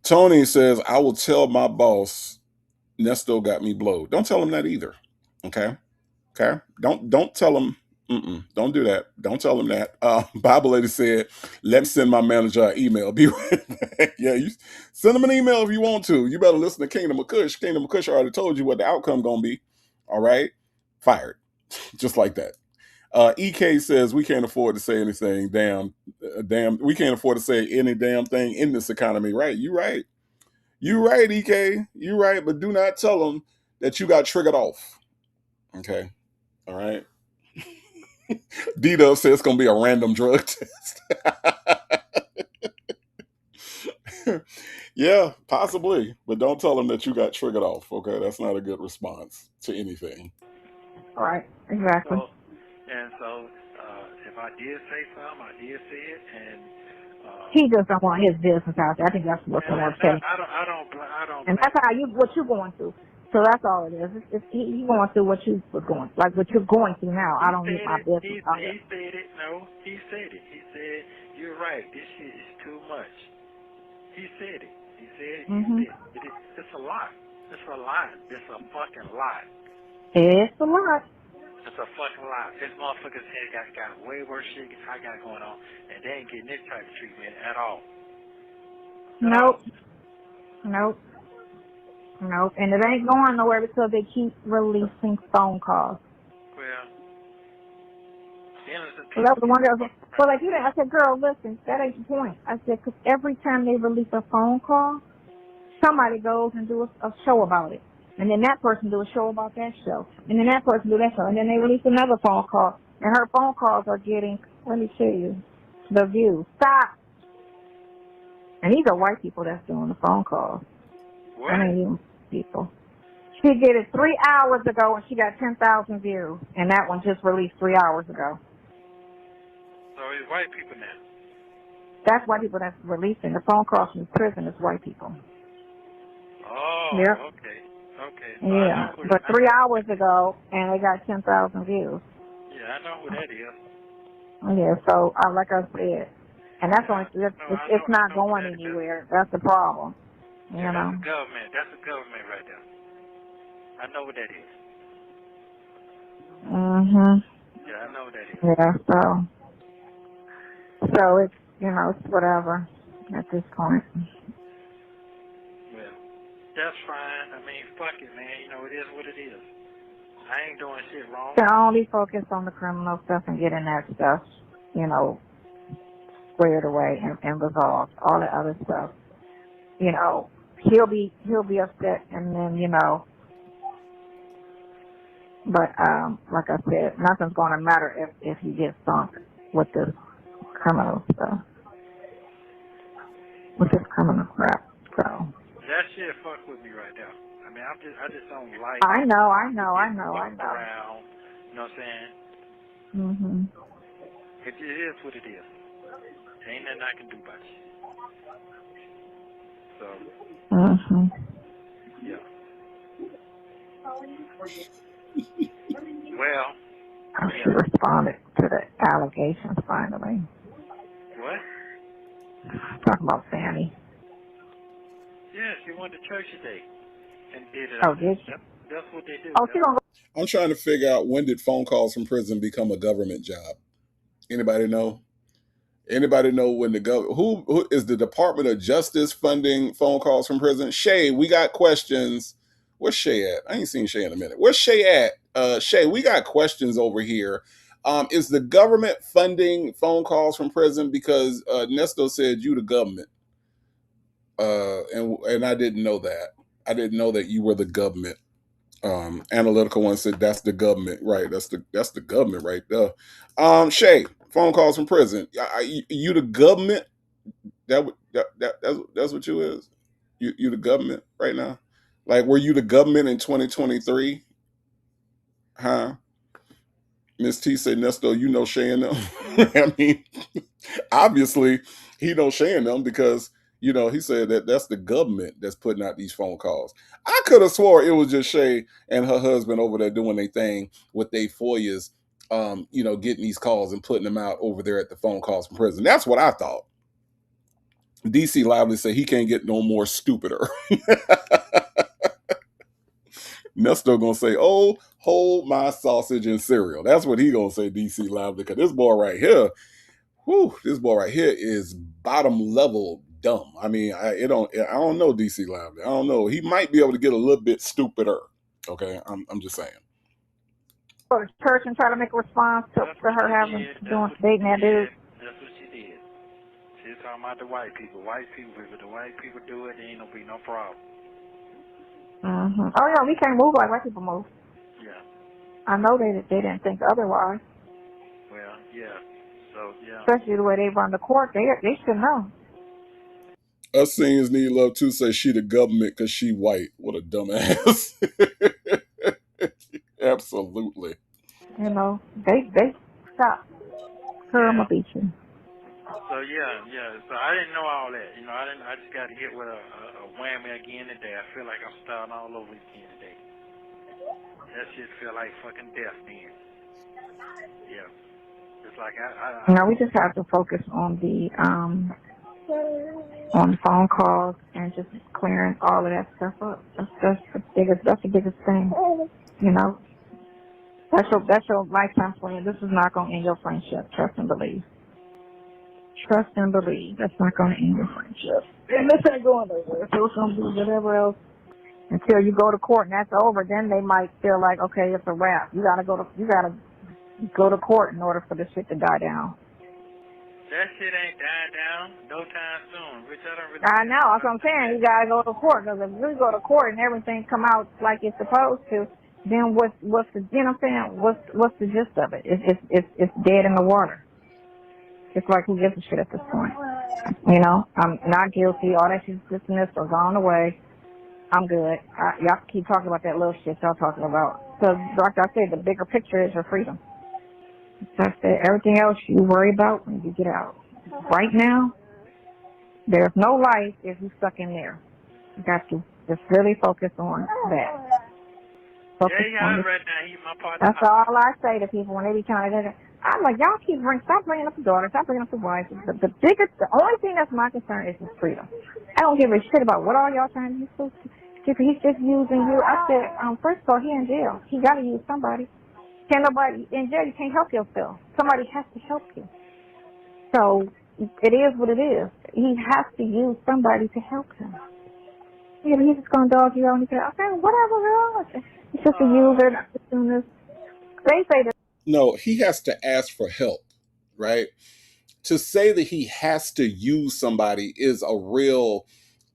Tony says, I will tell my boss Nesto got me blowed. Don't tell him that either. Okay. Okay. Don't tell him. Don't do that. Don't tell him that. Bible lady said, let me send my manager an email. Be right back. Yeah, you send him an email if you want to. You better listen to Kingdom of Kush. Kingdom of Kush already told you what the outcome gonna be. All right. Fired. Just like that. EK says we can't afford to say anything. Damn, we can't afford to say any damn thing in this economy. Right? You right. You right, EK. You right. But do not tell them that you got triggered off. Okay. All right. D-Dub says it's gonna be a random drug test. Yeah, possibly. But don't tell them that you got triggered off. Okay, that's not a good response to anything. All right. Exactly. So, if I did say something, I did say it, and he just don't want his business out there. I think that's what's more upsetting. I don't. And that's how what you're going through. So that's all it is. He going through what you was going, like what you're going through now. I don't need my business out there. He said it. No, he said it. He said, you're right. This shit is too much. He said it. He said it. Mm-hmm. It's a lot. It's a lot. It's a fucking lot. It's a lot. It's a fucking lot. This motherfucker's head got way worse shit I got going on, and they ain't getting this type of treatment at all. Nope. And it ain't going nowhere because they keep releasing phone calls. Well, so that was the one that was, well, like you know, I said, girl, listen, that ain't the point. I said, because every time they release a phone call, somebody goes and do a show about it. And then that person do a show about that show. And then that person do that show. And then they release another phone call. And her phone calls are getting, let me show you, the views. Stop. And these are white people that's doing the phone calls. What? I mean, you people. She did it 3 hours ago and she got 10,000 views. And that one just released 3 hours ago. So it's white people now. That's white people that's releasing. The phone calls from the prison is white people. Oh, yep. Okay. So yeah, but 3 hours ago, and they got 10,000 views. Yeah, I know who that is. Yeah, so like I said, and that's only it's not going anywhere. That's the problem. You know. That's the government. That's the government right there. I know what that is. Mhm. Yeah, I know what that is. Yeah, so it's it's whatever at this point. Well, that's fine. I mean, fuck it, man. It is what it is. I ain't doing shit wrong. To only focus on the criminal stuff and getting that stuff, squared away and resolved. All the other stuff, he'll be upset, and then but like I said, nothing's going to matter if he gets sunk with this criminal stuff, with this criminal crap. So that shit fuck with me right now. I mean, I just don't like. I know. Around, you know what I'm saying? Mhm. It is what it is. Ain't nothing I can do about it. So. Mhm. Yeah. Well. She responded to the allegations finally. What? Talking about Fanny. Yeah, she went to church today. and did it. Oh, did she? That's what they do. Oh, she gonna go. I'm trying to figure out, when did phone calls from prison become a government job? Anybody know? Anybody know when the who is the Department of Justice funding phone calls from prison? Shay, we got questions. Where's Shay at? I ain't seen Shay in a minute. Where's Shay at? Shay, we got questions over here. Is the government funding phone calls from prison? Because Nesto said you the government. And I didn't know that. I didn't know that you were the government. Analytical one said that's the government, right? That's the government right there. Shay, phone calls from prison. You the government? That's what you is. You the government right now? Like, were you the government in 2023? Huh? Miss T said, Nesto, you know Shay and them. I mean, obviously he knows Shay and them because, you know, he said that that's the government that's putting out these phone calls. I could have swore it was just Shay and her husband over there doing their thing with their FOIAs, you know, getting these calls and putting them out over there at the phone calls from prison. That's what I thought. DC Lively said he can't get no more stupider. Nesto gonna say, oh, hold my sausage and cereal. That's what he gonna say, DC Lively, because this boy right here, this boy right here is bottom level dumb. I mean, I don't know DC Lively. I don't know. He might be able to get a little bit stupider. Okay, I'm just saying. Go to church and try to make a response to her dating that dude. That's what she did. She's talking about the white people. If the white people do it, there ain't gonna be no problem. Mm-hmm. Oh yeah, we can't move like white people move. Yeah. I know they didn't think otherwise. Well, yeah. So yeah. Especially the way they run the court, they should know. Us seniors need love too. Say she the government because she white. What a dumbass. Absolutely. You know, they stop. I'ma beat you. So yeah. So I didn't know all that. You know, I just got hit with a whammy again today. I feel like I'm starting all over again today. That shit feel like fucking death, man. Yeah. It's like No, we just have to focus on the phone calls and just clearing all of that stuff up. That's the biggest thing. You know, that's your lifetime plan. This is not going to end your friendship. Trust and believe. Trust and believe. That's not going to end your friendship. And this ain't going nowhere. So it's going to be whatever else until you go to court and that's over. Then they might feel like, okay, it's a wrap. You gotta go to court in order for this shit to die down. that shit ain't dying down no time soon. Which I don't really. I know. That's what I'm saying. You gotta go to court because if you go to court and everything come out like it's supposed to, then what's the, you know what I'm saying? What's the gist of it? It's dead in the water. It's like, who gives a shit at this point? You know, I'm not guilty. All that shit's just Nesto gone away. I'm good. Y'all keep talking about that little shit y'all talking about. Because, like I said, the bigger picture is your freedom. That's it. Everything else you worry about when you get out. Right now, there's no life if you stuck in there. You got to just really focus on that. Focus on it. Right now, he's my partner. That's all I say to people when they be trying to. I'm like, y'all stop bringing up the daughter, stop bringing up the wife. The only thing that's my concern is his freedom. I don't give a shit about what all y'all trying to do. He's just using you. I said, first of all, he in jail. He got to use somebody. Can't nobody in jail. You can't help yourself. Somebody has to help you. So it is what it is. He has to use somebody to help him. Yeah, he's just gonna dog you out and he said, okay, whatever, girl. He's just a user. They say that. No, he has to ask for help, right? To say that he has to use somebody is a real,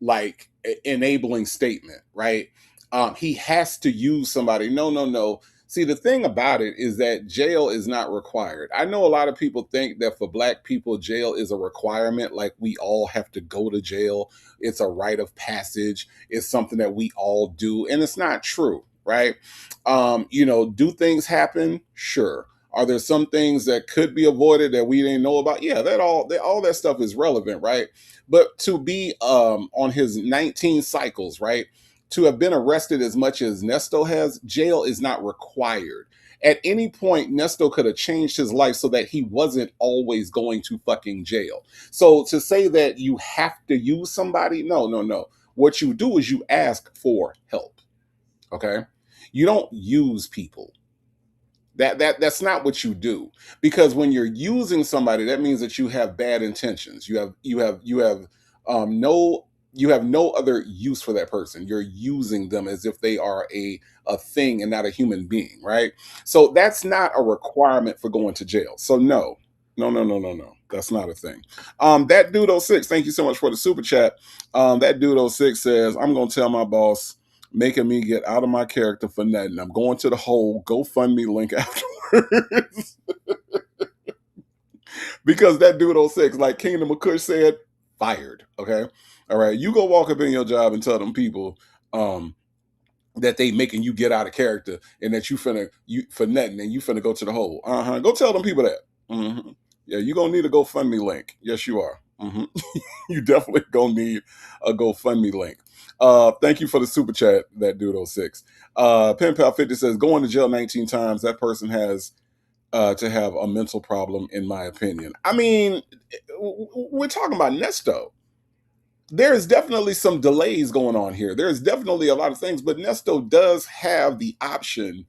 like, enabling statement, right? He has to use somebody. No. See, the thing about it is that jail is not required. I know a lot of people think that for Black people, jail is a requirement, like we all have to go to jail. It's a rite of passage. It's something that we all do, and it's not true, right? Do things happen? Sure. Are there some things that could be avoided that we didn't know about? Yeah, all that stuff is relevant, right? But to be on his 19 cycles, right? To have been arrested as much as Nesto has, jail is not required. At any point, Nesto could have changed his life so that he wasn't always going to fucking jail. So to say that you have to use somebody, no. What you do is you ask for help. Okay, you don't use people. That's not what you do, because when you're using somebody, that means that you have bad intentions. No, you have no other use for that person. You're using them as if they are a thing and not a human being, right? So that's not a requirement for going to jail. So no, no, no, no, no, no. That's not a thing. That dude 06, thank you so much for the super chat. That dude 06 says, I'm gonna tell my boss making me get out of my character for nothing. I'm going to the whole GoFundMe link afterwards. Because that dude 06, like Kingdom of Kush said, fired. Okay. All right. You go walk up in your job and tell them people that they making you get out of character and that you for nothing and you finna go to the hole. Go tell them people that. Yeah, you're gonna need a GoFundMe link. Yes, you are. You definitely gonna need a GoFundMe link. Thank you for the super chat, that dude 06. Pen Pal 50 says, going to jail 19 times, that person has to have a mental problem, in my opinion. I mean, we're talking about Nesto. There's definitely some delays going on here. There's definitely a lot of things, but Nesto does have the option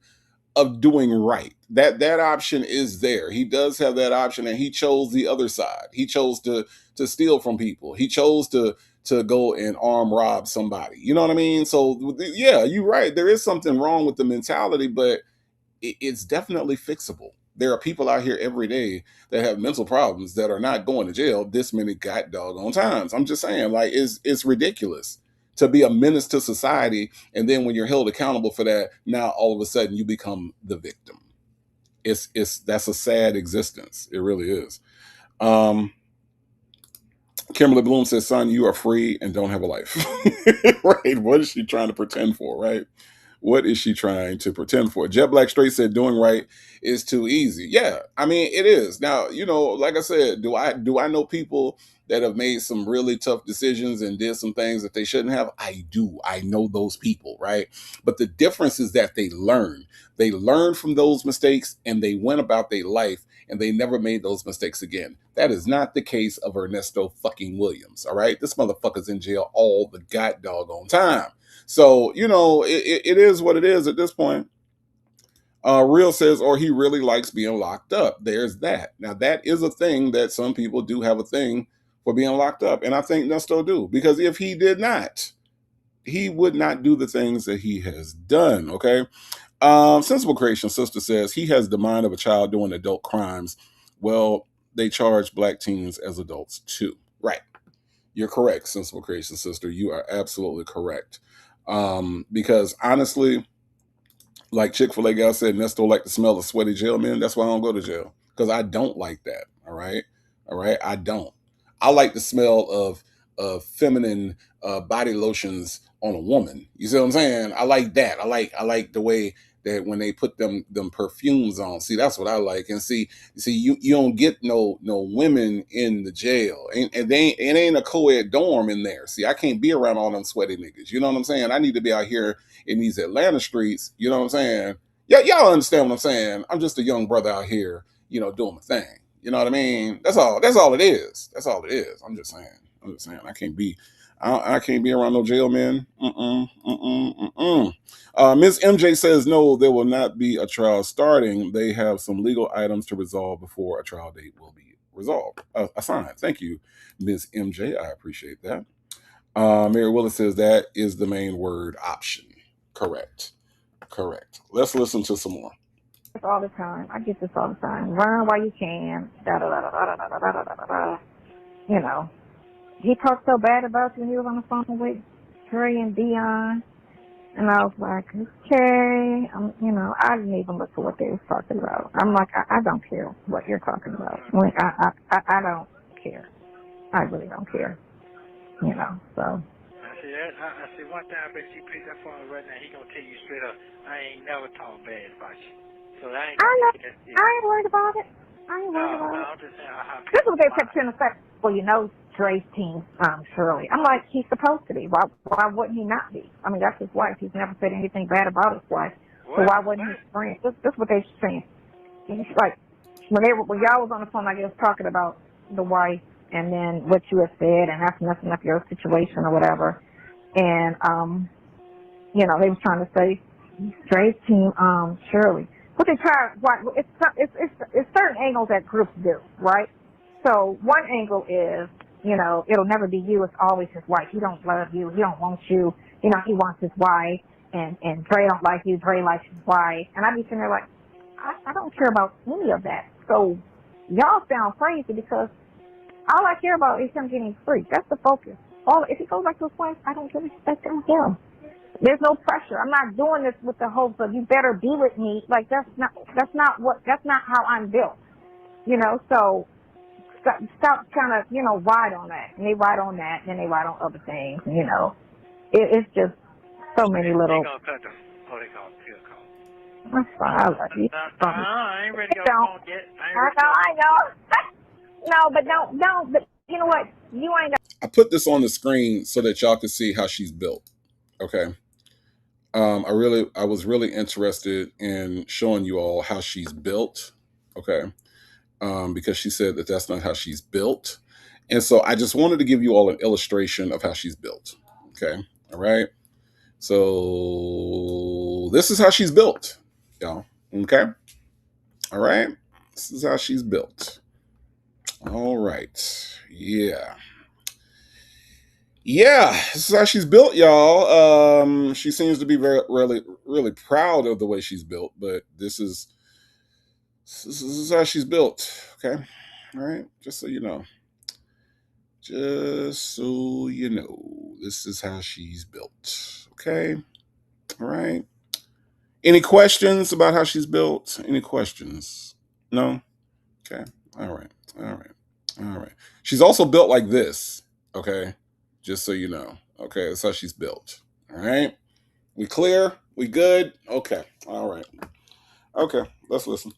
of doing right. That option is there. He does have that option, and he chose the other side. He chose to steal from people. He chose to go and arm rob somebody. You know what I mean? So yeah, you're right. There is something wrong with the mentality, but it's definitely fixable. There are people out here every day that have mental problems that are not going to jail this many god doggone times. I'm just saying, like, it's ridiculous to be a menace to society, and then when you're held accountable for that, now all of a sudden you become the victim. That's a sad existence. It really is. Kimberly Bloom says, son, you are free and don't have a life. Right? What is she trying to pretend for, right? What is she trying to pretend for? Jet Black Straight said doing right is too easy. Yeah, I mean, it is. Now, like I said, do I know people that have made some really tough decisions and did some things that they shouldn't have? I do. I know those people, right? But the difference is that they learn. They learned from those mistakes and they went about their life and they never made those mistakes again. That is not the case of Ernesto fucking Williams, all right? This motherfucker's in jail all the god doggone time. So, it is what it is at this point. Real says, or he really likes being locked up. There's that. Now, that is a thing that some people do have a thing for being locked up. And I think Nesto do. Because if he did not, he would not do the things that he has done, okay? Sensible Creation Sister says, he has the mind of a child doing adult crimes. Well, they charge black teens as adults too. Right. You're correct, Sensible Creation Sister. You are absolutely correct. Because honestly, like Chick-fil-A gal said, Nesto like the smell of sweaty jail men. That's why I don't go to jail, because I don't like that. All right, I don't. I like the smell of feminine body lotions on a woman. You see what I'm saying? I like that. I like the way that when they put them perfumes on. See, that's what I like. And see, you don't get no women in the jail, and it ain't a co-ed dorm in there. See, I can't be around all them sweaty niggas. You know what I'm saying? I need to be out here in these Atlanta streets. You know what I'm saying? Yeah, y'all understand what I'm saying? I'm just a young brother out here, doing my thing. You know what I mean? That's all it is. That's all it is. I'm just saying. I can't be around no jail men. Ms. MJ says, no, there will not be a trial starting. They have some legal items to resolve before a trial date will be resolved. Assigned. Thank you, Ms. MJ. I appreciate that. Mary Willis says that is the main word, option. Correct. Let's listen to some more. All the time. I get this all the time. Run while you can. Da da da da da da da da da da. He talked so bad about you when he was on the phone with Trey and Dion, and I was like, okay, I didn't even look for what they was talking about. I'm like, I don't care what you're talking about. Like, I don't care. I really don't care. So. I see one thing. I bet you pick that phone right now. He gonna tell you straight up, I ain't never talk bad about you. So I ain't worried about it. I'm just saying. This is what they kept trying to say. Well, Dre's team, Shirley. I'm like, he's supposed to be. Why wouldn't he not be? I mean, that's his wife. He's never said anything bad about his wife. So why wouldn't he be friends? This is what they're saying. He's like, when y'all was on the phone, I guess, talking about the wife and then what you had said, and that's messing up your situation or whatever. And, they was trying to say Dre's team, Shirley. What they try, it's certain angles that groups do, right? So one angle is, it'll never be you. It's always his wife. He don't love you. He don't want you. He wants his wife. And Dre don't like you. Dre likes his wife. And I be sitting there like, I don't care about any of that. So y'all sound crazy because all I care about is him getting free. That's the focus. If he goes back to his wife, I don't give a respect on him. There's no pressure. I'm not doing this with the hopes of you better be with me. Like that's not how I'm built. So stop trying to, ride on that. And they ride on that, and then they ride on other things. It's just so many little. They gonna cut the, they gonna kill call. That's fine. I love you. I ain't ready to go home yet. I know. No, but don't. But you know what? You ain't got. I put this on the screen so that y'all can see how she's built. Okay. I was really interested in showing you all how she's built. Okay. Because she said that that's not how she's built. And so I just wanted to give you all an illustration of how she's built. Okay. All right. So this is how she's built, y'all. Okay. All right. This is how she's built. All right. Yeah. Yeah, this is how she's built, y'all. She seems to be really proud of the way she's built, but this is how she's built. Okay, all right. Just so you know, this is how she's built. Okay, all right. Any questions about how she's built? Any questions? No. Okay. All right. All right. All right. She's also built like this. Okay. Just so you know. Okay, that's how she's built. All right. We clear? We good? Okay. All right. Okay, let's listen.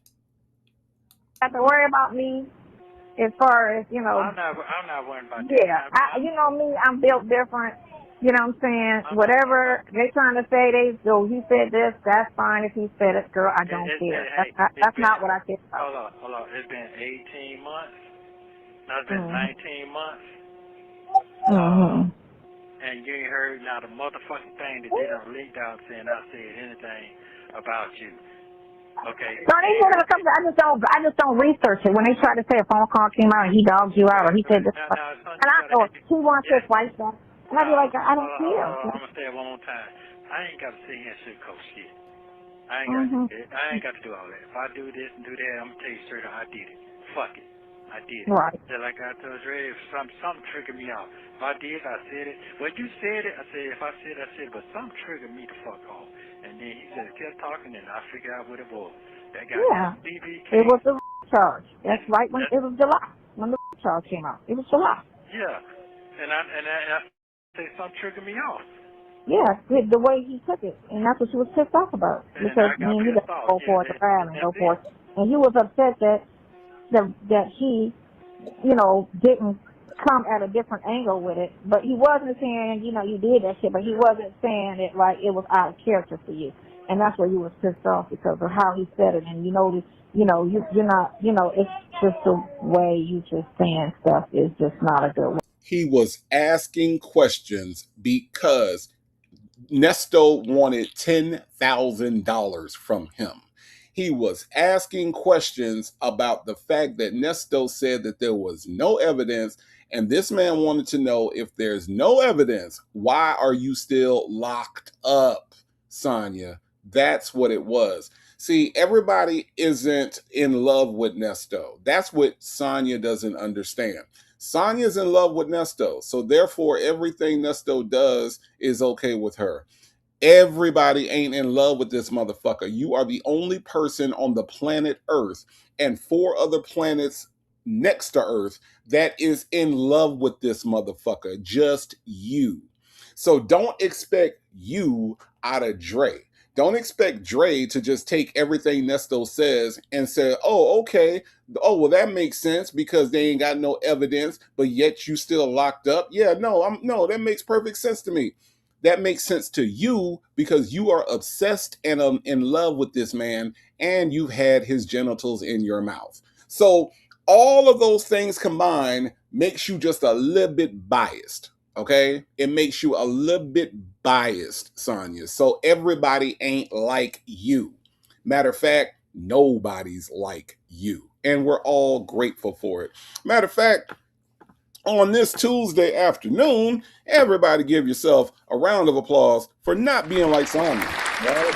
Have to worry about me as far as, I'm not worried about that. Yeah. Me, I'm built different. You know what I'm saying? Whatever they trying to say, he said this, that's fine if he said it, girl, I don't care. That's not what I care about. Hold on. It's been 18 months. Now it's been 19 months. Mm-hmm. And you ain't heard not a motherfucking thing that they done leaked out saying I said anything about you. Okay. So I just don't research it. When they try to say a phone call came out and he dogged you out or he said this, and I know he wants his wife back, and I be like, I don't care. I'm gonna say it one more time. I ain't got to sit here and sugarcoat shit. I ain't got to do all that. If I do this and do that, I'm gonna tell you straight up, I did it. Fuck it. I did it. Right. Just like I told Dre, if something triggered me off. If I did, I said it. Well, you said it. I said, if I said it, I said it. But something triggered me the fuck off. And then he just kept talking, and I figured out what it was. That guy, it was the charge. That's right when it was July when the charge came out. It was July. Yeah, and I said something triggered me off. Yeah, the way he took it, and that's what she was pissed off about. Because he got to go for it, and go for it, and he was upset that he, didn't come at a different angle with it. But he wasn't saying, you did that shit, but he wasn't saying it like it was out of character for you. And that's where you was pissed off because of how he said it. And you're not, it's just the way you just saying stuff is just not a good way. He was asking questions because Nesto wanted $10,000 from him. He was asking questions about the fact that Nesto said that there was no evidence, and this man wanted to know, if there's no evidence, why are you still locked up, Sonya? That's what it was. See, everybody isn't in love with Nesto. That's what Sonya doesn't understand. Sonya's in love with Nesto, so therefore everything Nesto does is okay with her. Everybody ain't in love with this motherfucker. You are the only person on the planet Earth and 4 other planets next to Earth that is in love with this motherfucker. Just you. So don't expect you out of Dre. Don't expect Dre to just take everything Nesto says and say, oh, okay. Oh, well, that makes sense because they ain't got no evidence, but yet you still locked up. Yeah, no, that makes perfect sense to me. That makes sense to you because you are obsessed and in love with this man and you've had his genitals in your mouth. So all of those things combined makes you just a little bit biased, okay? It makes you a little bit biased, Sonya. So everybody ain't like you. Matter of fact, nobody's like you. And we're all grateful for it. Matter of fact, on this Tuesday afternoon, everybody give yourself a round of applause for not being like Sonya. Right?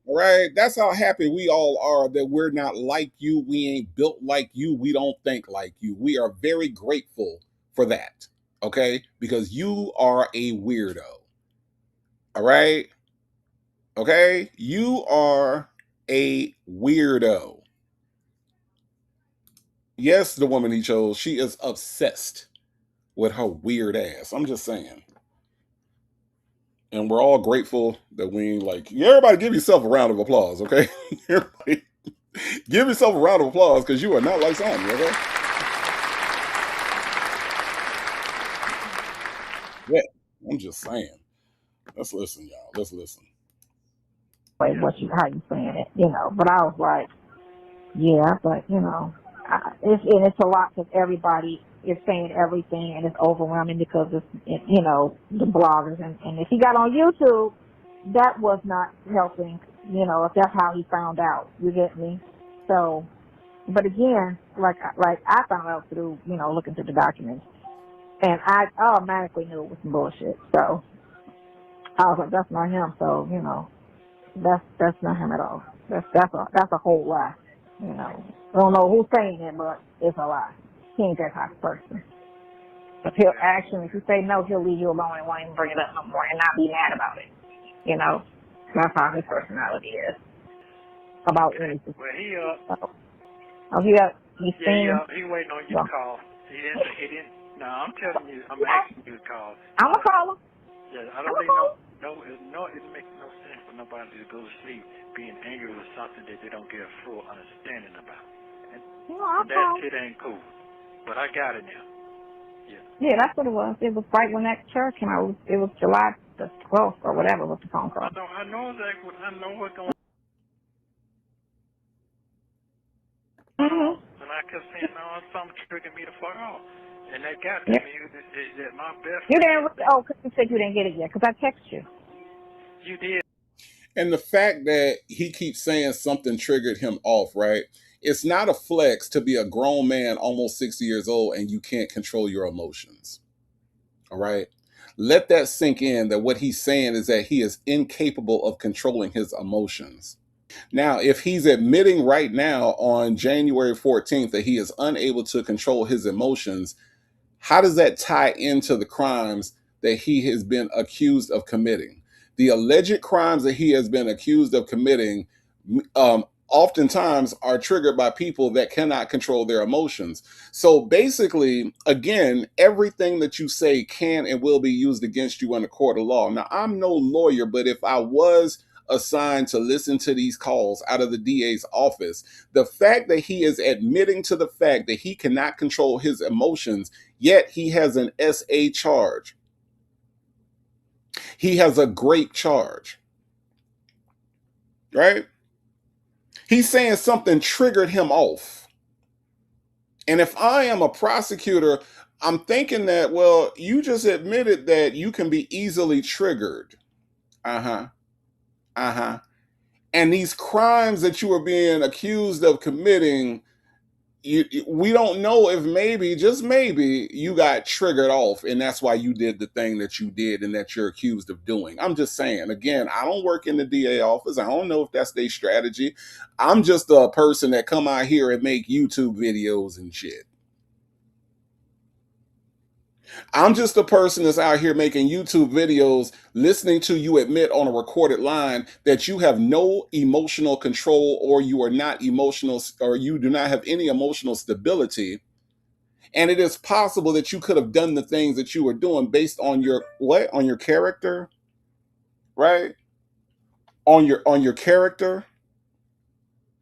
All right, that's how happy we all are that we're not like you. We ain't built like you. We don't think like you. We are very grateful for that. Okay, because you are a weirdo. All right. Okay, you are a weirdo. Yes, the woman he chose, she is obsessed with her weird ass. I'm just saying. And we're all grateful that we ain't like, everybody give yourself a round of applause, okay? Everybody give yourself a round of applause because you are not like Sonya, okay? Yeah, I'm just saying. Let's listen, y'all. Let's listen. Like how you saying it, But I was like, yeah, but it's a lot because everybody is saying everything and it's overwhelming because it's the bloggers and if he got on YouTube, that was not helping. If that's how he found out, you get me. So, but again, like I found out through looking through the documents, and I automatically knew it was some bullshit. So I was like, that's not him. So that's not him at all. That's a whole lie. I don't know who's saying it, but it's a lie. He ain't that type of person. If you say no, he'll leave you alone and won't even bring it up no more and not be mad about it. That's how his personality is about anything. Well, He's saying. He waiting on you to call. He didn't. No, I'm telling you, I'm asking you to call. I'm gonna call him. Yeah, I don't need it makes no sense for nobody to go to sleep being angry with something that they don't get a full understanding about. And that shit ain't cool. But I got it now. Yeah, that's what it was. It was right when that church came out. It was July the 12th or whatever was the phone call. I know exactly I know what's going on. And I kept saying, no, something triggered me to fuck off. And that got to me that my best You didn't, because you said you didn't get it yet, because I texted you. You did. And the fact that he keeps saying something triggered him off, right? It's not a flex to be a grown man, almost 60 years old, and you can't control your emotions. All right? Let that sink in, that what he's saying is that he is incapable of controlling his emotions. Now, if he's admitting right now on January 14th that he is unable to control his emotions, how does that tie into the crimes that he has been accused of committing? The alleged crimes that he has been accused of committing oftentimes are triggered by people that cannot control their emotions. So basically, again, everything that you say can and will be used against you in a court of law. Now, I'm no lawyer, but if I was assigned to listen to these calls out of the DA's office, the fact that he is admitting to the fact that he cannot control his emotions, yet he has an SA charge. He has a grape charge, right? He's saying something triggered him off. And if I am a prosecutor, I'm thinking that, well, you just admitted that you can be easily triggered. And these crimes that you are being accused of committing, we don't know if maybe, just maybe, you got triggered off and that's why you did the thing that you did and that you're accused of doing. I'm just saying, again, I don't work in the DA office. I don't know if that's their strategy. I'm just a person that come out here and make YouTube videos and shit. I'm just a person that's out here making YouTube videos, listening to you admit on a recorded line that you have no emotional control, or you are not emotional, or you do not have any emotional stability. And it is possible that you could have done the things that you were doing based on your what? On your character, right? On your character,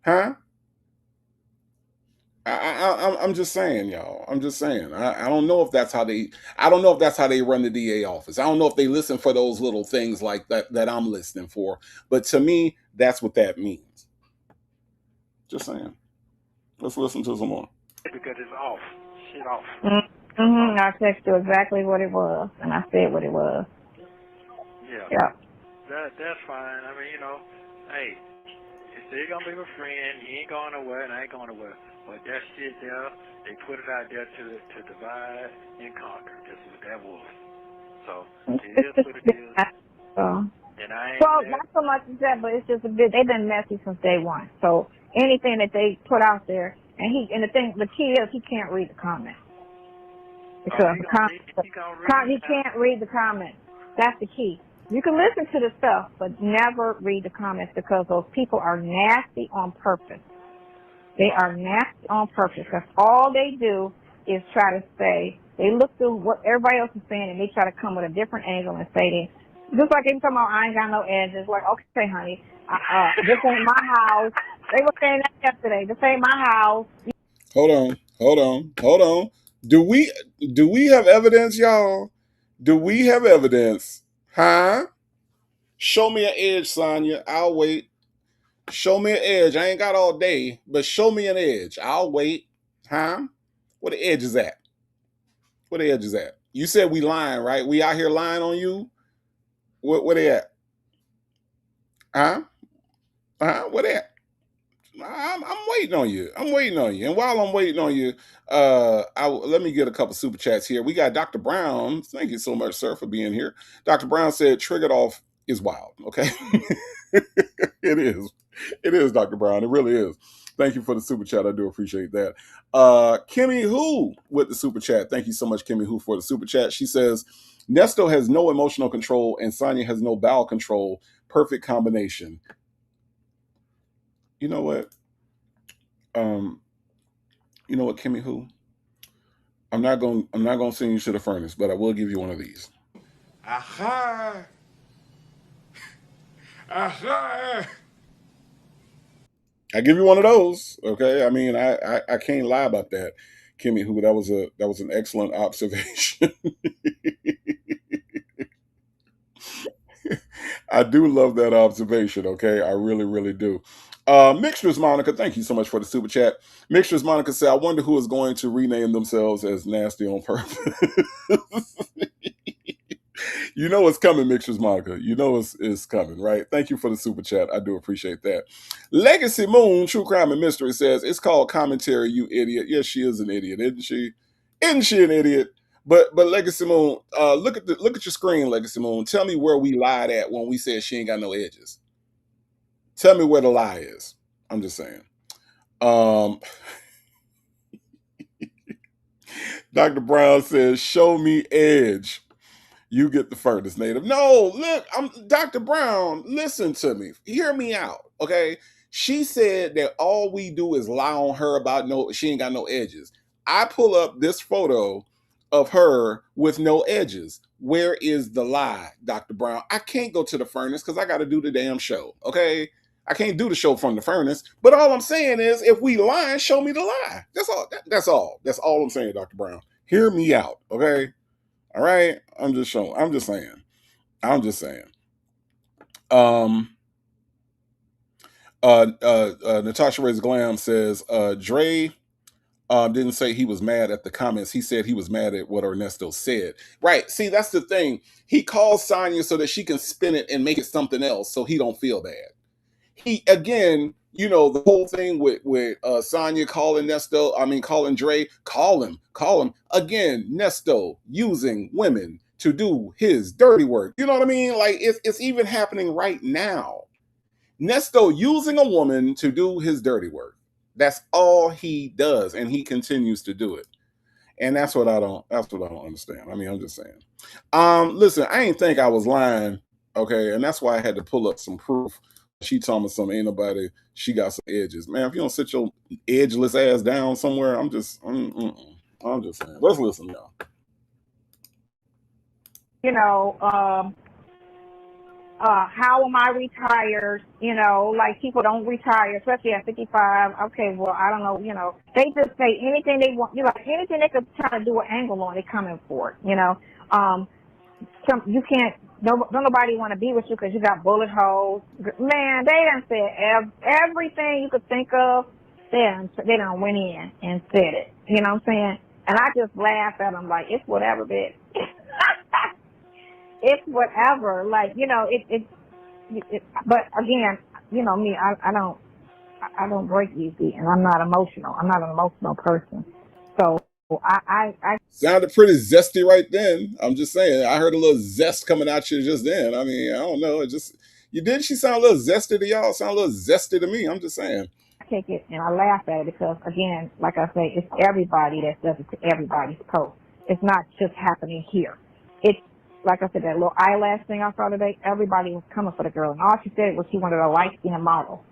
huh? I'm just saying, y'all. I'm just saying. I don't know if that's how they. I don't know if that's how they run the DA office. I don't know if they listen for those little things like that I'm listening for. But to me, that's what that means. Just saying. Let's listen to some more. Because it's off. Shit off. I texted you exactly what it was, and I said what it was. Yeah. Yeah. That's fine. I mean, hey, you're still gonna be my friend. You ain't going nowhere, and I ain't going nowhere. But that shit there, they put it out there to divide and conquer. That's what that was. So it is what it is. And I ain't. Well, not so much as that, but it's just a bit. They've been messy since day one. So anything that they put out there, and the key is he can't read the comments because he can't read the comments. That's the key. You can listen to the stuff, but never read the comments because those people are nasty on purpose. They are nasty on purpose. That's all they do is try to say, they look through what everybody else is saying and they try to come with a different angle and say just like they talking about, I ain't got no edges. Like, okay, honey, this ain't my house. They were saying that yesterday. This ain't my house. Hold on. Do we have evidence, y'all? Do we have evidence? Huh? Show me an edge, Sonya. I'll wait. Show me an edge. I ain't got all day, but show me an edge. I'll wait. Huh? Where the edge is at? Where the edge is at? You said we lying, right? We out here lying on you? Where they at? Huh? Where they at? I'm waiting on you. And while I'm waiting on you, let me get a couple super chats here. We got Dr. Brown. Thank you so much, sir, for being here. Dr. Brown said, "Triggered off is wild." Okay, it is. It is, Dr. Brown. It really is. Thank you for the super chat. I do appreciate that. Kimmy Who with the super chat. Thank you so much, Kimmy Who, for the super chat. She says, "Nesto has no emotional control and Sonya has no bowel control. Perfect combination." You know what? You know what, Kimmy Who? I'm not gonna send you to the furnace, but I will give you one of these. Aha! Aha! I give you one of those. Okay. I mean, I can't lie about that, Kimmy Who. That was an excellent observation. I do love that observation. Okay, I really, really do. Mixtress Monica, thank you so much for the super chat. Mixtress Monica said, "I wonder who is going to rename themselves as Nasty on purpose." You know it's coming, Mixtress Monica. You know it's coming, right? Thank you for the super chat. I do appreciate that. Legacy Moon, True Crime and Mystery says, "It's called commentary, you idiot." Yes, she is an idiot, isn't she? Isn't she an idiot? But Legacy Moon, look at your screen, Legacy Moon. Tell me where we lied at when we said she ain't got no edges. Tell me where the lie is. I'm just saying. Dr. Brown says, "Show me edge. You get the furnace, native." No, look, Dr. Brown, listen to me. Hear me out, okay? She said that all we do is lie on her about she ain't got no edges. I pull up this photo of her with no edges. Where is the lie, Dr. Brown? I can't go to the furnace because I got to do the damn show, okay? I can't do the show from the furnace. But all I'm saying is, if we lying, show me the lie. That's all. That's all. That's all I'm saying, Dr. Brown. Hear me out, okay? All right, I'm just saying. Natasha Reyes Glam says, Dre didn't say he was mad at the comments. He said he was mad at what Ernesto said. Right. See, that's the thing. He calls Sonya so that she can spin it and make it something else so he don't feel bad. He, again, you know, the whole thing with Sonya calling calling Dre, call him. Again, Nesto using women to do his dirty work. You know what I mean? Like, it's even happening right now. Nesto using a woman to do his dirty work. That's all he does, and he continues to do it. And that's what I don't understand. I mean, I'm just saying. Listen, I ain't think I was lying, okay? And that's why I had to pull up some proof. She told me something, ain't nobody, she got some edges. Man, if you don't sit your edgeless ass down somewhere, I'm just saying. Let's listen, y'all. You know, how am I retired? You know, like people don't retire, especially at 55. Okay, well, I don't know. You know, they just say anything they want. You know, anything they could try to do an angle on, they coming for it. You know, you can't. Don't nobody want to be with you because you got bullet holes. Man, they done said everything you could think of. They done went in and said it. You know what I'm saying? And I just laugh at him like, it's whatever, bitch. It's whatever. Like, you know, but again, you know me, I don't break easy, and I'm not emotional. I'm not an emotional person. So I Sounded pretty zesty right then. I'm just saying. I heard a little zest coming out you just then. I mean, I don't know. It just, she sound a little zesty to y'all? Sound a little zesty to me. I'm just saying. take it and I laugh at it because, again, like I say, it's everybody that does it to everybody's post. It's not just happening here. It's, like I said, that little eyelash thing I saw today, everybody was coming for the girl. And all she said was she wanted a light-skinned model.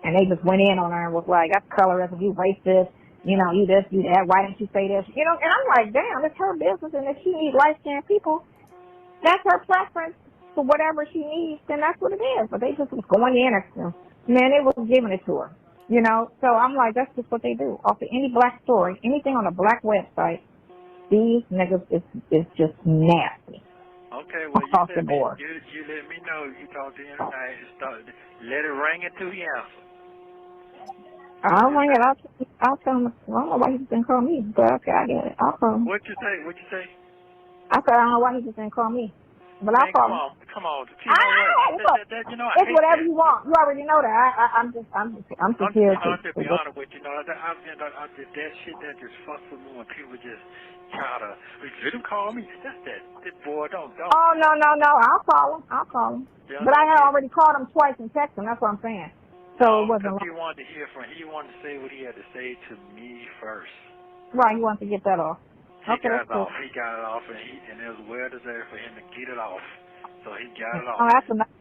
And they just went in on her and was like, that's colorism, you racist, you know, you this, you that, why didn't you say this? You know, and I'm like, damn, it's her business, and if she needs light-skinned people, that's her preference for whatever she needs, then that's what it is. But they just was going in at them. Man, they was giving it to her, you know? So I'm like, that's just what they do. Off of any black story, anything on a black website, these niggas is just nasty. Okay, well, across the board. You let me know. You talk to him tonight and let it ring until he answers. I'll ring it. I'll tell him. I don't know why he just didn't call me, but okay, I get it. I'll call him. What you say? I said, I don't know why he just didn't call me, but I'll call him. Come on. You know, it's whatever you want. You already know that. I'm just here to be honest with you. That shit that just fucks with me when people just try to. Let him call me. That's that boy. Don't. Oh no. I'll call him. Yeah, but I had already called him twice and texted him. That's what I'm saying. So it wasn't. He wanted to hear from. He wanted to say what he had to say to me first. Right. He wanted to get that off. He got it off, and it was well deserved for him to get it off. So he got it off. Oh,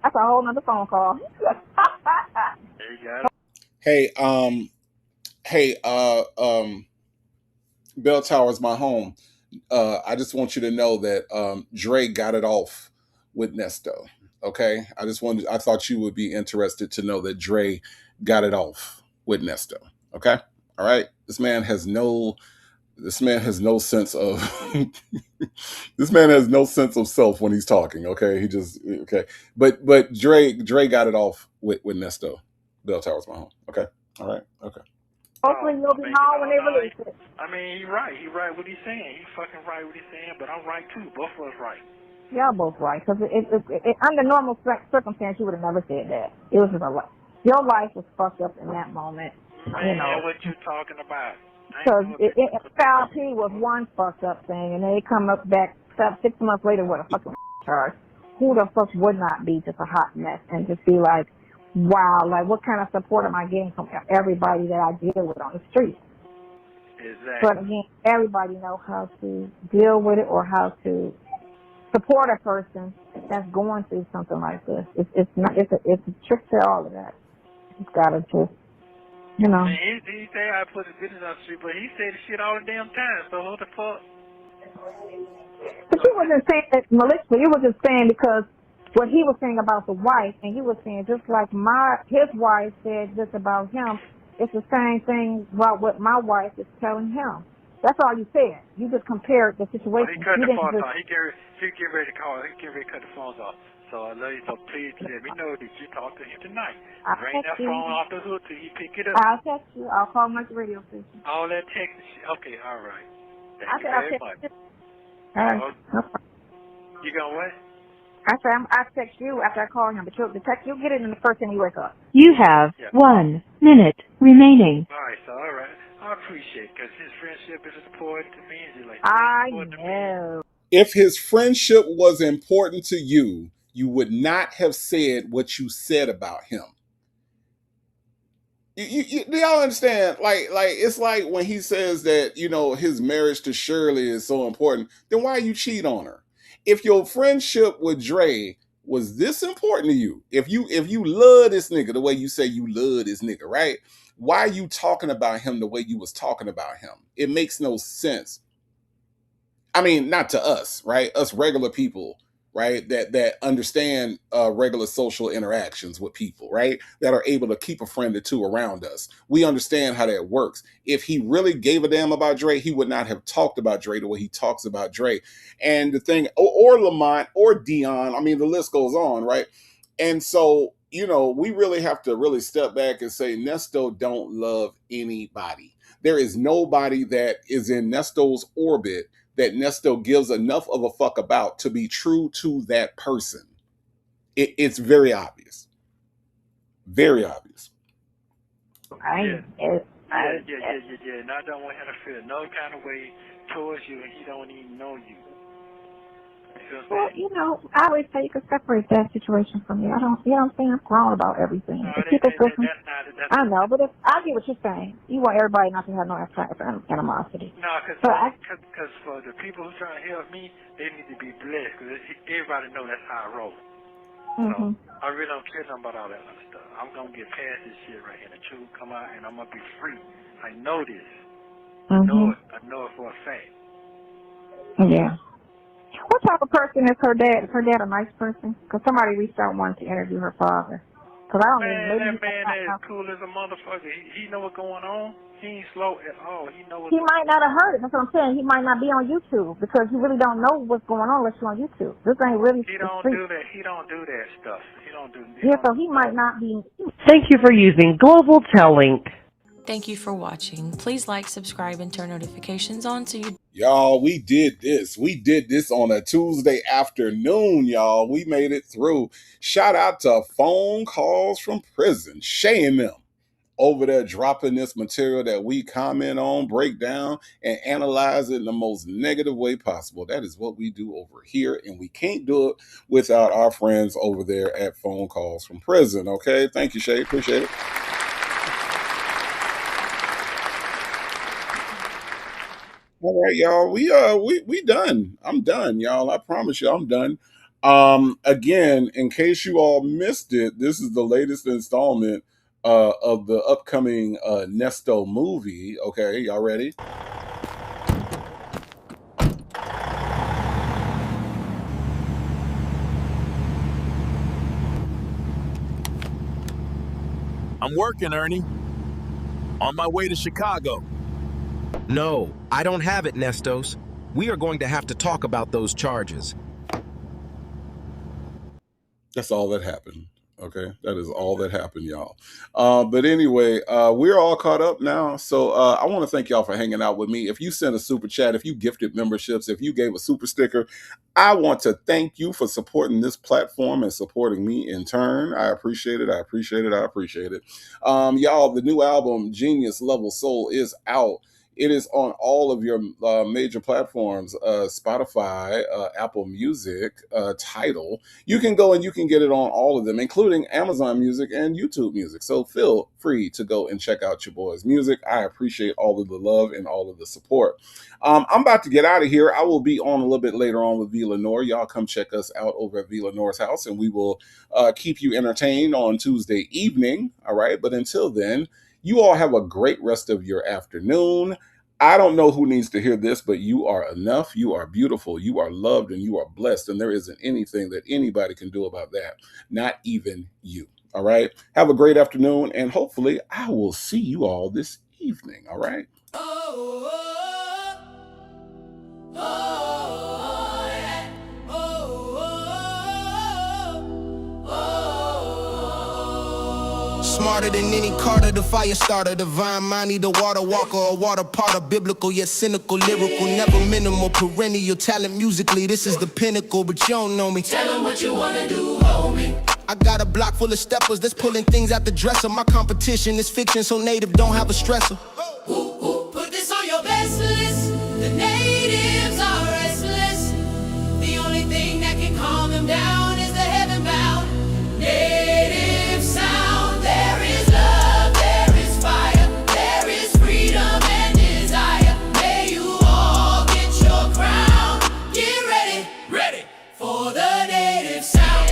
that's a whole nother phone call. He got it. Hey, Bell Tower's my home. I just want you to know that Dre got it off with Nesto. Okay, I thought you would be interested to know that Dre got it off with Nesto. Okay, all right. This man has no sense of this man has no sense of self when he's talking. Okay, but Dre got it off with Nesto. Bell Tower's my home. Okay, all right, okay. Hopefully you'll be home when they release it. I mean, he's right. He's right what he's saying. He's fucking right what he's saying, but I'm right too. Both of us right. Y'all both right, because under normal circumstances, you would have never said that. It was just your life was fucked up in that moment. Man, you know what you talking about? Because Foul P was one fucked up thing, and then they come up back 6 months later with a fucking charge. Who the fuck would not be just a hot mess and just be like, wow, like what kind of support am I getting from everybody that I deal with on the street? Exactly. But again, everybody knows how to deal with it or how to support a person that's going through something like this. It's a trick to all of that. You gotta just, you know. Man, he say I put his business on the street, but he said the shit all the damn time. So what the fuck? But you wasn't saying that maliciously. You was just saying because what he was saying about the wife, and you were saying just like his wife said just about him. It's the same thing about what my wife is telling him. That's all you said. You just compared the situation. He cut the phone off. He get ready to call. He get ready to cut the phones off. So I love you. So please let me know that you talk to him tonight. Bring that phone off the hook till he pick it up. I'll text you. I'll call him like the radio station. All that text. Okay, all right. Thank you I'll very much. All right. You gonna what? I said I'll text you after I call him, but the text you'll get it in the first thing you wake up. You have 1 minute remaining. All right, so all right. I appreciate it because his friendship is important to me. And like, I know. If his friendship was important to you, you would not have said what you said about him. Do y'all understand? Like it's like when he says that, you know, his marriage to Shirley is so important, then why you cheat on her? If your friendship with Dre was this important to you, if you love this nigga the way you say you love this nigga, right? Why are you talking about him the way you was talking about him? It makes no sense. I mean, not to us, right? Us regular people, right? That understand regular social interactions with people, right? That are able to keep a friend or two around us. We understand how that works. If he really gave a damn about Dre, he would not have talked about Dre the way he talks about Dre. And the thing, or Lamont, or Dion, I mean, the list goes on, right? And so, you know, we really have to really step back and say Nesto don't love anybody. There is nobody that is in Nesto's orbit that Nesto gives enough of a fuck about to be true to that person. It's very obvious. Very obvious. Yeah, and I don't want him to feel no kind of way towards you, and he don't even know you. Well, you know, I always say you can separate that situation from me. I don't, you know what I'm saying? I'm grown about everything. If people listen, I know, but I get what you're saying. You want everybody not to have no animosity. No, because for the people who trying to help me, they need to be blessed, because everybody know that's how I roll. So I really don't care nothing about all that other stuff. I'm going to get past this shit right here. The truth come out, and I'm going to be free. I know this. I know it for a fact. Yeah. What type of person is her dad? Is her dad a nice person? Because somebody reached out and wanted to interview her father. Because I don't That man is cool as a motherfucker. He know what's going on. He ain't slow at all. He know what's He might not have heard it. That's what I'm saying. He might not be on YouTube because you really don't know what's going on unless you're on YouTube. This ain't really. He don't do that. He don't do that stuff. He don't do. So he might not be. Thank you for using Global Tellink. Thank you for watching. Please like, subscribe, and turn notifications on so you... Y'all, we did this. We did this on a Tuesday afternoon, y'all. We made it through. Shout out to Phone Calls from Prison. Shay and them over there dropping this material that we comment on, break down, and analyze it in the most negative way possible. That is what we do over here, and we can't do it without our friends over there at Phone Calls from Prison, okay? Thank you, Shay. Appreciate it. All right, y'all. We done. I'm done, y'all. I promise you, I'm done. Again, in case you all missed it, this is the latest installment of the upcoming Nesto movie. Okay, y'all ready? I'm working, Ernie. On my way to Chicago. No, I don't have it, Nestos. We are going to have to talk about those charges. That's all that happened. Okay, that is all that happened, y'all. But anyway, we're all caught up now. So I want to thank y'all for hanging out with me. If you sent a super chat, if you gifted memberships, if you gave a super sticker, I want to thank you for supporting this platform and supporting me in turn. I appreciate it. I appreciate it. I appreciate it. Y'all, the new album, Genius Level Soul, is out. It is on all of your major platforms, Spotify, Apple Music, Tidal. You can go and you can get it on all of them, including Amazon Music and YouTube Music. So feel free to go and check out your boys' music. I appreciate all of the love and all of the support. I'm about to get out of here. I will be on a little bit later on with V. Lenore. Y'all come check us out over at V. Lenore's house, and we will keep you entertained on Tuesday evening. All right. But until then, you all have a great rest of your afternoon. I don't know who needs to hear this, but you are enough. You are beautiful. You are loved and you are blessed. And there isn't anything that anybody can do about that. Not even you. All right. Have a great afternoon. And hopefully I will see you all this evening. All right. Smarter than any Carter, the fire starter, divine mindy, the water walker, a water potter, biblical yet cynical, lyrical, never minimal, perennial talent musically. This is the pinnacle, but you don't know me. Tell them what you wanna do, homie. I got a block full of steppers that's pulling things out the dresser. My competition is fiction, so native don't have a stressor. Put this on your best list. The natives are restless. The only thing that can calm them down is the heaven bound native sound. There is love, there is fire, there is freedom and desire. May you all get your crown. Get ready, ready for the native sound.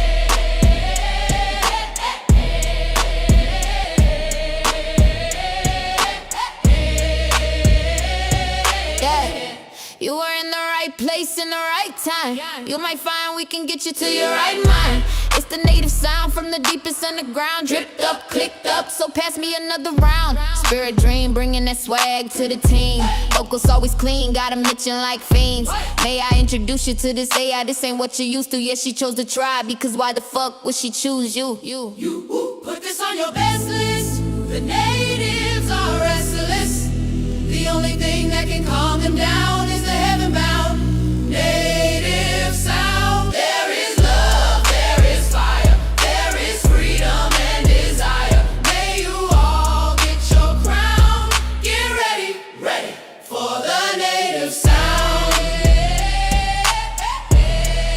You were in the right place in the right time. You might find we can get you to your right mind. It's the native sound from the deepest underground. Dripped up, clicked up, so pass me another round. Spirit dream, bringing that swag to the team. Vocals always clean, got 'em itching like fiends. May I introduce you to this AI? This ain't what you used to. Yeah, she chose to try, because why the fuck would she choose you? Put this on your best list. The natives are restless. The only thing that can calm them down is the heaven-bound native sound. There is love, there is fire, there is freedom and desire. May you all get your crown. Get ready, ready for the native sound.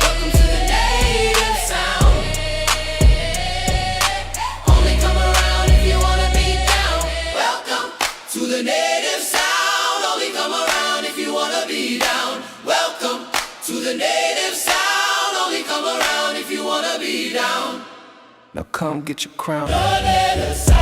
Welcome to the native sound. Only come around if you wanna be down. Welcome to the native sound. Only come around if you wanna be down. Welcome to the native sound. Only come around if you wanna be down. Now come get your crown. The native sound.